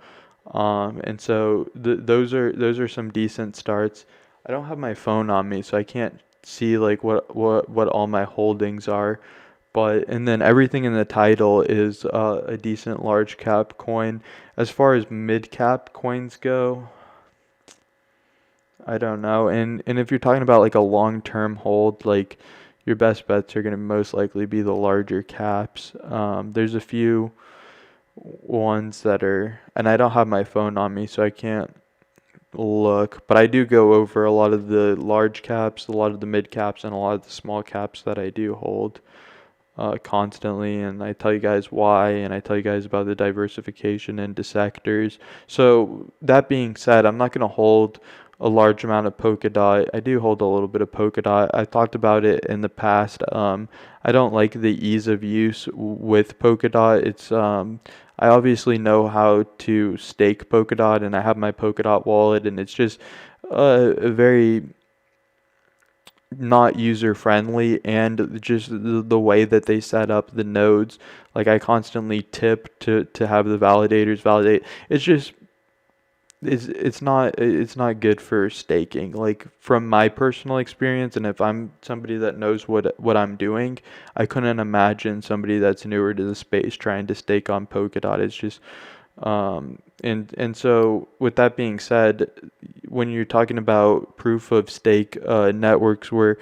And so those are some decent starts. I don't have my phone on me, so I can't see like what all my holdings are. But and then everything in the title is a decent large cap coin. As far as mid cap coins go, I don't know. And if you're talking about like a long-term hold, like your best bets are going to most likely be the larger caps. There's a few ones that are, and I don't have my phone on me, so I can't look, but I do go over a lot of the large caps, a lot of the mid caps, and a lot of the small caps that I do hold constantly. And I tell you guys why, and I tell you guys about the diversification into sectors. So that being said, I'm not going to hold a large amount of Polkadot. I do hold a little bit of Polkadot. I talked about it in the past. I don't like the ease of use with Polkadot. I obviously know how to stake Polkadot, and I have my Polkadot wallet, and it's just a very not user friendly, and just the way that they set up the nodes. Like I constantly tip to have the validators validate. It's not good for staking, like from my personal experience. And if I'm somebody that knows what I'm doing, I couldn't imagine somebody that's newer to the space trying to stake on Polkadot. It's just and so with that being said, when you're talking about proof of stake networks where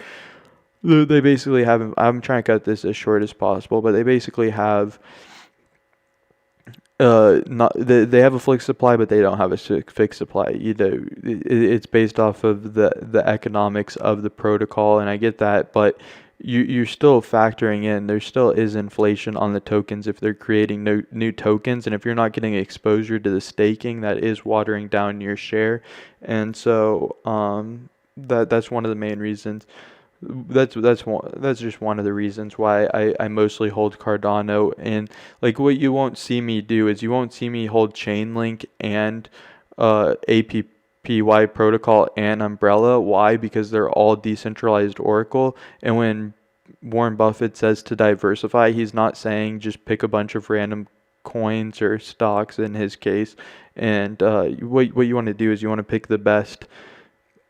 They basically have, I'm trying to cut this as short as possible, but they basically have not they have a fixed supply, but they don't have a fixed supply. It's based off of the economics of the protocol, and I get that, but you're still factoring in there still is inflation on the tokens if they're creating new tokens, and if you're not getting exposure to the staking, that is watering down your share, and so that's one of the main reasons. That's just one of the reasons why I mostly hold Cardano. And like what you won't see me do is you won't see me hold Chainlink and APPY protocol and Umbrella. Why? Because they're all decentralized Oracle. And when Warren Buffett says to diversify, he's not saying just pick a bunch of random coins or stocks in his case. And what you want to do is you want to pick the best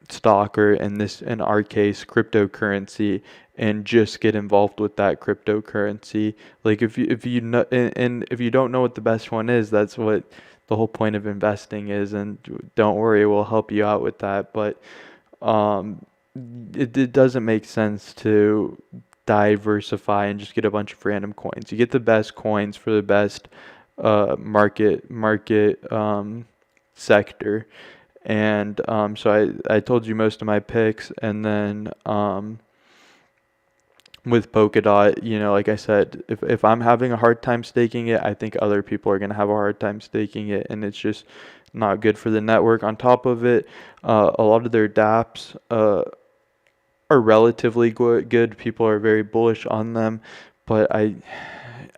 stock, or in our case cryptocurrency, and just get involved with that cryptocurrency. Like if you know, and if you don't know what the best one is, that's what the whole point of investing is, and don't worry, we'll help you out with that. But um it doesn't make sense to diversify and just get a bunch of random coins. You get the best coins for the best market sector. And so I told you most of my picks, and then with Polkadot, like I said, if I'm having a hard time staking it, I think other people are going to have a hard time staking it, and it's just not good for the network. On top of it, a lot of their dApps are relatively good. People are very bullish on them, but I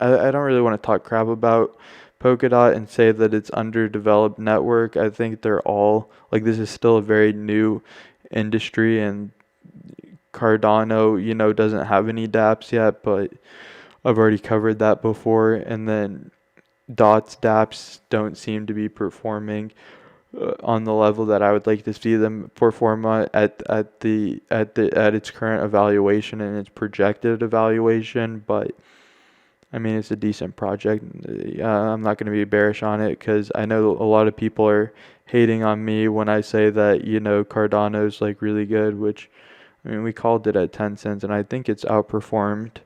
don't really want to talk crap about Polkadot and say that it's underdeveloped network. I think they're all like, this is still a very new industry, and Cardano, doesn't have any dApps yet, but I've already covered that before. And then Dot's dApps don't seem to be performing on the level that I would like to see them perform at its current evaluation and its projected evaluation. But I mean, it's a decent project. I'm not going to be bearish on it, because I know a lot of people are hating on me when I say that, Cardano's like really good, which, I mean, we called it at 10 cents, and I think it's outperformed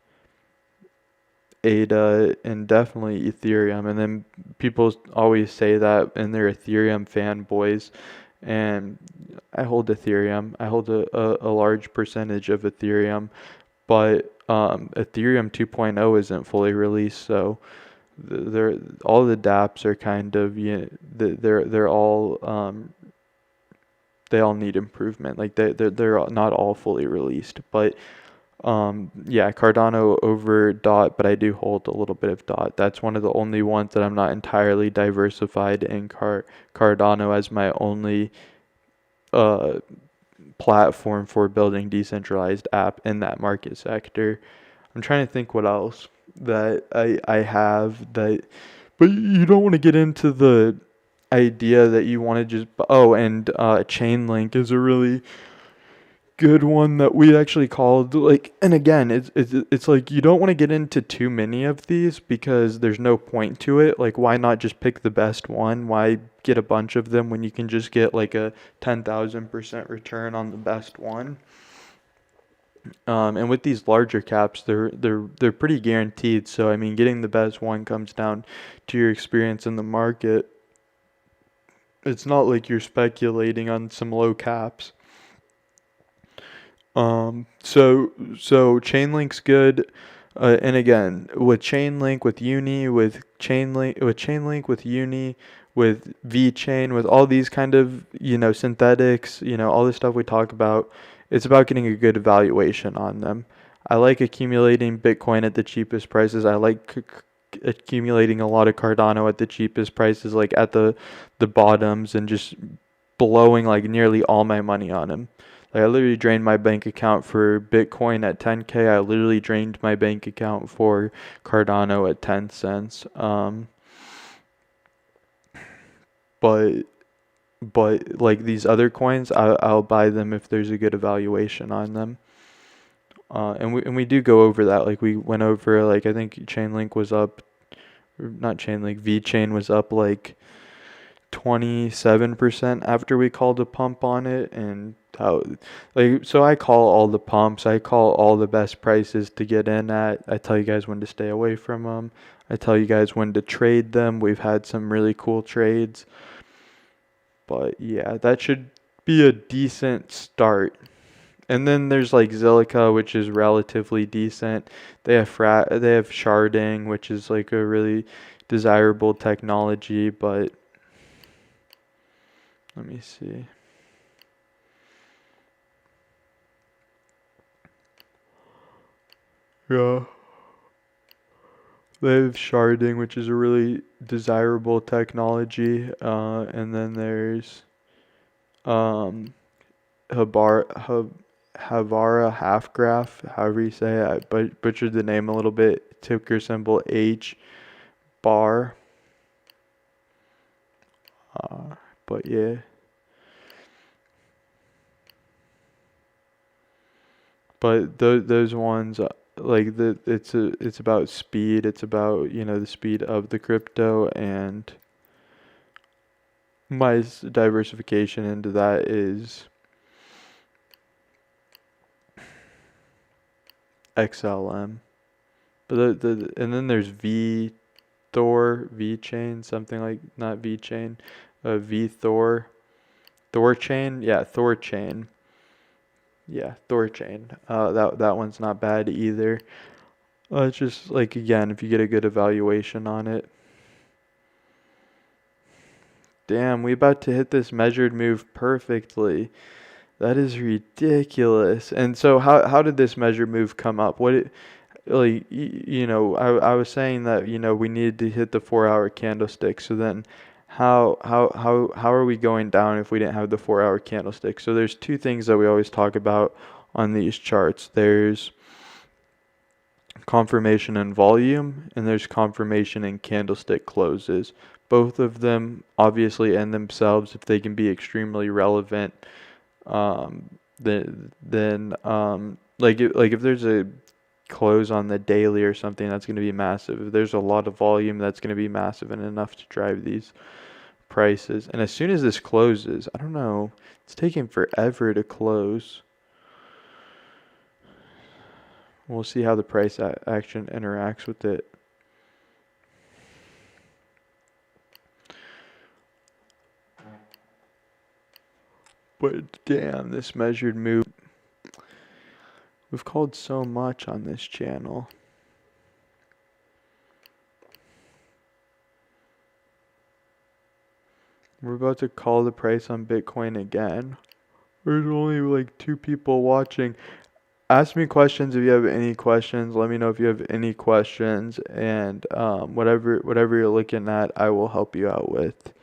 ADA and definitely Ethereum. And then people always say that, and they're Ethereum fanboys. And I hold Ethereum. I hold a large percentage of Ethereum, but Ethereum 2.0 isn't fully released, so they're all the dApps are kind of, they're all they all need improvement. Like they're not all fully released, but yeah, Cardano over Dot, but I do hold a little bit of Dot. That's one of the only ones that I'm not entirely diversified in. Cardano as my only uh platform for building decentralized app in that market sector. I'm trying to think what else that I have that, but you don't want to get into the idea that you want to just, and Chainlink is a really good one that we actually called, like, and again, it's like you don't want to get into too many of these because there's no point to it. Like, why not just pick the best one? Why get a bunch of them when you can just get like a 10,000% return on the best one? And with these larger caps, they're pretty guaranteed. So I mean, getting the best one comes down to your experience in the market. It's not like you're speculating on some low caps. So Chainlink's good, and again, with Chainlink, with Uni, with Chainlink, with Uni, with VeChain, with all these kind of, synthetics, all this stuff we talk about, it's about getting a good valuation on them. I like accumulating Bitcoin at the cheapest prices. I like accumulating a lot of Cardano at the cheapest prices, like at the bottoms, and just blowing like nearly all my money on them. Like, I literally drained my bank account for Bitcoin at 10K. I literally drained my bank account for Cardano at 10 cents. But like these other coins, I'll buy them if there's a good evaluation on them. And we do go over that. Like, we went over, like, I think Chainlink was up, or not Chainlink, VeChain was up like 27% after we called a pump on it. And how, like, so I call all the pumps, I call all the best prices to get in at. I tell you guys when to stay away from them. I tell you guys when to trade them. We've had some really cool trades. But yeah, that should be a decent start. And then there's like Zilliqa, which is relatively decent. They have sharding, which is like a really desirable technology, but let me see. Yeah. They have sharding, which is a really desirable technology. And then there's um, Havara half graph, however you say it. I butchered the name a little bit. Ticker symbol H bar. But yeah. But those ones, like it's about speed. It's about, the speed of the crypto, and my diversification into that is XLM. But and then there's V chain, something like, not V chain, V Thor chain, yeah, Thor chain. Yeah, Thor chain. That one's not bad either. It's just like, again, if you get a good evaluation on it. Damn, we about to hit this measured move perfectly. That is ridiculous. And so how did this measured move come up? I was saying that, we needed to hit the 4-hour candlestick. So then how are we going down if we didn't have the 4-hour candlestick? So there's two things that we always talk about on these charts. There's confirmation and volume, and there's confirmation and candlestick closes. Both of them obviously in themselves, if they can be extremely relevant, like if there's a close on the daily or something, that's going to be massive. If there's a lot of volume, that's going to be massive and enough to drive these prices. And as soon as this closes, I don't know, it's taking forever to close. We'll see how the price action interacts with it. But damn, this measured move. We've called so much on this channel. We're about to call the price on Bitcoin again. There's only like 2 people watching. Ask me questions if you have any questions. Let me know if you have any questions, and whatever you're looking at, I will help you out with.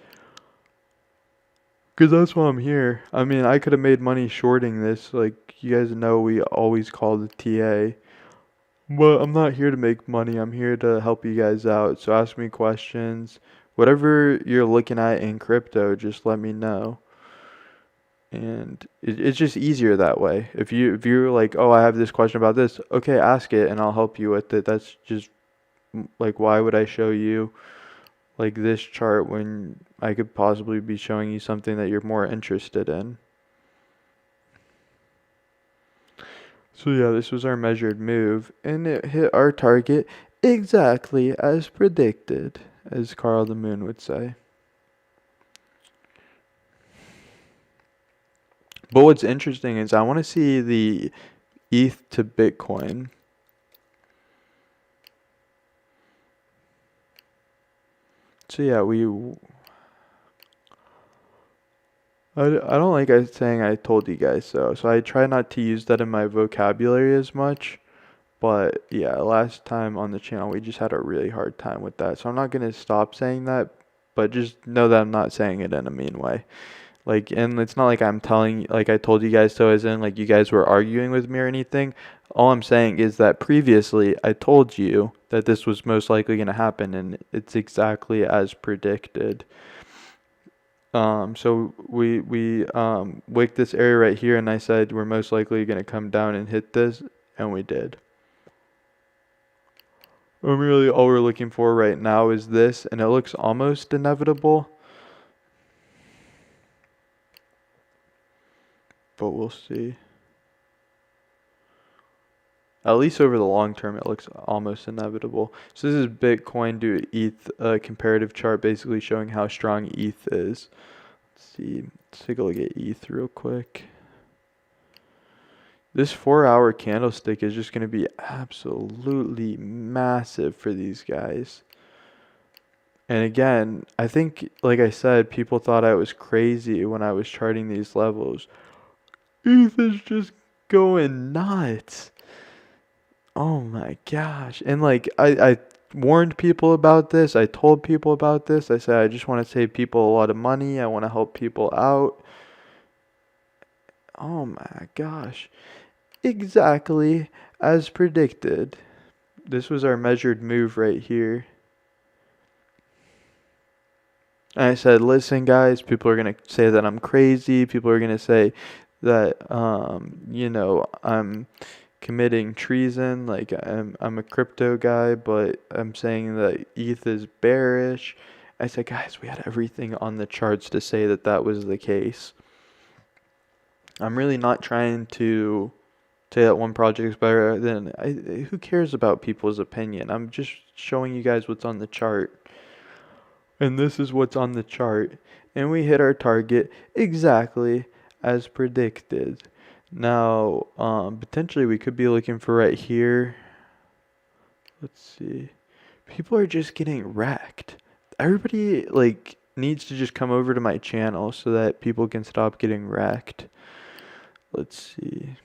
Because that's why I'm here. I mean, I could have made money shorting this. Like, you guys know we always call the TA. But I'm not here to make money. I'm here to help you guys out. So ask me questions. Whatever you're looking at in crypto, just let me know. And it's just easier that way. If you're like, oh, I have this question about this, okay, ask it and I'll help you with it. That's just like, why would I show you like this chart when I could possibly be showing you something that you're more interested in? So yeah, this was our measured move, and it hit our target exactly as predicted, as Carl the Moon would say. But what's interesting is I want to see the ETH to Bitcoin. So yeah, I don't like saying I told you guys so. So I try not to use that in my vocabulary as much. But yeah, last time on the channel, we just had a really hard time with that. So I'm not going to stop saying that, but just know that I'm not saying it in a mean way. Like, and it's not like I'm telling, like I told you guys so, as in like you guys were arguing with me or anything. All I'm saying is that previously I told you that this was most likely going to happen, and it's exactly as predicted. So we wicked this area right here, and I said we're most likely going to come down and hit this, and we did. Really, all we're looking for right now is this, and it looks almost inevitable. but we'll see. At least over the long term, it looks almost inevitable. So this is Bitcoin to ETH comparative chart, basically showing how strong ETH is. Let's see. Let's take a look at ETH real quick. This 4-hour candlestick is just going to be absolutely massive for these guys. And again, I think, like I said, people thought I was crazy when I was charting these levels. ETH is just going nuts. Oh my gosh. And like I warned people about this. I told people about this. I said I just want to save people a lot of money. I want to help people out. Oh my gosh. Exactly as predicted. This was our measured move right here. And I said, listen guys, people are going to say that I'm crazy. People are going to say that I'm committing treason, like I'm a crypto guy, but I'm saying that ETH is bearish. I said, guys, we had everything on the charts to say that that was the case. I'm really not trying to say that one project is better than who cares about people's opinion? I'm just showing you guys what's on the chart. And this is what's on the chart. And we hit our target exactly as predicted. Now, potentially we could be looking for right here. Let's see. People are just getting wrecked. Everybody, like, needs to just come over to my channel so that people can stop getting wrecked. Let's see.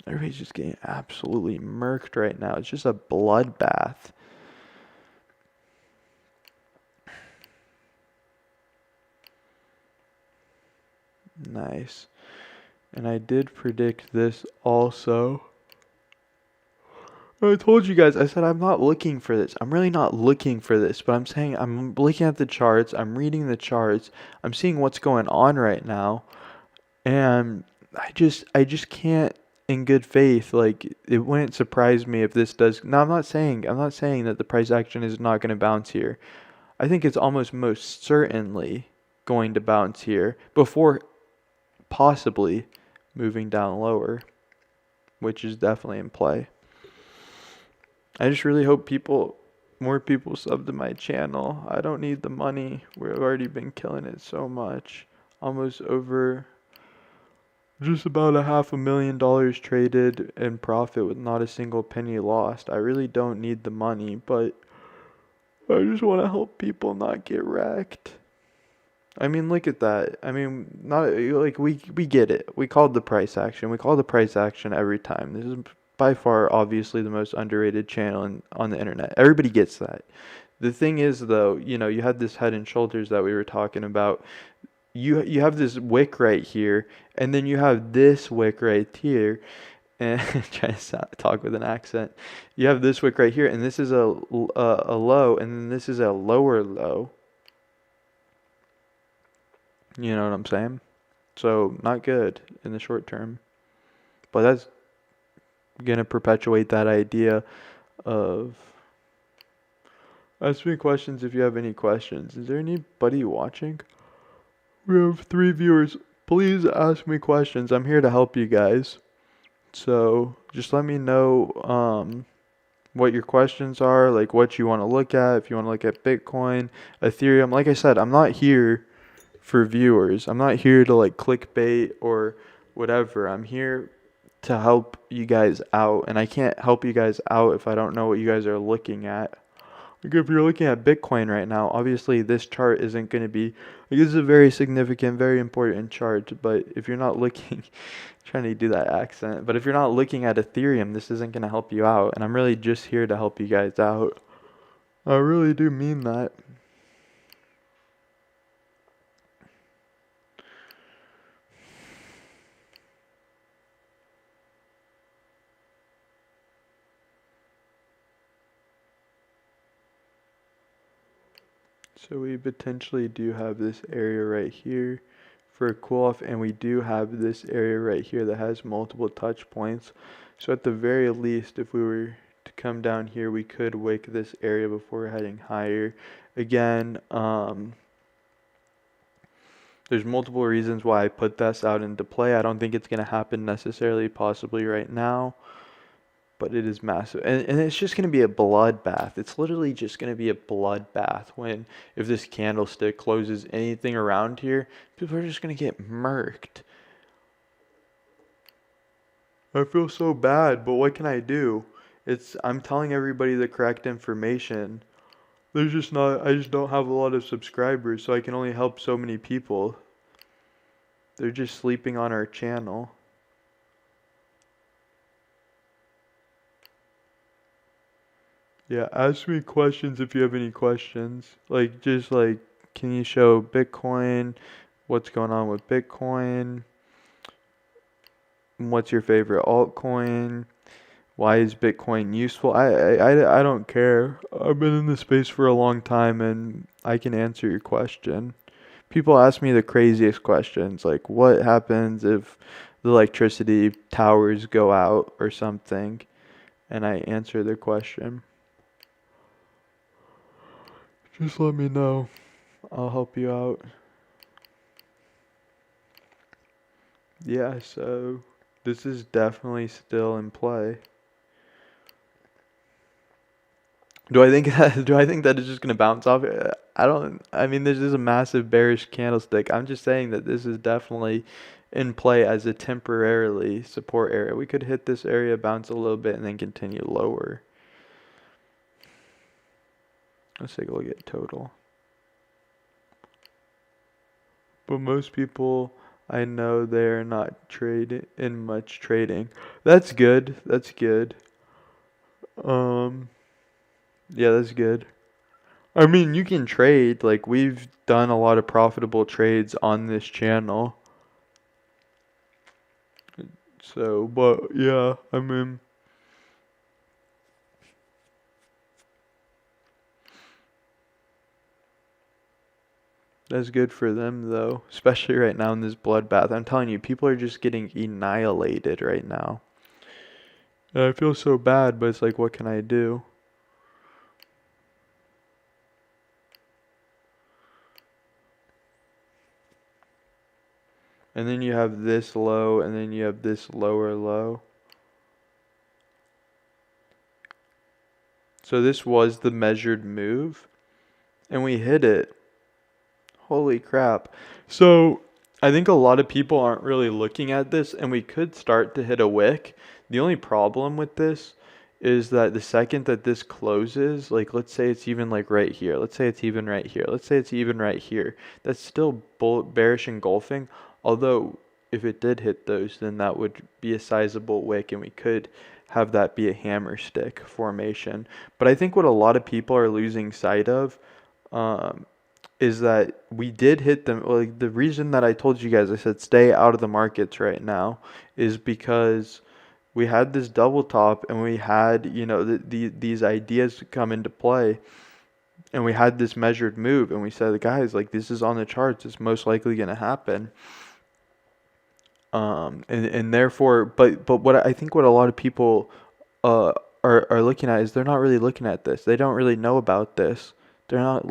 Everybody's just getting absolutely murked right now. It's just a bloodbath. Nice. And I did predict this also. I told you guys, I said I'm not looking for this. I'm really not looking for this, but I'm saying I'm looking at the charts, I'm reading the charts, I'm seeing what's going on right now, and I just can't in good faith, like it wouldn't surprise me if this does. Now I'm not saying that the price action is not going to bounce here. I think it's almost most certainly going to bounce here before possibly moving down lower, which is definitely in play. I just really hope more people sub to my channel. I don't need the money. We've already been killing it so much. Almost over just about $500,000 traded in profit with not a single penny lost. I really don't need the money, but I just want to help people not get wrecked. I mean, look at that. I mean, not like we get it. We called the price action. We call the price action every time. This is by far obviously the most underrated channel on the internet. Everybody gets that. The thing is though, you had this head and shoulders that we were talking about. You have this wick right here, and then you have this wick right here. And trying to talk with an accent. You have this wick right here, and this is a low, and then this is a lower low. You know what I'm saying? So not good in the short term. But that's going to perpetuate that idea of ask me questions if you have any questions. Is there anybody watching? We have 3 viewers. Please ask me questions. I'm here to help you guys. So just let me know what your questions are, like what you want to look at. If you want to look at Bitcoin, Ethereum. Like I said, I'm not here for viewers. I'm not here to like clickbait or whatever. I'm here to help you guys out, and I can't help you guys out if I don't know what you guys are looking at. Like if you're looking at Bitcoin right now, obviously this chart isn't going to be, like this is a very significant, very important chart, but if you're not looking, trying to do that accent, but if you're not looking at Ethereum, this isn't going to help you out, and I'm really just here to help you guys out. I really do mean that. So we potentially do have this area right here for a cool off, and we do have this area right here that has multiple touch points. So at the very least, if we were to come down here, we could wick this area before heading higher. Again, There's multiple reasons why I put this out into play. I don't think it's going to happen necessarily, possibly right now, but it is massive. And it's just going to be a bloodbath. It's literally just going to be a bloodbath if this candlestick closes anything around here, people are just going to get murked. I feel so bad, but what can I do? I'm telling everybody the correct information. I just don't have a lot of subscribers, so I can only help so many people. They're just sleeping on our channel. Yeah, ask me questions if you have any questions. Can you show Bitcoin? What's going on with Bitcoin? What's your favorite altcoin? Why is Bitcoin useful? I don't care. I've been in this space for a long time and I can answer your question. People ask me the craziest questions, like what happens if the electricity towers go out or something, and I answer their question. Just let me know. I'll help you out. Yeah, so this is definitely still in play. Do I think that it's just gonna bounce off? I mean, this is a massive bearish candlestick. I'm just saying that this is definitely in play as a temporarily support area. We could hit this area, bounce a little bit, and then continue lower. Let's take a look at total. But most people I know they're not in much trading. That's good. That's good. Yeah, that's good. I mean, you can trade. Like, we've done a lot of profitable trades on this channel. So, but yeah, I mean, that's good for them though, especially right now in this bloodbath. I'm telling you, people are just getting annihilated right now. And I feel so bad, but it's like, what can I do? And then you have this low, and then you have this lower low. So this was the measured move, and we hit it. Holy crap. So I think a lot of people aren't really looking at this, and we could start to hit a wick. The only problem with this is that the second that this closes, like let's say it's even like right here, let's say it's even right here, let's say it's even right here, that's still bearish engulfing. Although if it did hit those, then that would be a sizable wick, and we could have that be a hammer stick formation. But I think what a lot of people are losing sight of, um, is that we did hit them. Like the reason that I told you guys, I said stay out of the markets right now, is because we had this double top and we had, these ideas come into play, and we had this measured move, and we said, guys, like this is on the charts, it's most likely going to happen. And therefore, but what I think what a lot of people uh are looking at is they're not really looking at this. They don't really know about this. They're not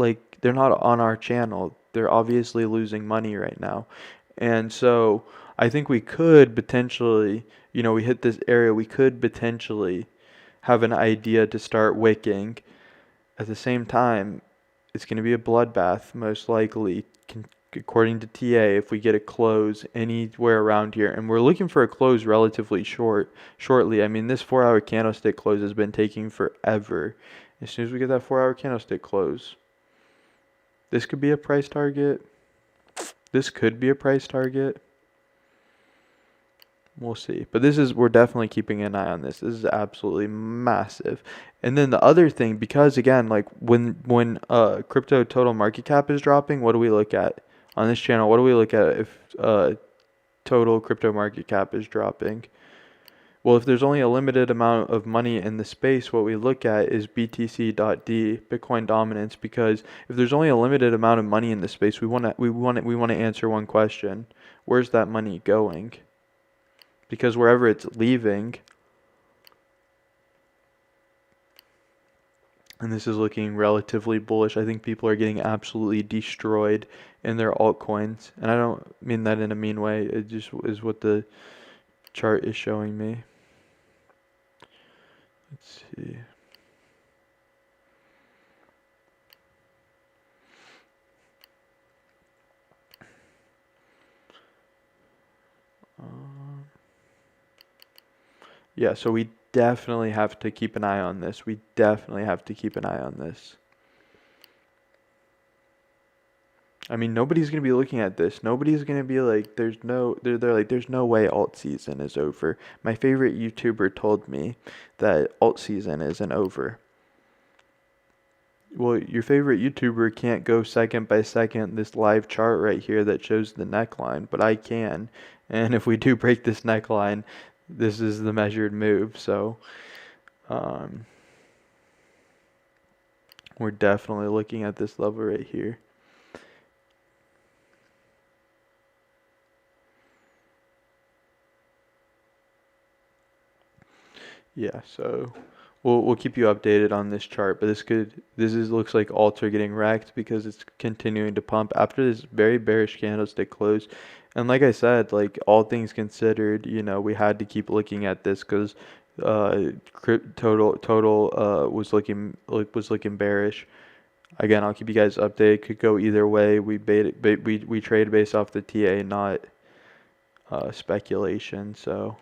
on our channel. They're obviously losing money right now. And so I think we could potentially, we hit this area, we could potentially have an idea to start wicking. At the same time, it's going to be a bloodbath, most likely, according to TA, if we get a close anywhere around here. And we're looking for a close relatively shortly. I mean, this 4-hour candlestick close has been taking forever. As soon as we get that 4-hour candlestick close, this could be a price target. This could be a price target. We'll see. But we're definitely keeping an eye on this. This is absolutely massive. And then the other thing, because again, like when crypto total market cap is dropping, what do we look at on this channel? What do we look at if total crypto market cap is dropping? Well, if there's only a limited amount of money in the space, what we look at is BTC.D, Bitcoin dominance, because if there's only a limited amount of money in the space, we want to answer one question. Where's that money going? Because wherever it's leaving, and this is looking relatively bullish, I think people are getting absolutely destroyed in their altcoins. And I don't mean that in a mean way. It just is what the chart is showing me. Let's see. Yeah, so we definitely have to keep an eye on this. We definitely have to keep an eye on this. I mean, nobody's gonna be looking at this. Nobody's gonna be like, they're like, there's no way alt season is over. My favorite YouTuber told me that alt season isn't over. Well, your favorite YouTuber can't go second by second this live chart right here that shows the neckline, but I can. And if we do break this neckline, this is the measured move. So, we're definitely looking at this level right here. Yeah, so we'll keep you updated on this chart, but looks like alts are getting wrecked because it's continuing to pump after this very bearish candlestick close. And like I said, like all things considered, we had to keep looking at this because total was looking bearish. Again, I'll keep you guys updated. Could go either way. We trade based off the TA, not speculation. So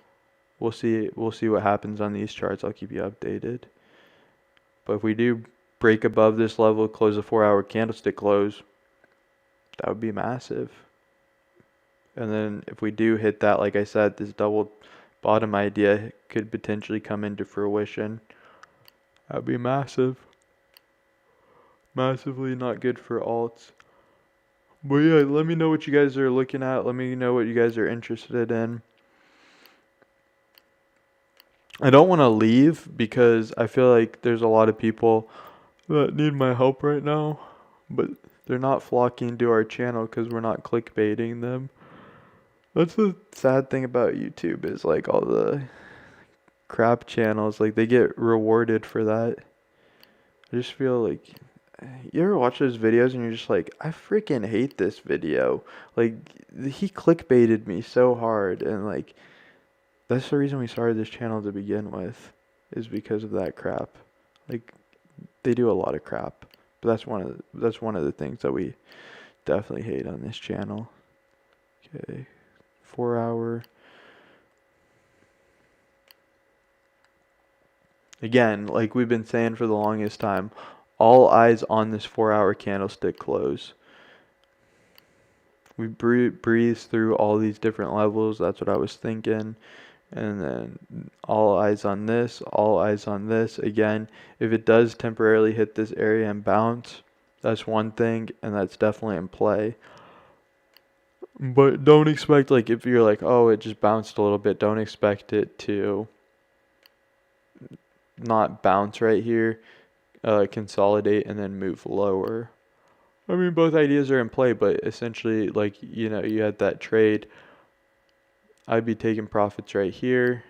we'll see what happens on these charts. I'll keep you updated. But if we do break above this level, close a 4-hour candlestick close, that would be massive. And then if we do hit that, like I said, this double bottom idea could potentially come into fruition. That would be massive. Massively not good for alts. But yeah, let me know what you guys are looking at. Let me know what you guys are interested in. I don't want to leave because I feel like there's a lot of people that need my help right now, but they're not flocking to our channel because we're not clickbaiting them. That's the sad thing about YouTube is like all the crap channels, like they get rewarded for that. I just feel like, you ever watch those videos and you're just like, I freaking hate this video. Like he clickbaited me so hard, and like that's the reason we started this channel to begin with, is because of that crap. Like they do a lot of crap, but that's one of the things that we definitely hate on this channel. Okay, 4-hour. Again, like we've been saying for the longest time, all eyes on this 4-hour candlestick close. We breeze through all these different levels. That's what I was thinking. And then all eyes on this, all eyes on this. Again, if it does temporarily hit this area and bounce, that's one thing, and that's definitely in play. But don't expect, like, if you're like, oh, it just bounced a little bit, don't expect it to not bounce right here, consolidate, and then move lower. I mean, both ideas are in play, but essentially, like, you had that trade. I'd be taking profits right here.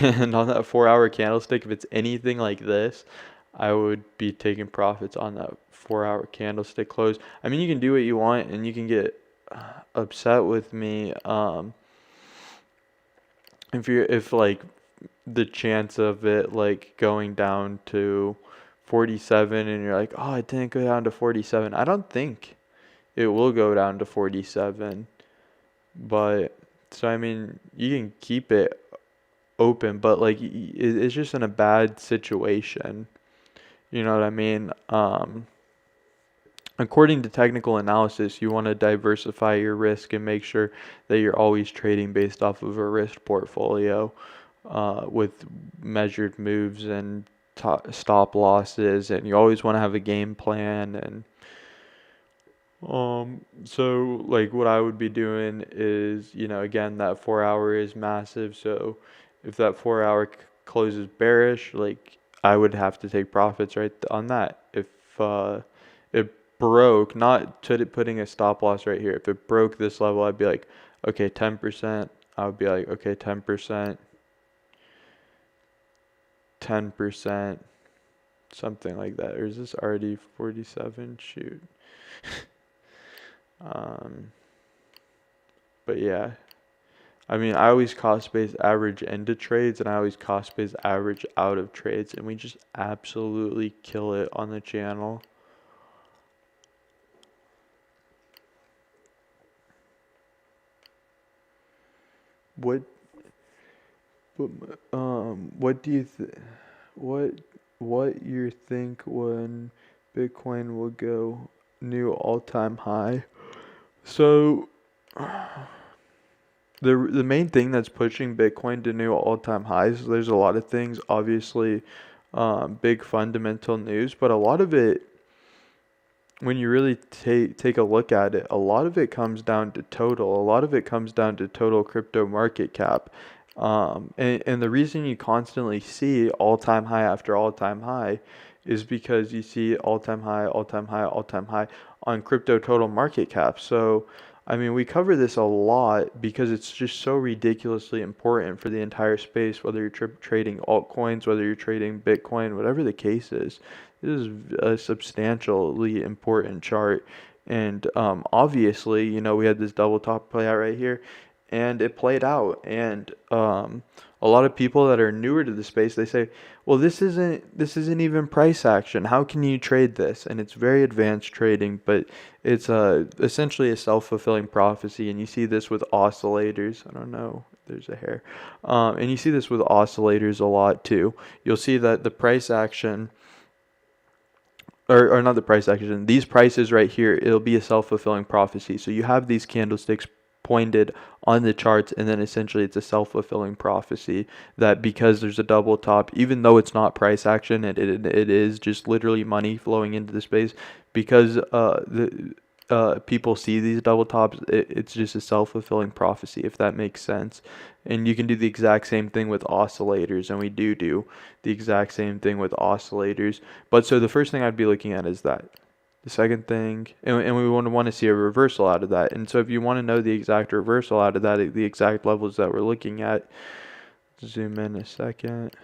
And on that 4-hour candlestick, if it's anything like this, I would be taking profits on that 4-hour candlestick close. I mean, you can do what you want, and you can get upset with me if like the chance of it like going down to 47 and you're like, oh, it didn't go down to 47. I don't think it will go down to 47, but so I mean, you can keep it open, but like it's just in a bad situation. You know what I mean? According to technical analysis, you want to diversify your risk and make sure that you're always trading based off of a risk portfolio with measured moves and stop losses, and you always want to have a game plan. And so like what I would be doing is, again, that 4-hour is massive. So if that 4-hour closes bearish, like I would have to take profits right on that. If it broke, not putting a stop loss right here. If it broke this level, I'd be like, okay, 10%. I would be like, okay, 10%, 10%, something like that. Or is this already 47? Shoot. But yeah, I mean, I always cost base average into trades and I always cost base average out of trades, and we just absolutely kill it on the channel. What what do you what you think when Bitcoin will go new all-time high? So the main thing that's pushing Bitcoin to new all-time highs, there's a lot of things, obviously, big fundamental news, but a lot of it, when you really take a look at it, a lot of it comes down to total. A lot of it comes down to total crypto market cap. And the reason you constantly see all-time high after all-time high is because you see all-time high, all-time high, all-time high on crypto total market cap. So, I mean, we cover this a lot because it's just so ridiculously important for the entire space, whether you're trading altcoins, whether you're trading Bitcoin, whatever the case is. This is a substantially important chart. And obviously, we had this double top play out right here, and it played out. And a lot of people that are newer to the space, they say, well, this isn't even price action. How can you trade this? And it's very advanced trading, but it's essentially a self-fulfilling prophecy. And you see this with oscillators. I don't know. There's a hair. And you see this with oscillators a lot too. You'll see that the price action, or not the price action, these prices right here, it'll be a self-fulfilling prophecy. So you have these candlesticks pointed on the charts, and then essentially it's a self-fulfilling prophecy that because there's a double top, even though it's not price action, it is just literally money flowing into the space, because people see these double tops, it's just a self-fulfilling prophecy, if that makes sense. And you can do the exact same thing with oscillators, and we do the exact same thing with oscillators. But so the first thing I'd be looking at is that. The second thing, and we want to see a reversal out of that. And so if you want to know the exact reversal out of that, the exact levels that we're looking at, zoom in a second.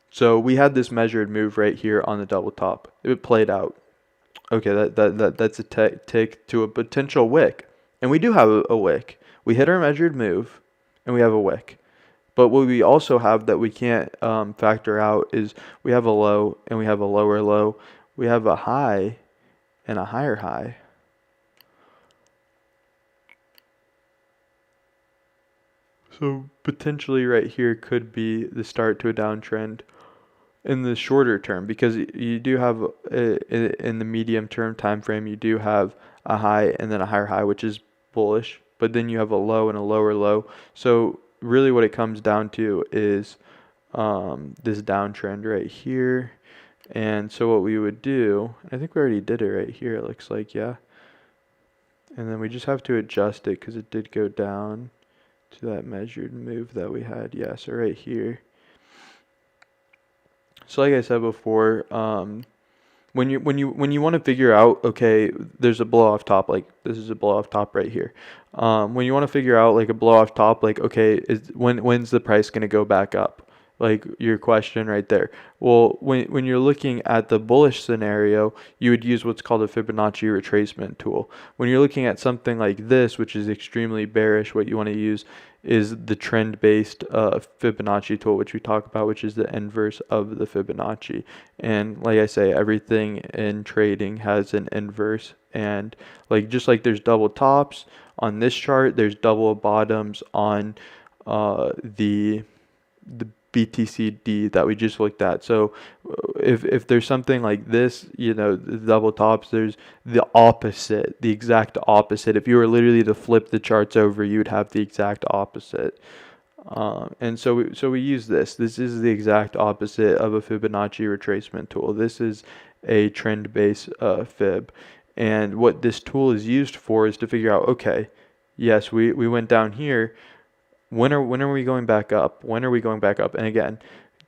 So we had this measured move right here on the double top. It played out. Okay, that's a tick to a potential wick. And we do have a wick. We hit our measured move, and we have a wick. But what we also have that we can't factor out is we have a low, and we have a lower low. We have a high and a higher high. So potentially right here could be the start to a downtrend in the shorter term, because you do have in the medium term time frame, you do have a high and then a higher high, which is bullish, but then you have a low and a lower low. So really what it comes down to is this downtrend right here. And so what we would do, I think we already did it right here, it looks like, yeah. And then we just have to adjust it because it did go down to that measured move that we had. Yeah, so right here. So like I said before, when you want to figure out, okay, there's a blow off top, like this is a blow off top right here. When you want to figure out like a blow off top, like, okay, when's the price going to go back up? Like your question right there. Well, when you're looking at the bullish scenario, you would use what's called a Fibonacci retracement tool. When you're looking at something like this, which is extremely bearish, what you want to use is the trend-based Fibonacci tool, which we talk about, which is the inverse of the Fibonacci. And like I say, everything in trading has an inverse. And like just like there's double tops on this chart, there's double bottoms on the BTCD that we just looked at. So if there's something like this, the double tops, there's the opposite, the exact opposite. If you were literally to flip the charts over, you would have the exact opposite. And so we use this. This is the exact opposite of a Fibonacci retracement tool. This is a trend-based fib. And what this tool is used for is to figure out, okay, yes, we went down here. When are we going back up? When are we going back up? And again,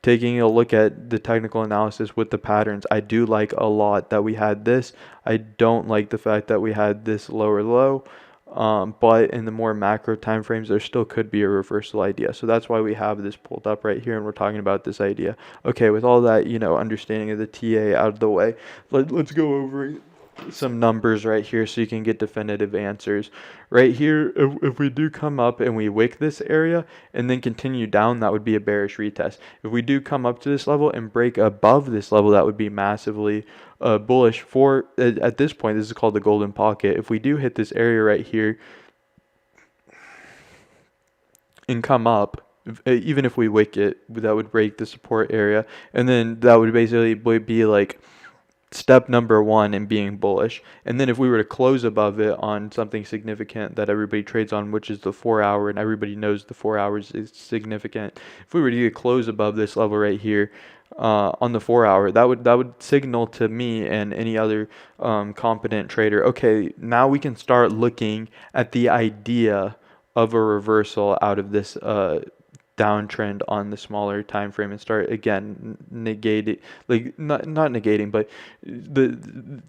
taking a look at the technical analysis with the patterns, I do like a lot that we had this. I don't like the fact that we had this lower low. But in the more macro time frames, there still could be a reversal idea. So that's why we have this pulled up right here, and we're talking about this idea. Okay, with all that, understanding of the TA out of the way, let's go over some numbers right here so you can get definitive answers. Right here, if we do come up and we wick this area and then continue down, that would be a bearish retest. If we do come up to this level and break above this level, that would be massively bullish for, at this point, this is called the golden pocket. If we do hit this area right here and come up, even if we wick it, that would break the support area, and then that would basically be like step number one in being bullish. And then if we were to close above it on something significant that everybody trades on, which is the 4 hour, and everybody knows the 4 hours is significant, if we were to get close above this level right here on the 4 hour, that would signal to me and any other competent trader, okay, now we can start looking at the idea of a reversal out of this downtrend on the smaller time frame and start again negating, like not negating, but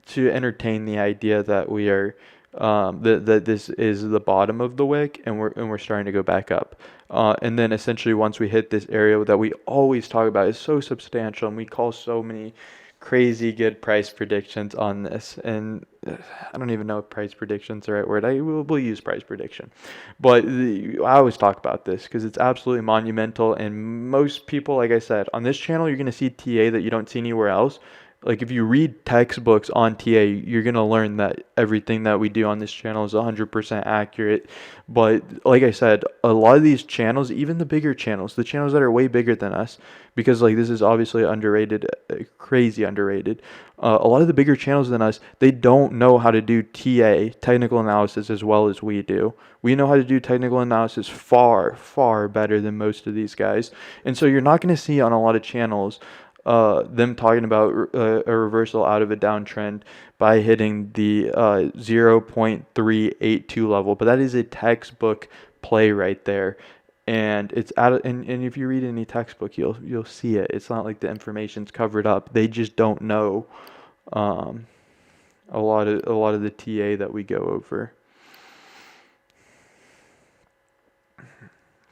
to entertain the idea that we are that this is the bottom of the wick and we're starting to go back up. And then essentially once we hit this area that we always talk about is so substantial and we call so many crazy good price predictions on this, and I don't even know if price prediction's the right word. We'll use price prediction, but I always talk about this because it's absolutely monumental. And most people, like I said, on this channel, you're going to see TA that you don't see anywhere else. Like if you read textbooks on TA, you're going to learn that everything that we do on this channel is 100% accurate. But like I said, a lot of these channels, even the bigger channels, the channels that are way bigger than us, because like this is obviously underrated, crazy underrated. A lot of the bigger channels than us, they don't know how to do TA, technical analysis, as well as we do. We know how to do technical analysis far, far better than most of these guys. And so you're not going to see on a lot of channels them talking about a reversal out of a downtrend by hitting the 0.382 level. But that is a textbook play right there. And it's and if you read any textbook, you'll see it. It's not like the information's covered up. They just don't know a lot of the TA that we go over.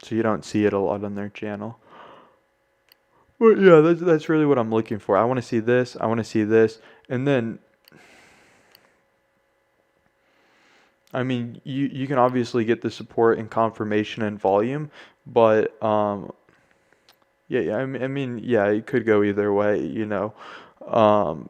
So you don't see it a lot on their channel. But yeah, that's really what I'm looking for. I want to see this, I want to see this, and then I mean, you can obviously get the support and confirmation and volume, but yeah, I mean, yeah, it could go either way,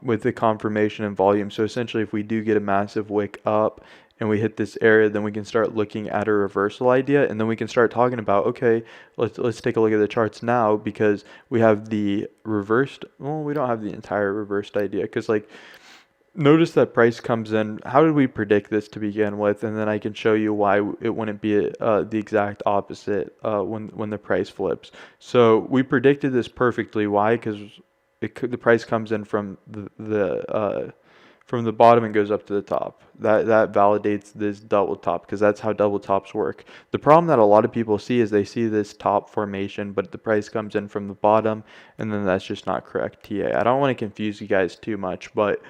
with the confirmation and volume. So essentially, if we do get a massive wick up and we hit this area, then we can start looking at a reversal idea, and then we can start talking about, okay, let's take a look at the charts now, because we have the reversed. Well, we don't have the entire reversed idea, because like, notice that price comes in. How did we predict this to begin with? And then I can show you why it wouldn't be the exact opposite when the price flips. So we predicted this perfectly. Why? Because the price comes in from the bottom and goes up to the top. That validates this double top, because that's how double tops work. The problem that a lot of people see is they see this top formation, but the price comes in from the bottom, and then that's just not correct TA. I don't want to confuse you guys too much, but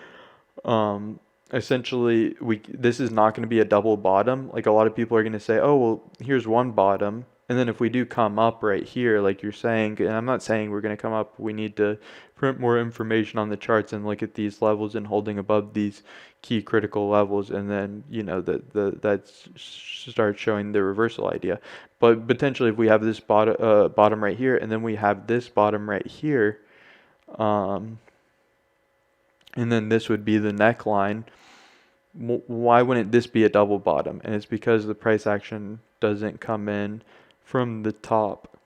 essentially this is not going to be a double bottom. Like a lot of people are going to say, oh, well, here's one bottom, and then if we do come up right here, like you're saying, and I'm not saying we're going to come up, we need to print more information on the charts and look at these levels and holding above these key critical levels, and then that starts showing the reversal idea. But potentially if we have this bottom right here, and then we have this bottom right here, and then this would be the neckline, why wouldn't this be a double bottom? And it's because the price action doesn't come in from the top.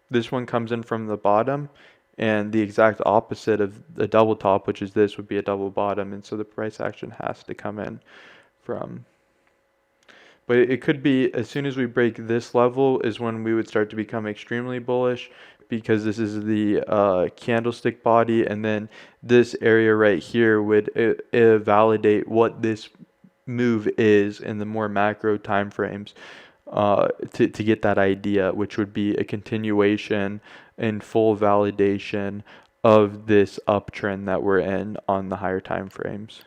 This one comes in from the bottom, and the exact opposite of the double top, which is this, would be a double bottom, and so the price action has to come in from. But it could be as soon as we break this level is when we would start to become extremely bullish, because this is the candlestick body, and then this area right here would validate what this move is in the more macro time frames, to get that idea, which would be a continuation and full validation of this uptrend that we're in on the higher time frames,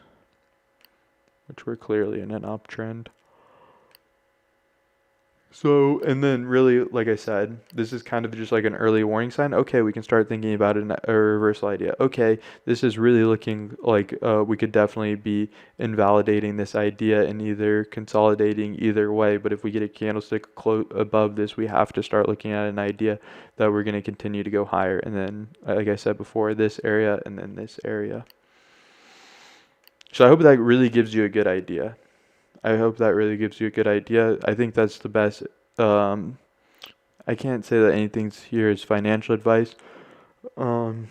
which we're clearly in an uptrend. So, and then really, like I said, this is kind of just like an early warning sign. Okay, we can start thinking about a reversal idea. Okay, this is really looking like we could definitely be invalidating this idea and either consolidating either way. But if we get a candlestick above this, we have to start looking at an idea that we're going to continue to go higher. And then, like I said before, this area and then this area. So I hope that really gives you a good idea. I hope that really gives you a good idea. I think that's the best. Um, I can't say that anything's here is financial advice. Um,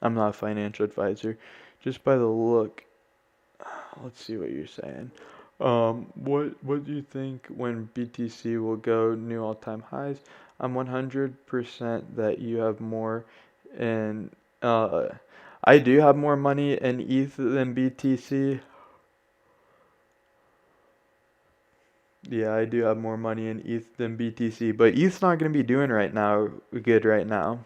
I'm not a financial advisor. Just by the look, let's see what you're saying. What do you think when BTC will go new all-time highs? I'm 100% that you have more in. I do have more money in ETH than BTC. Yeah, I do have more money in ETH than BTC, but ETH's not going to be doing right now good right now.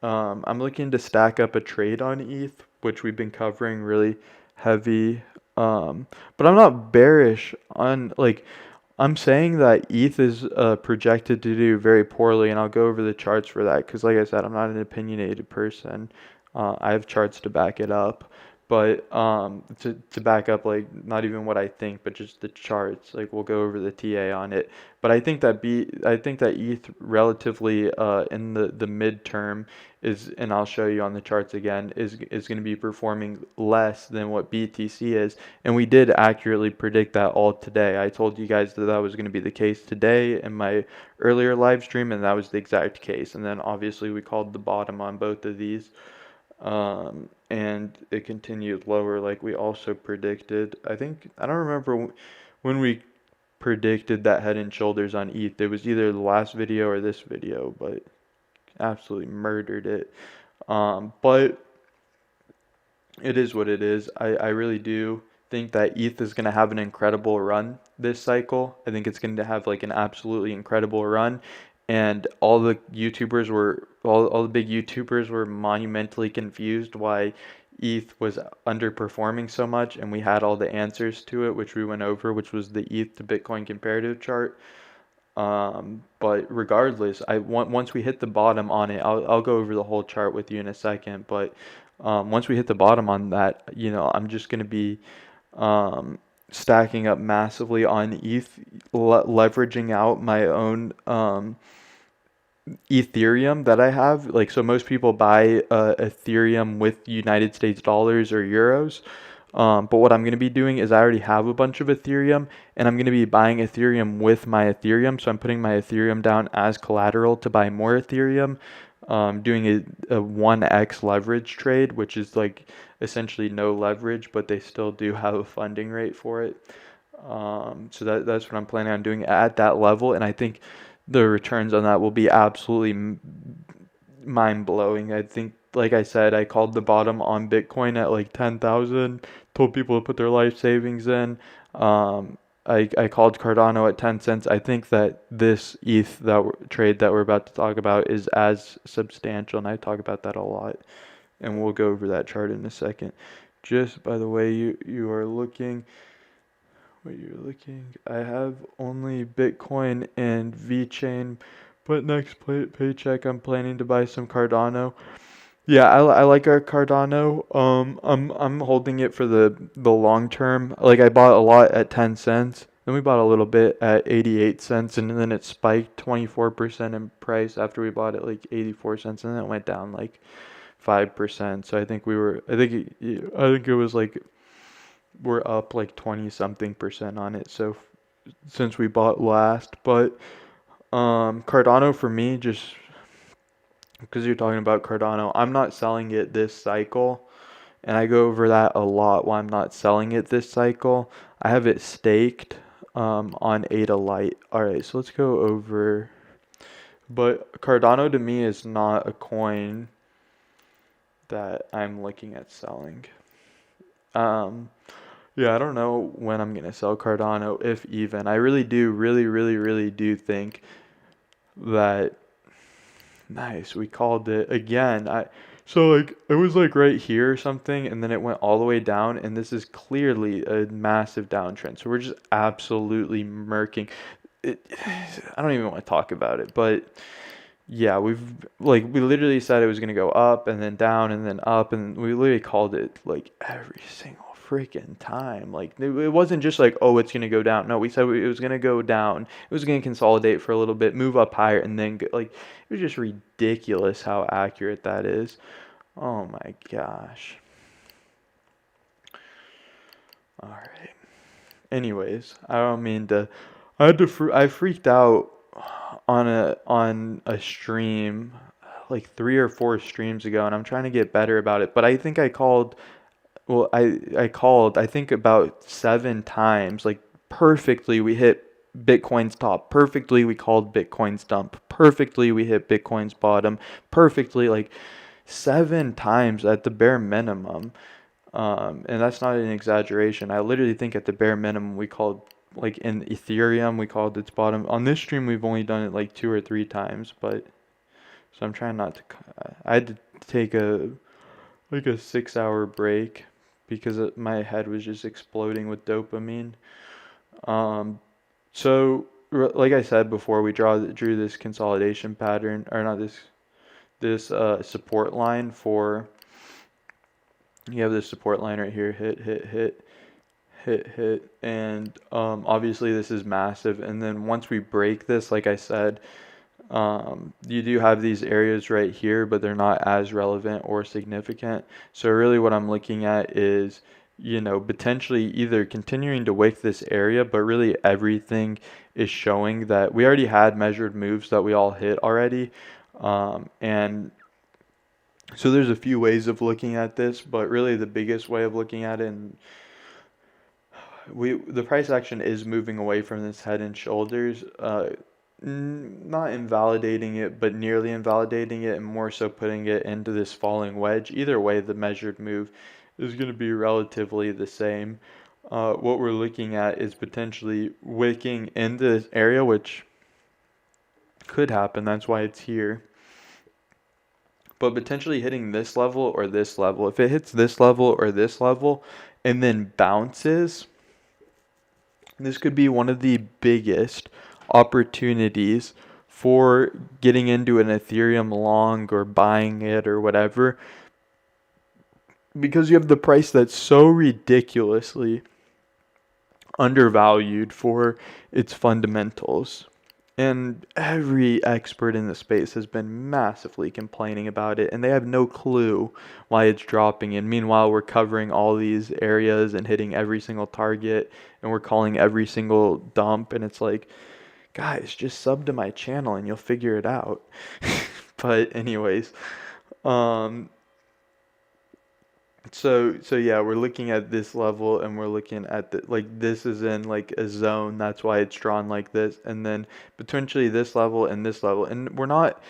I'm looking to stack up a trade on ETH, which we've been covering really heavy. But I'm not bearish on like I'm saying that ETH is projected to do very poorly, and I'll go over the charts for that because, like I said, I'm not an opinionated person. I have charts to back it up, but to back up like not even what I think, but just the charts. Like we'll go over the TA on it. But I think that ETH relatively in the midterm is, and I'll show you on the charts again, is going to be performing less than what BTC is. And we did accurately predict that all today. I told you guys that that was going to be the case today in my earlier live stream, and that was the exact case. And then obviously we called the bottom on both of these. And it continued lower like we also predicted. I don't remember when we predicted that head and shoulders on ETH. It was either the last video or this video, but absolutely murdered it. But it is what it is. I really do think that ETH is going to have an incredible run this cycle. I think it's going to have like an absolutely incredible run. And all the YouTubers were, all the big YouTubers were monumentally confused why ETH was underperforming so much. And we had all the answers to it, which we went over, which was the ETH to Bitcoin comparative chart. But regardless, once we hit the bottom on it, I'll go over the whole chart with you in a second. But once we hit the bottom on that, you know, I'm just going to be stacking up massively on ETH, leveraging out my own Ethereum that I have. Like, so most people buy Ethereum with United States dollars or euros. But what I'm going to be doing is I already have a bunch of Ethereum and I'm going to be buying Ethereum with my Ethereum. So I'm putting my Ethereum down as collateral to buy more Ethereum. Doing a 1x leverage trade, which is like essentially no leverage, but they still do have a funding rate for it. So that's what I'm planning on doing at that level. And I think the returns on that will be absolutely mind-blowing. I think, like I said, I called the bottom on Bitcoin at like 10,000, told people to put their life savings in. I called Cardano at 10 cents. I think that this ETH trade that we're about to talk about is as substantial, and I talk about that a lot, and we'll go over that chart in a second. Just by the way, you are looking. What you're looking, I have only Bitcoin and VeChain, but next paycheck I'm planning to buy some Cardano. Yeah, I like our Cardano. I'm holding it for the long term. Like I bought a lot at 10 cents. Then we bought a little bit at 88 cents and then it spiked 24% in price after we bought it like 84 cents and then it went down like 5%. So I think I think it was like we're up like 20 something percent on it. So since we bought last, but Cardano for me just because you're talking about Cardano, I'm not selling it this cycle. And I go over that a lot why I'm not selling it this cycle. I have it staked on ADA Lite. Alright, so let's go over. But Cardano to me is not a coin that I'm looking at selling. Yeah, I don't know when I'm going to sell Cardano, if even. I really do think that. Nice, we called it again. So like it was like right here or something, and then it went all the way down, and this is clearly a massive downtrend. So we're just absolutely murking it. I don't even want to talk about it, but yeah, we literally said it was gonna go up and then down and then up, and we literally called it like every single freaking time. Like it wasn't just like, oh, it's gonna go down. No, we said it was gonna go down. It was gonna consolidate for a little bit, move up higher, and then like it was just ridiculous how accurate that is. Oh my gosh. All right. Anyways, I don't mean to. I freaked out on a stream like 3 or 4 streams ago, and I'm trying to get better about it. But I think I called. Well, I called. I think about 7 times. Like perfectly, we hit Bitcoin's top. Perfectly, we called Bitcoin's dump. Perfectly, we hit Bitcoin's bottom. Perfectly, like 7 times at the bare minimum. And that's not an exaggeration. I literally think at the bare minimum we called, like in Ethereum, we called its bottom. On this stream, we've only done it like 2 or 3 times, but so I'm trying not to. I had to take a 6 hour break because my head was just exploding with dopamine. Um, so like I said before, we drew this consolidation pattern, or not this support line for. You have this support line right here, hit, and obviously this is massive. And then once we break this, like I said, you do have these areas right here, but they're not as relevant or significant. So really what I'm looking at is, potentially either continuing to wick this area, but really everything is showing that we already had measured moves that we all hit already. And so there's a few ways of looking at this, but really the biggest way of looking at it, and the price action is moving away from this head and shoulders, not invalidating it, but nearly invalidating it, and more so putting it into this falling wedge. Either way, the measured move is going to be relatively the same. What we're looking at is potentially wicking into this area, which could happen. That's why it's here. But potentially hitting this level or this level. If it hits this level or this level and then bounces, this could be one of the biggest opportunities for getting into an Ethereum long or buying it or whatever, because you have the price that's so ridiculously undervalued for its fundamentals. And every expert in the space has been massively complaining about it, and they have no clue why it's dropping. And meanwhile, we're covering all these areas and hitting every single target, and we're calling every single dump. And it's like, guys, just sub to my channel and you'll figure it out. But anyways, um, so yeah, we're looking at this level, and we're looking at this is in like a zone. That's why it's drawn like this, and then potentially this level and this level. And we're not,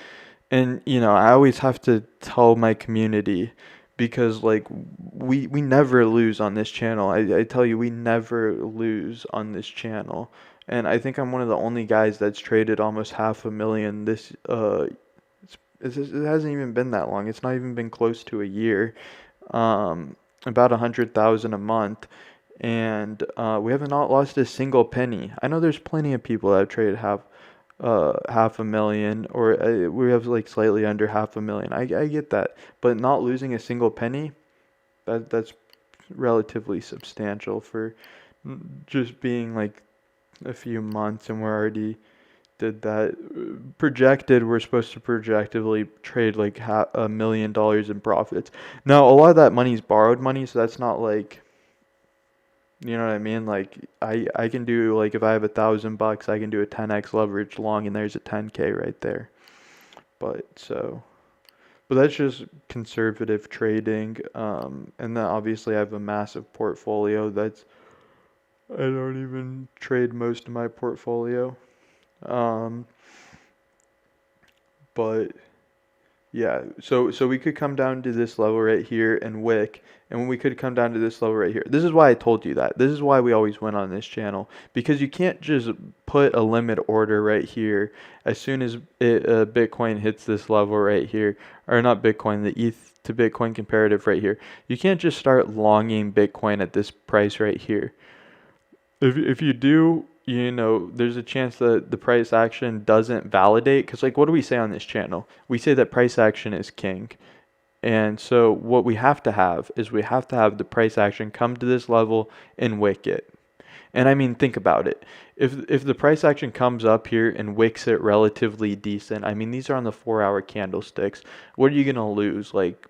and I always have to tell my community, because like we never lose on this channel. I tell you, we never lose on this channel. And I think I'm one of the only guys that's traded almost 500,000 this it hasn't even been that long. It's not even been close to a year. About 100,000 a month, and we have not lost a single penny. I know there's plenty of people that have traded half a million, or we have like slightly under 500,000. I get that, but not losing a single penny, that's relatively substantial for just being like a few months, and we're already did that. Projected, we're supposed to projectively trade like $1 million in profits. Now, a lot of that money is borrowed money, so that's not like, you know what I mean? Like I can do, like, if I have $1,000, I can do a 10x leverage long, and there's a 10K right there. But that's just conservative trading. And then obviously I have a massive portfolio. I don't even trade most of my portfolio. Um, but Yeah, so we could come down to this level right here and wick, and we could come down to this level right here. This is why I told you that. This is why we always win on this channel, because you can't just put a limit order right here as soon as Bitcoin hits this level right here, or not Bitcoin, the ETH to Bitcoin comparative right here. You can't just start longing Bitcoin at this price right here. If you do, there's a chance that the price action doesn't validate. Because, like, what do we say on this channel? We say that price action is king. And so what we have to have is we have to have the price action come to this level and wick it. And I mean, think about it. If the price action comes up here and wicks it relatively decent, I mean, these are on the 4-hour candlesticks. What are you going to lose? Like,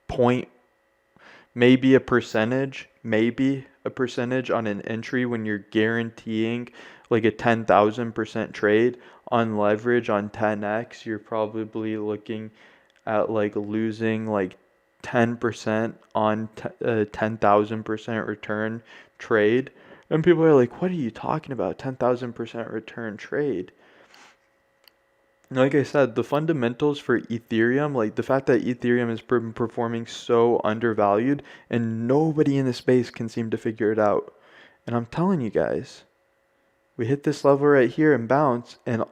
point maybe a percentage on an entry when you're guaranteeing like a 10,000% trade on leverage on 10x. You're probably looking at like losing like 10% on a 10,000% return trade. And people are like, what are you talking about? 10,000% return trade. Like I said, the fundamentals for Ethereum, like the fact that Ethereum is performing so undervalued and nobody in the space can seem to figure it out. And I'm telling you guys, we hit this level right here and bounce, and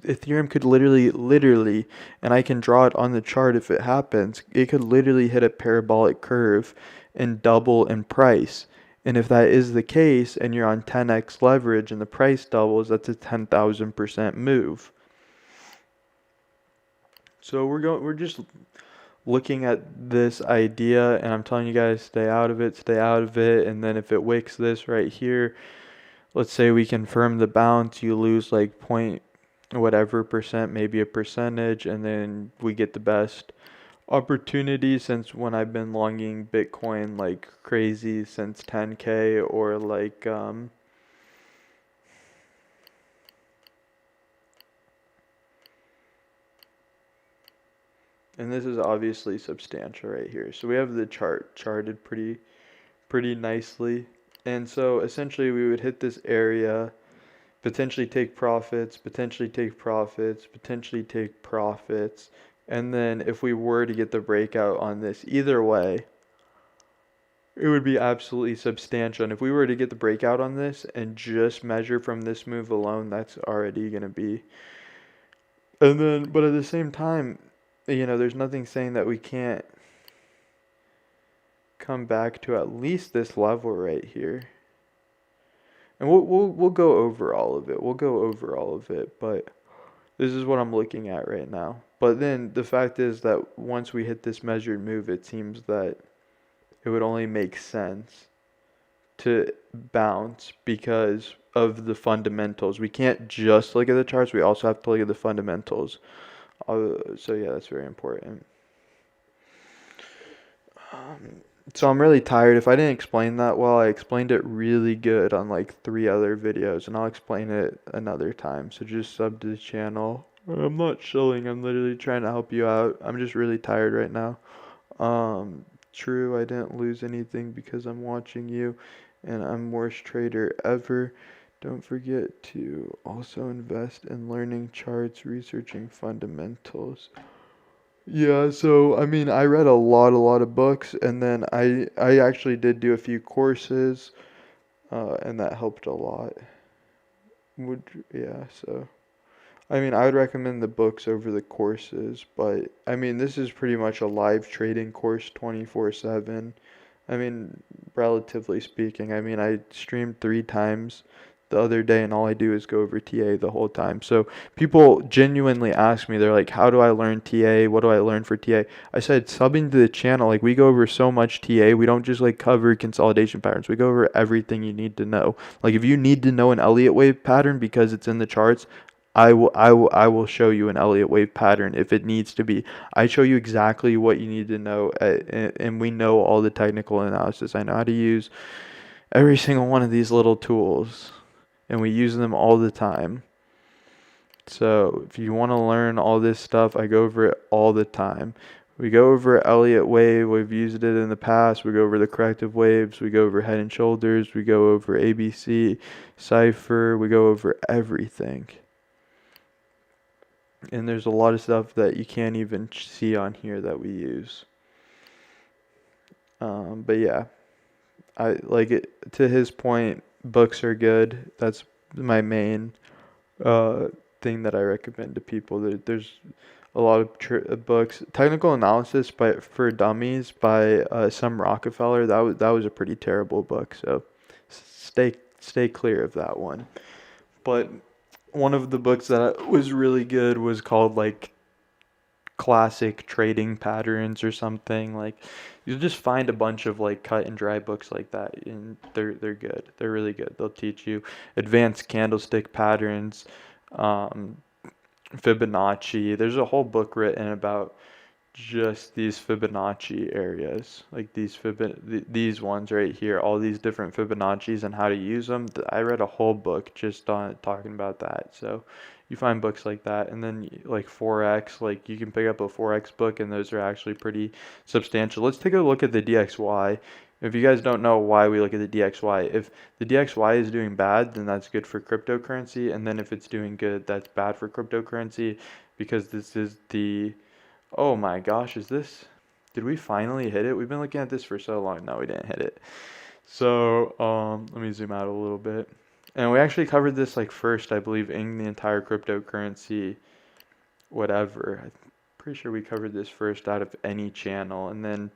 Ethereum could literally, and I can draw it on the chart if it happens, it could literally hit a parabolic curve and double in price. And if that is the case and you're on 10x leverage and the price doubles, that's a 10,000% move. So we're just looking at this idea, and I'm telling you guys, stay out of it. And then if it wicks this right here, let's say we confirm the bounce, you lose like point whatever percent, maybe a percentage, and then we get the best opportunity since when I've been longing Bitcoin like crazy since 10K or like and this is obviously substantial right here. So we have the charted pretty nicely. And so essentially we would hit this area, potentially take profits, potentially take profits, potentially take profits. And then if we were to get the breakout on this, either way, it would be absolutely substantial. And if we were to get the breakout on this and just measure from this move alone, that's already going to be. And then, but at the same time, there's nothing saying that we can't come back to at least this level right here. And we'll go over all of it. But this is what I'm looking at right now. But then the fact is that once we hit this measured move, it seems that it would only make sense to bounce because of the fundamentals. We can't just look at the charts. We also have to look at the fundamentals. So yeah, that's very important. So I'm really tired. If I didn't explain that well, I explained it really good on like 3 other videos, and I'll explain it another time. So just sub to the channel. I'm not chilling. I'm literally trying to help you out. I'm just really tired right now. True, I didn't lose anything because I'm watching you, and I'm worst trader ever. Don't forget to also invest in learning charts, researching fundamentals. Yeah, so I mean, I read a lot of books, and then I actually did do a few courses, and that helped a lot. So I mean, I would recommend the books over the courses, but I mean, this is pretty much a live trading course 24/7. I mean, relatively speaking, I mean, I streamed 3 times the other day, and all I do is go over TA the whole time. So people genuinely ask me, they're like, how do I learn TA? What do I learn for TA? I said, subbing to the channel, like we go over so much TA. We don't just like cover consolidation patterns. We go over everything you need to know. Like if you need to know an Elliott wave pattern because it's in the charts, I will show you an Elliott wave pattern if it needs to be. I show you exactly what you need to know, and we know all the technical analysis. I know how to use every single one of these little tools, and we use them all the time. So if you want to learn all this stuff, I go over it all the time. We go over Elliott wave. We've used it in the past. We go over the corrective waves. We go over head and shoulders. We go over ABC, cipher. We go over everything. and there's a lot of stuff that you can't even see on here that we use. But yeah, I like it. To his point, books are good. That's my main uh, thing that I recommend to people. There's a lot of books. Technical Analysis for Dummies by some Rockefeller. That was a pretty terrible book. So stay clear of that one. But one of the books that was really good was called like Classic Trading Patterns or something. Like you'll just find a bunch of like cut and dry books like that, and they're good. They're really good. They'll teach you advanced candlestick patterns, um, Fibonacci. There's a whole book written about just these Fibonacci areas, like these ones right here, all these different Fibonacci's and how to use them. I read a whole book just on talking about that. So you find books like that, and then like Forex, like you can pick up a Forex book, and those are actually pretty substantial. Let's take a look at the DXY. If you guys don't know why we look at the DXY, if the DXY is doing bad, then that's good for cryptocurrency, and then if it's doing good, that's bad for cryptocurrency, because this is the Oh my gosh, did we finally hit it? We've been looking at this for so long. No, we didn't hit it. So, let me zoom out a little bit. And we actually covered this like first, I believe, in the entire cryptocurrency, whatever. I'm pretty sure we covered this first out of any channel. And then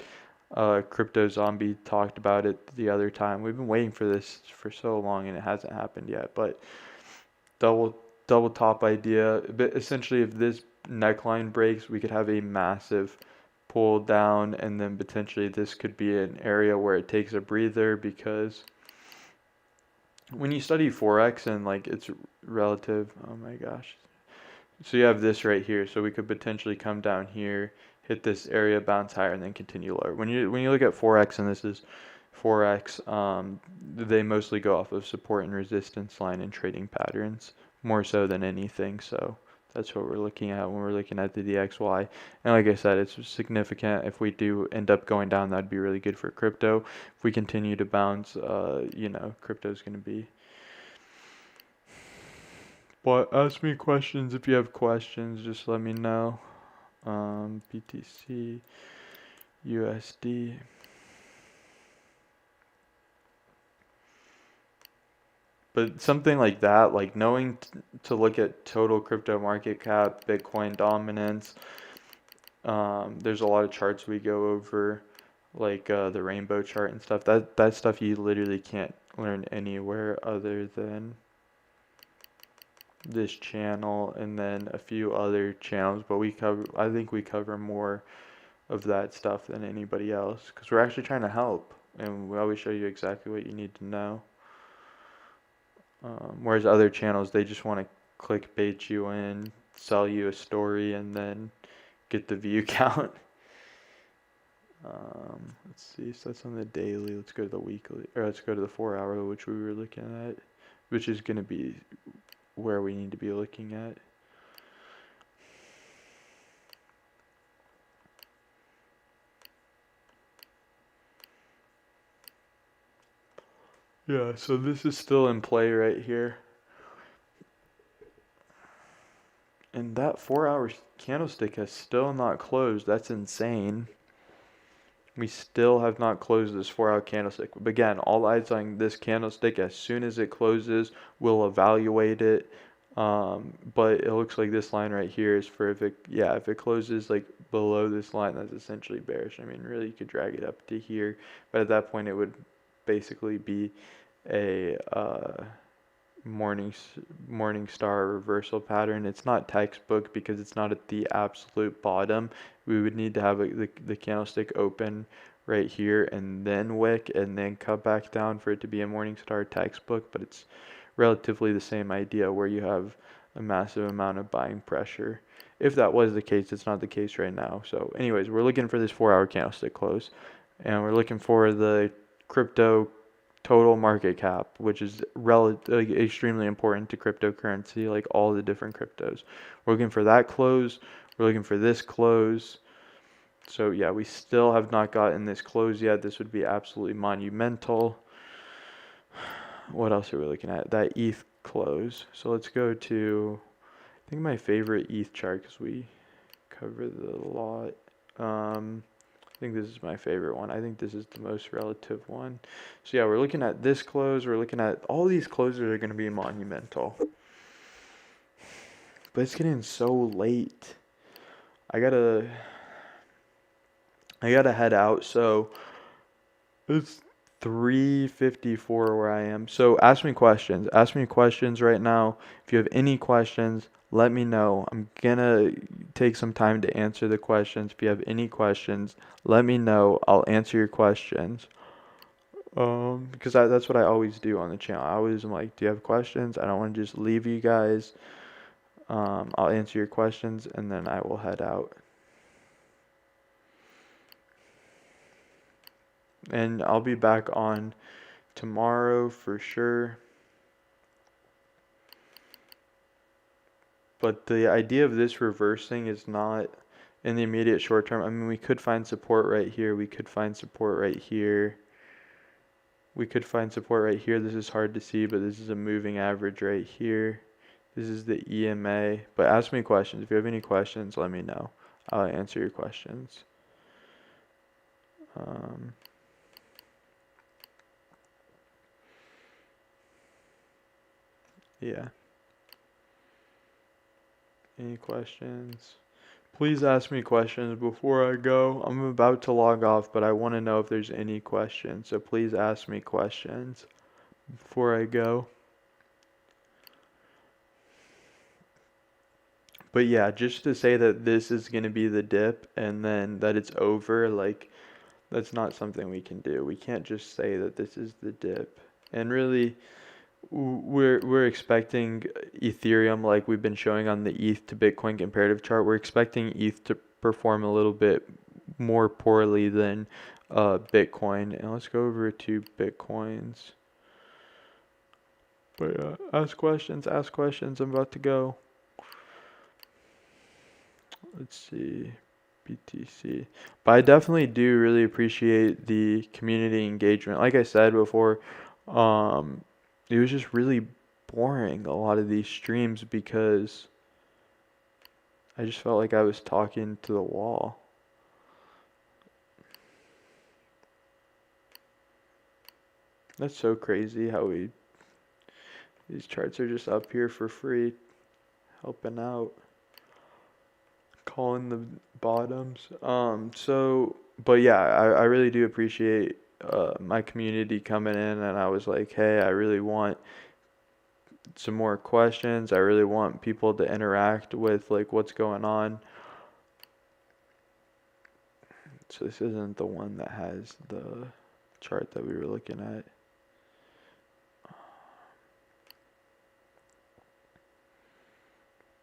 Crypto Zombie talked about it the other time. We've been waiting for this for so long and it hasn't happened yet. But double double top idea. But essentially, if this neckline breaks, we could have a massive pull down, and then potentially this could be an area where it takes a breather, because when you study Forex and like it's relative, oh my gosh. So you have this right here, so we could potentially come down here, hit this area, bounce higher, and then continue lower. When you look at Forex, and this is Forex, they mostly go off of support and resistance line and trading patterns more so than anything. So that's what we're looking at when we're looking at the DXY. And like I said, it's significant. If we do end up going down, that'd be really good for crypto. If we continue to bounce, crypto's going to be. But ask me questions if you have questions. Just let me know. BTC, USD. But something like that, like knowing to look at total crypto market cap, Bitcoin dominance. There's a lot of charts we go over, like the rainbow chart and stuff. That stuff you literally can't learn anywhere other than this channel and then a few other channels. But I think we cover more of that stuff than anybody else, because we're actually trying to help, and we always show you exactly what you need to know. Whereas other channels, they just want to clickbait you in, sell you a story, and then get the view count. Let's see, so that's on the daily. Let's go to the weekly, or let's go to the 4 hour, which we were looking at, which is going to be where we need to be looking at. Yeah, so this is still in play right here. And that 4 hour candlestick has still not closed. That's insane. We still have not closed this 4 hour candlestick. But again, all eyes on this candlestick. As soon as it closes, we'll evaluate it. But it looks like this line right here is for if it closes like below this line, that's essentially bearish. I mean, really, you could drag it up to here, but at that point, it would basically be a morning star reversal pattern. It's not textbook because it's not at the absolute bottom. We would need to have the candlestick open right here and then wick and then cut back down for it to be a morning star textbook, but it's relatively the same idea where you have a massive amount of buying pressure. If that was the case, it's not the case right now. So anyways, we're looking for this 4 hour candlestick close, and we're looking for the crypto total market cap, which is extremely important to cryptocurrency, like all the different cryptos. We're looking for that close. We're looking for this close. So yeah, we still have not gotten this close yet. This would be absolutely monumental. What else are we looking at? That ETH close. So let's go to I think my favorite ETH chart, because we covered a lot. I think this is my favorite one. I think this is the most relative one. So yeah, we're looking at this close. We're looking at all these closes are going to be monumental. But it's getting so late. I gotta head out. So it's 3:54 where I am. So ask me questions. Ask me questions right now. If you have any questions, let me know. I'm gonna take some time to answer the questions. If you have any questions, let me know. I'll answer your questions. Because that's what I always do on the channel. I always am like, do you have questions? I don't want to just leave you guys. I'll answer your questions and then I will head out. And I'll be back on tomorrow for sure. But the idea of this reversing is not in the immediate short term. I mean, we could find support right here. We could find support right here. We could find support right here. This is hard to see, but this is a moving average right here. This is the EMA. But ask me questions. If you have any questions, let me know. I'll answer your questions. Yeah. Any questions? Please ask me questions before I go. I'm about to log off, but I want to know if there's any questions. So please ask me questions before I go. But yeah, just to say that this is going to be the dip and then that it's over, like, that's not something we can do. We can't just say that this is the dip. And really, we're expecting Ethereum, like we've been showing on the ETH to Bitcoin comparative chart. We're expecting ETH to perform a little bit more poorly than Bitcoin. And let's go over to Bitcoins. But yeah, ask questions. I'm about to go. Let's see. BTC. But I definitely do really appreciate the community engagement. Like I said before, it was just really boring, a lot of these streams, because I just felt like I was talking to the wall. That's so crazy how these charts are just up here for free, helping out, calling the bottoms. But yeah, I really do appreciate my community coming in, and I was like, hey, I really want some more questions. I really want people to interact with like what's going on. So this isn't the one that has the chart that we were looking at.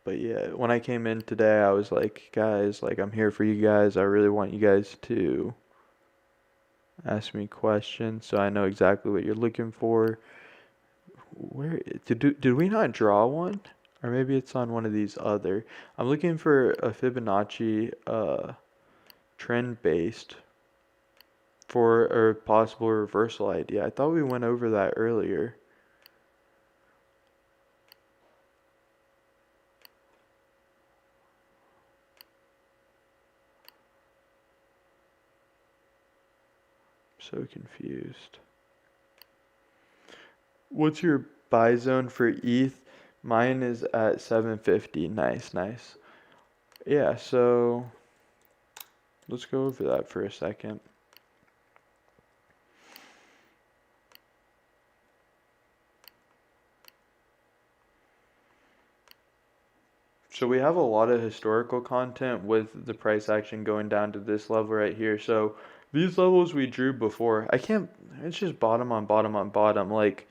But yeah, when I came in today, I was like, guys, like I'm here for you guys. I really want you guys to ask me questions so I know exactly what you're looking for. Where did we not draw one? Or maybe it's on one of these other. I'm looking for a Fibonacci trend based for a possible reversal idea. I thought we went over that earlier. So confused. What's your buy zone for ETH? Mine is at 750. Nice. Yeah, so let's go over that for a second. So we have a lot of historical content with the price action going down to this level right here. So these levels we drew before, it's just bottom on bottom on bottom. Like,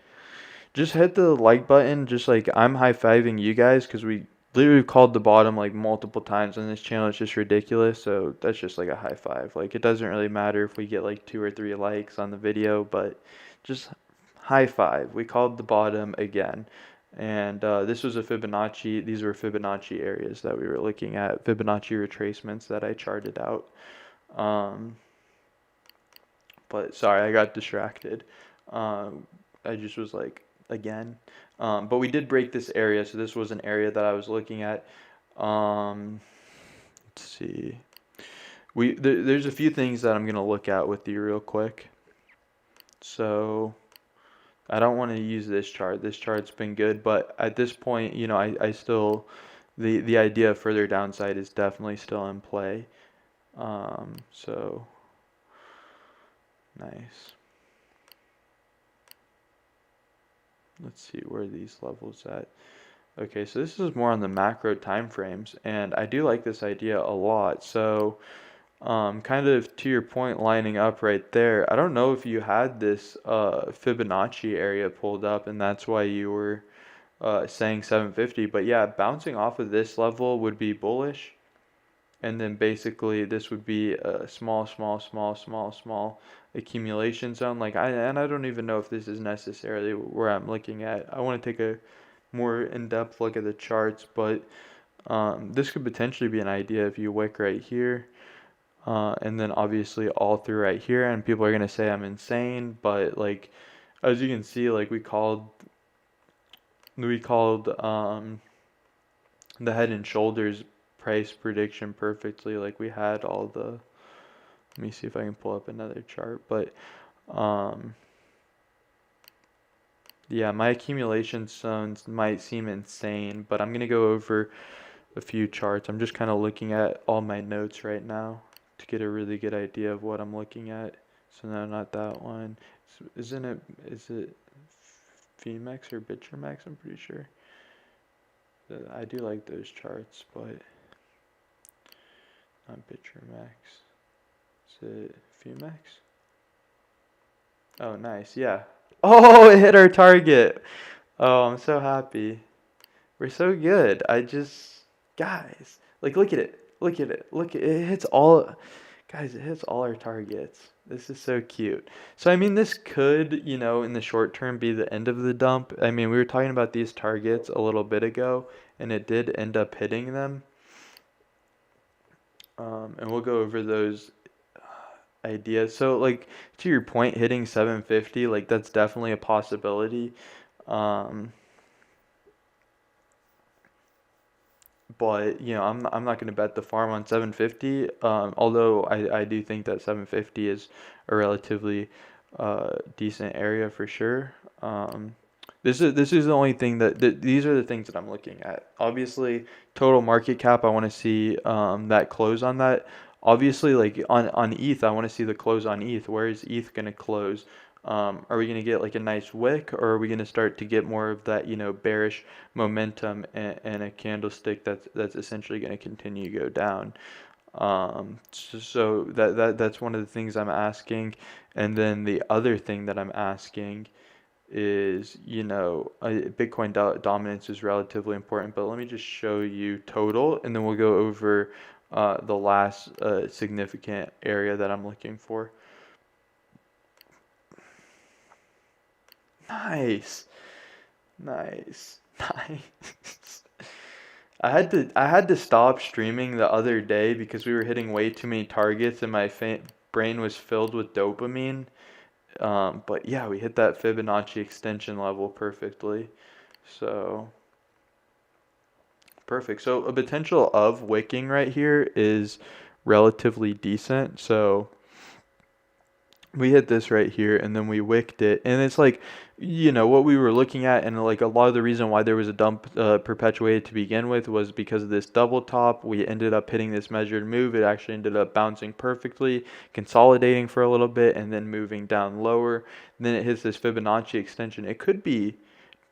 just hit the like button. Just like, I'm high-fiving you guys because we literally called the bottom like multiple times on this channel. It's just ridiculous. So that's just like a high five. Like, it doesn't really matter if we get like 2 or 3 likes on the video, but just high five. We called the bottom again. And this was a Fibonacci. These were Fibonacci areas that we were looking at. Fibonacci retracements that I charted out. But sorry, I got distracted. I just was like, again. But we did break this area, so this was an area that I was looking at. Let's see. There's a few things that I'm gonna look at with you real quick. So I don't want to use this chart. This chart's been good, but at this point, I still the idea of further downside is definitely still in play. So nice. Let's see where these levels at. Okay, so this is more on the macro time frames, and I do like this idea a lot. So kind of to your point, lining up right there, I don't know if you had this Fibonacci area pulled up, and that's why you were saying 750. But yeah, bouncing off of this level would be bullish, and then basically this would be a small accumulation zone. I don't even know if this is necessarily where I'm looking at. I want to take a more in-depth look at the charts, but this could potentially be an idea if you wick right here. And then obviously all through right here, and people are gonna say I'm insane, but like as you can see, like we called the Head and Shoulders price prediction perfectly. Like we had all the, let me see if I can pull up another chart, but um yeah, my accumulation zones might seem insane, but I'm gonna go over a few charts. I'm just kind of looking at all my notes right now to get a really good idea of what I'm looking at. So no, not that one. Is it VMAX or Bitchermax? I'm pretty sure. I do like those charts, but not Bitchermax. Is it VMAX? Oh, nice. Yeah. Oh, it hit our target. Oh, I'm so happy. We're so good. Guys, like, look at it. Look at it. Look at it. It hits all, guys, it hits all our targets. This is so cute. So, I mean, this could, in the short term be the end of the dump. I mean, we were talking about these targets a little bit ago, and it did end up hitting them. And we'll go over those ideas. So, like, to your point, hitting 750, like, that's definitely a possibility. Um, but I'm not going to bet the farm on 750. Although I do think that 750 is a relatively decent area for sure. This is the only thing that these are the things that I'm looking at. Obviously, total market cap. I want to see that close on that. Obviously, like on ETH, I want to see the close on ETH. Where is ETH going to close? Are we going to get like a nice wick, or are we going to start to get more of that, bearish momentum and a candlestick that's essentially going to continue to go down? So that's one of the things I'm asking, and then the other thing that I'm asking is, Bitcoin dominance is relatively important, but let me just show you total, and then we'll go over the last significant area that I'm looking for. Nice. Nice. Nice. I had to stop streaming the other day because we were hitting way too many targets and my brain was filled with dopamine. But yeah, we hit that Fibonacci extension level perfectly. So perfect. So a potential of wicking right here is relatively decent. So we hit this right here and then we wicked it, and it's like, what we were looking at, and like a lot of the reason why there was a dump perpetuated to begin with was because of this double top. We ended up hitting this measured move. It actually ended up bouncing perfectly, consolidating for a little bit, and then moving down lower. And then it hits this Fibonacci extension. It could be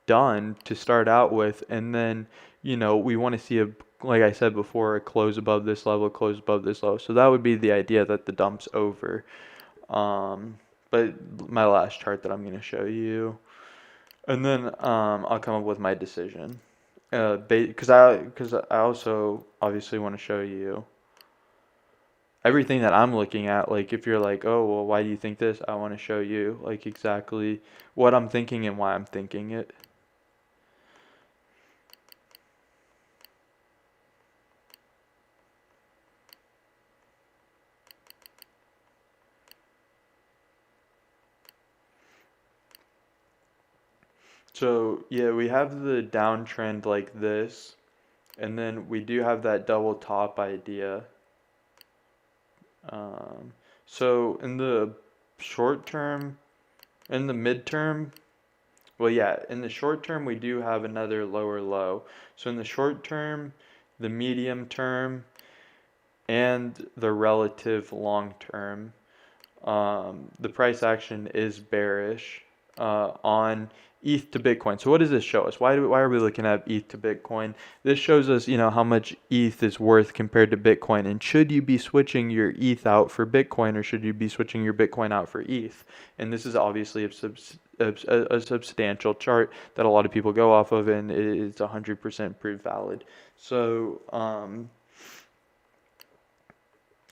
done to start out with, and then we want to see like I said before, a close above this level, close above this level. So that would be the idea that the dump's over. But my last chart that I'm going to show you, and then I'll come up with my decision. Because I also obviously want to show you everything that I'm looking at. Like if you're like, oh well, why do you think this? I want to show you like exactly what I'm thinking and why I'm thinking it. So yeah, we have the downtrend like this, and then we do have that double top idea. Um, so in the short term, in the midterm, well, yeah, in the short term, we do have another lower low. So in the short term, the medium term, and the relative long term, the price action is bearish on ETH to Bitcoin. So what does this show us? Why are we looking at ETH to Bitcoin? This shows us, how much ETH is worth compared to Bitcoin, and should you be switching your ETH out for Bitcoin, or should you be switching your Bitcoin out for ETH? And this is obviously a substantial chart that a lot of people go off of, and it's 100% proved valid. So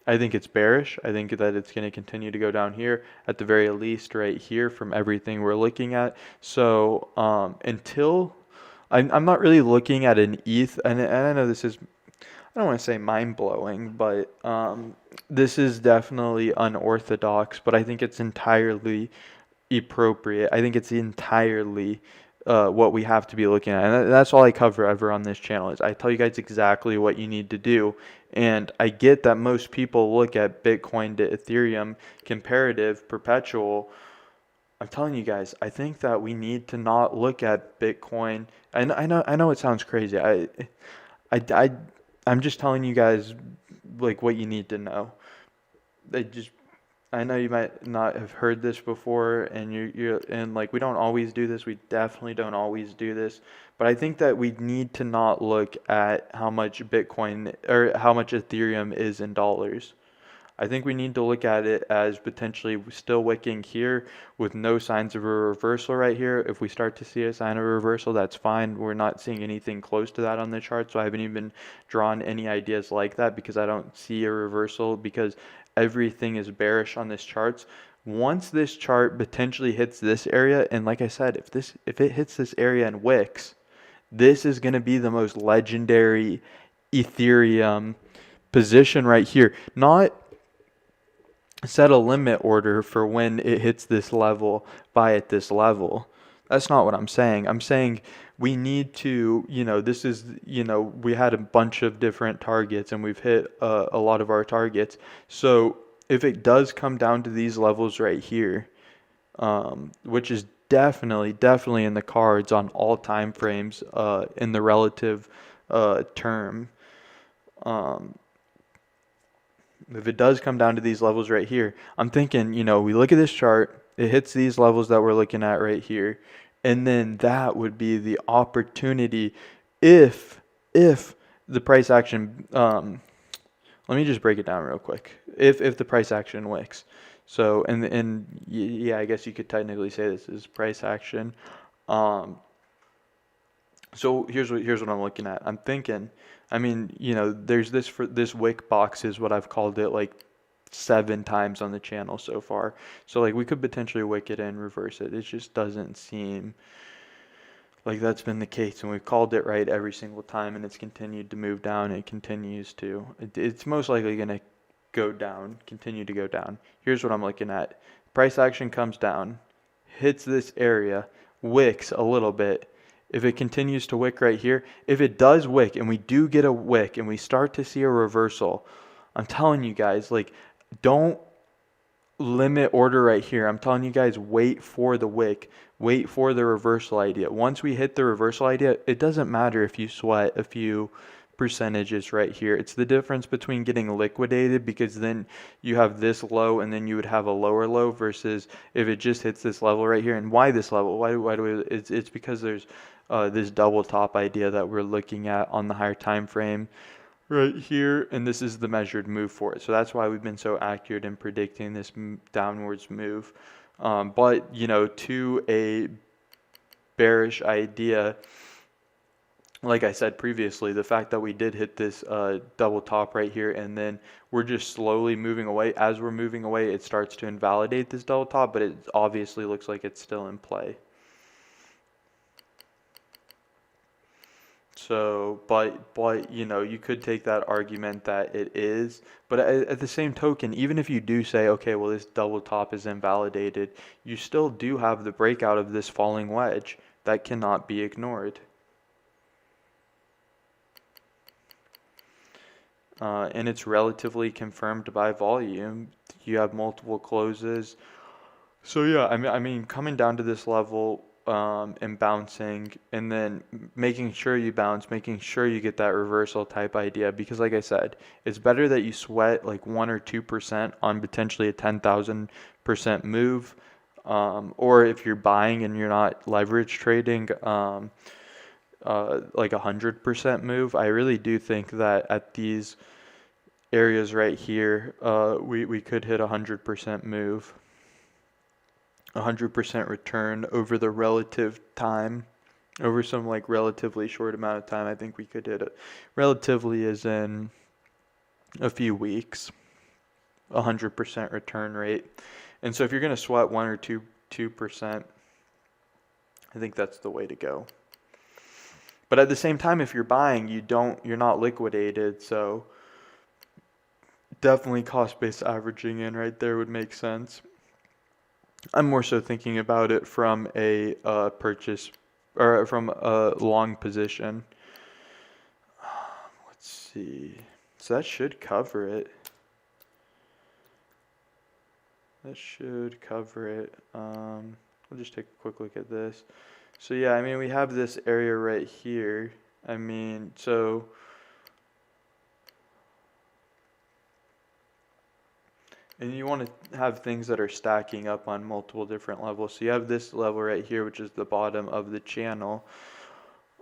I think it's bearish. I think that it's going to continue to go down here, at the very least right here from everything we're looking at. So until I'm not really looking at an ETH, and I know this is, I don't want to say mind-blowing, but this is definitely unorthodox, but I think it's entirely appropriate. I think it's entirely what we have to be looking at, and that's all I cover ever on this channel. Is I tell you guys exactly what you need to do, and I get that most people look at Bitcoin to Ethereum comparative perpetual. I'm telling you guys, I think that we need to not look at Bitcoin. I know it sounds crazy. I I'm just telling you guys like what you need to know. They just I know you might not have heard this before, and and like we don't always do this. We definitely don't always do this, but I think that we need to not look at how much Bitcoin or how much Ethereum is in dollars. I think we need to look at it as potentially still wicking here with no signs of a reversal right here. If we start to see a sign of a reversal, that's fine. We're not seeing anything close to that on the chart, so I haven't even drawn any ideas like that because I don't see a reversal because everything is bearish on this charts. Once this chart potentially hits this area, and like I said, if it hits this area and wicks, this is going to be the most legendary Ethereum position right here. Not set a limit order for when it hits this level, buy at this level. That's not what I'm saying. I'm saying we need to, this is, we had a bunch of different targets and we've hit a lot of our targets. So if it does come down to these levels right here, which is definitely in the cards on all time frames in the relative term, if it does come down to these levels right here, I'm thinking, we look at this chart, it hits these levels that we're looking at right here, and then that would be the opportunity if the price action, let me just break it down real quick. If the price action wicks. So, and yeah, I guess you could technically say this is price action. So here's what I'm looking at. I'm thinking, there's this wick box is what I've called it like 7 times on the channel so far. So like we could potentially wick it and reverse it. It just doesn't seem like that's been the case, and we've called it right every single time, and it's continued to move down. It continues to. It's most likely going to go down, continue to go down. Here's what I'm looking at. Price action comes down, hits this area, wicks a little bit. If it continues to wick right here, if it does wick and we do get a wick and we start to see a reversal, I'm telling you guys, like, don't limit order right here. I'm telling you guys, wait for the wick, wait for the reversal idea. Once we hit the reversal idea, it doesn't matter if you sweat a few percentages right here. It's the difference between getting liquidated, because then you have this low and then you would have a lower low, versus if it just hits this level right here. And why this level? Why do we? It's because there's this double top idea that we're looking at on the higher time frame right here, and this is the measured move for it. So that's why we've been so accurate in predicting this downwards move. But to a bearish idea, like I said previously, the fact that we did hit this double top right here, and then we're just slowly moving away. As we're moving away, it starts to invalidate this double top, but it obviously looks like it's still in play. So, but you could take that argument that it is, but at the same token, even if you do say, okay, well, this double top is invalidated, you still do have the breakout of this falling wedge That cannot be ignored. And it's relatively confirmed by volume. You have multiple closes. So yeah, I mean, coming down to this level, and bouncing, and then making sure you bounce, making sure you get that reversal type idea. Because like I said, it's better that you sweat like 1 or 2% on potentially a 10,000% move, or if you're buying and you're not leverage trading, like 100% move. I really do think that at these areas right here, we could hit 100% move. 100% return over the relative time, over some like relatively short amount of time. I think we could hit it. Relatively as in a few weeks, 100% return rate. And so if you're going to sweat 1 or 2%, I think that's the way to go. But at the same time, if you're buying, you're not liquidated, so definitely cost-based averaging in right there would make sense. I'm more so thinking about it from a purchase or from a long position. Let's see. So that should cover it. That should cover it. I'll just take a quick look at this. So yeah, I mean, we have this area right here. I mean, so and you want to have things that are stacking up on multiple different levels. So you have this level right here, which is the bottom of the channel.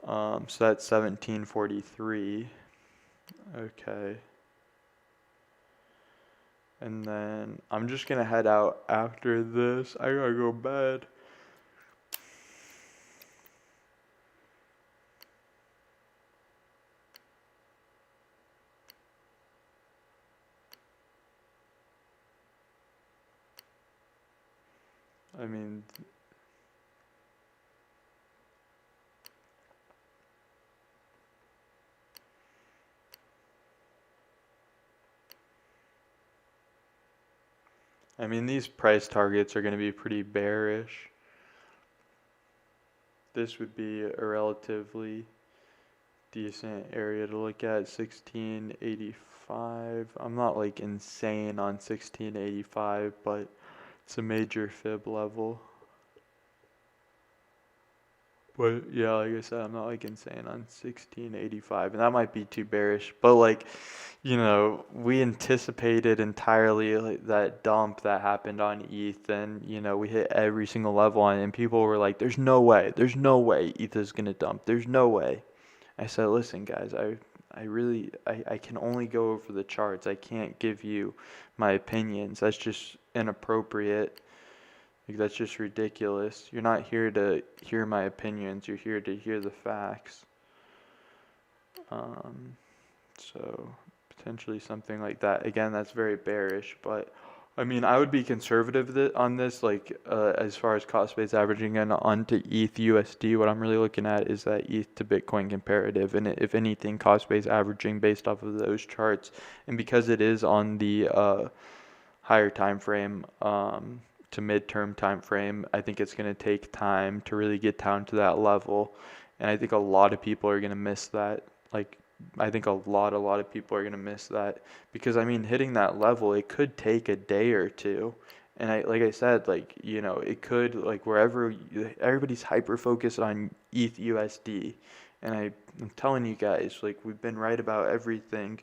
So that's 1743. Okay. And then I'm just going to head out after this. I gotta go to bed. I mean, these price targets are going to be pretty bearish. This would be a relatively decent area to look at, 1685. I'm not like insane on 1685, but it's a major fib level. But yeah, like I said, I'm not like insane on 1685, and that might be too bearish. But like, we anticipated entirely like that dump that happened on ETH, and we hit every single level on it, and people were like, "There's no way ETH is gonna dump. There's no way." I said, "Listen, guys, I can only go over the charts. I can't give you my opinions. That's just inappropriate." Like, that's just ridiculous. You're not here to hear my opinions. You're here to hear the facts. So potentially something like that. Again, that's very bearish, but I would be conservative on this, like as far as cost-based averaging and onto ETH USD. What I'm really looking at is that ETH to Bitcoin comparative, and if anything, cost-based averaging based off of those charts. And because it is on the higher time frame, to midterm time frame, I think it's going to take time to really get down to that level, and I think a lot of people are going to miss that. Like, I think a lot of people are going to miss that, because hitting that level, it could take a day or two, and like I said, like, it could, like, wherever everybody's hyper focused on ETH USD, and I'm telling you guys, like, we've been right about everything.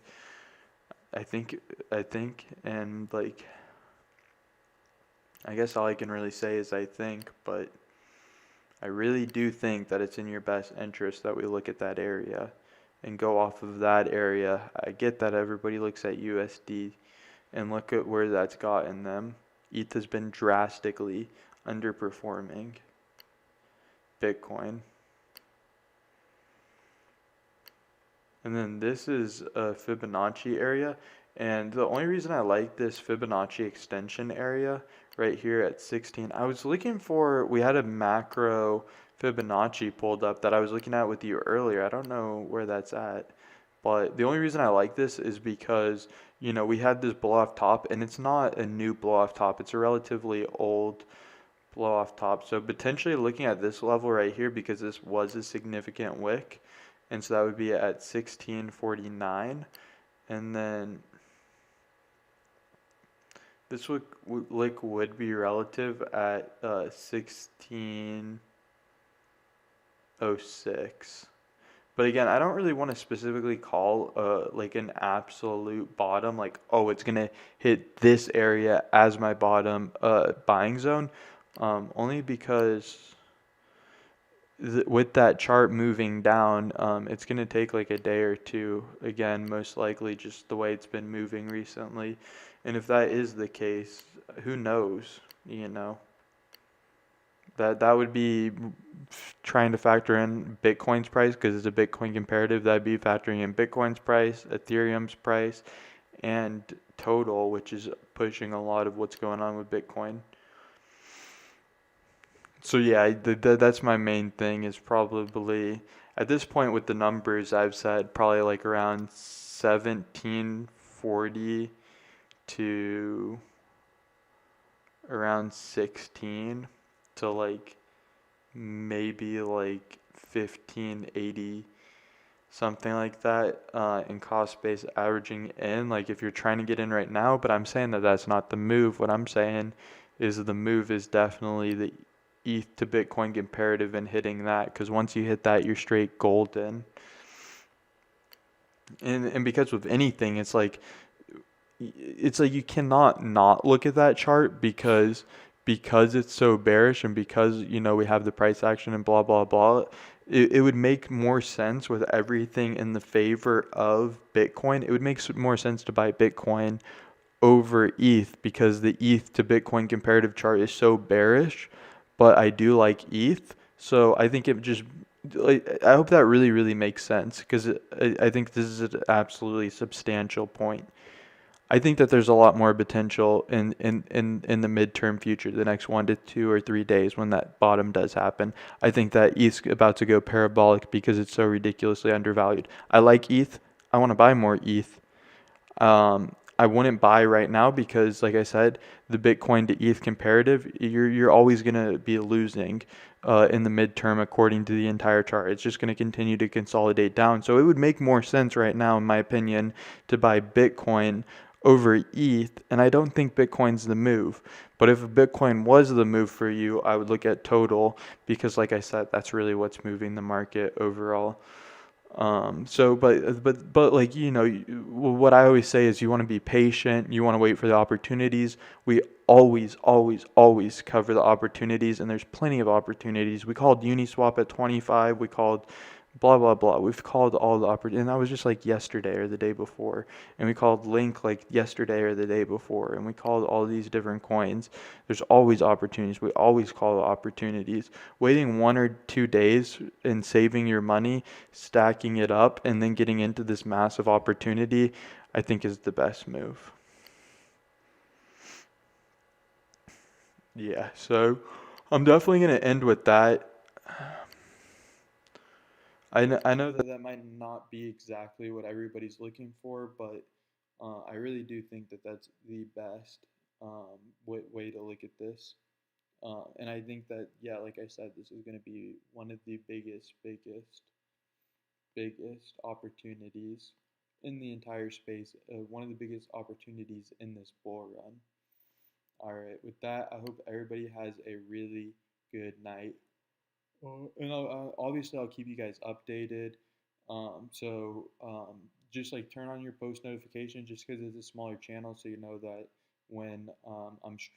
I think, and like, I guess all I can really say is I think, but I really do think that it's in your best interest that we look at that area and go off of that area. I get that everybody looks at USD and look at where that's gotten them. ETH has been drastically underperforming Bitcoin. And then this is a Fibonacci area. And the only reason I like this Fibonacci extension area right here at 16, we had a macro Fibonacci pulled up that I was looking at with you earlier. I don't know where that's at. But the only reason I like this is because, we had this blow off top, and it's not a new blow off top. It's a relatively old blow off top. So potentially looking at this level right here, because this was a significant wick, and so that would be at 1649, and then this wick would be relative at 1606. But again, I don't really want to specifically call like an absolute bottom, like, oh, it's gonna hit this area as my bottom buying zone, only because with that chart moving down, it's gonna take like a day or two. Again, most likely just the way it's been moving recently, and if that is the case, who knows, you know. That would be trying to factor in Bitcoin's price because it's a Bitcoin comparative. That'd be factoring in Bitcoin's price, Ethereum's price, and total, which is pushing a lot of what's going on with Bitcoin. So yeah, that's my main thing is probably at this point with the numbers I've said probably like around 1740 to around 16 to like maybe like 1580, something like that, in cost base averaging in, like if you're trying to get in right now. But I'm saying that that's not the move. What I'm saying is the move is definitely the ETH to Bitcoin comparative and hitting that, because once you hit that, you're straight golden. And because with anything, it's like you cannot not look at that chart because it's so bearish, and because we have the price action and blah blah blah. It would make more sense with everything in the favor of Bitcoin. It would make more sense to buy Bitcoin over ETH because the ETH to Bitcoin comparative chart is so bearish, but I do like ETH. So I think it just, like, I hope that really, really makes sense, because I think this is an absolutely substantial point. I think that there's a lot more potential in the midterm future, the next 1 to 2 or 3 days when that bottom does happen. I think that ETH's about to go parabolic because it's so ridiculously undervalued. I like ETH. I want to buy more ETH. I wouldn't buy right now because, like I said, the Bitcoin to ETH comparative, you're always gonna be losing in the midterm according to the entire chart. It's just gonna continue to consolidate down. So it would make more sense right now, in my opinion, to buy Bitcoin over ETH, and I don't think Bitcoin's the move. But if Bitcoin was the move for you, I would look at total because, like I said, that's really what's moving the market overall. But like, what I always say is you want to be patient, you want to wait for the opportunities. We always cover the opportunities, and there's plenty of opportunities. We called Uniswap at 25, we called blah blah blah. We've called all the opportunities, and that was just like yesterday or the day before. And we called Link like yesterday or the day before, and we called all these different coins. There's always opportunities. We always call the opportunities. Waiting 1 or 2 days and saving your money, stacking it up, and then getting into this massive opportunity, I think is the best move. Yeah, so I'm definitely going to end with that. I know that might not be exactly what everybody's looking for, but I really do think that that's the best way to look at this. And I think that, yeah, like I said, this is going to be one of the biggest opportunities in the entire space, one of the biggest opportunities in this bull run. All right, with that, I hope everybody has a really good night. And obviously I'll keep you guys updated. Just like turn on your post notifications just because it's a smaller channel, so you know that when I'm streaming.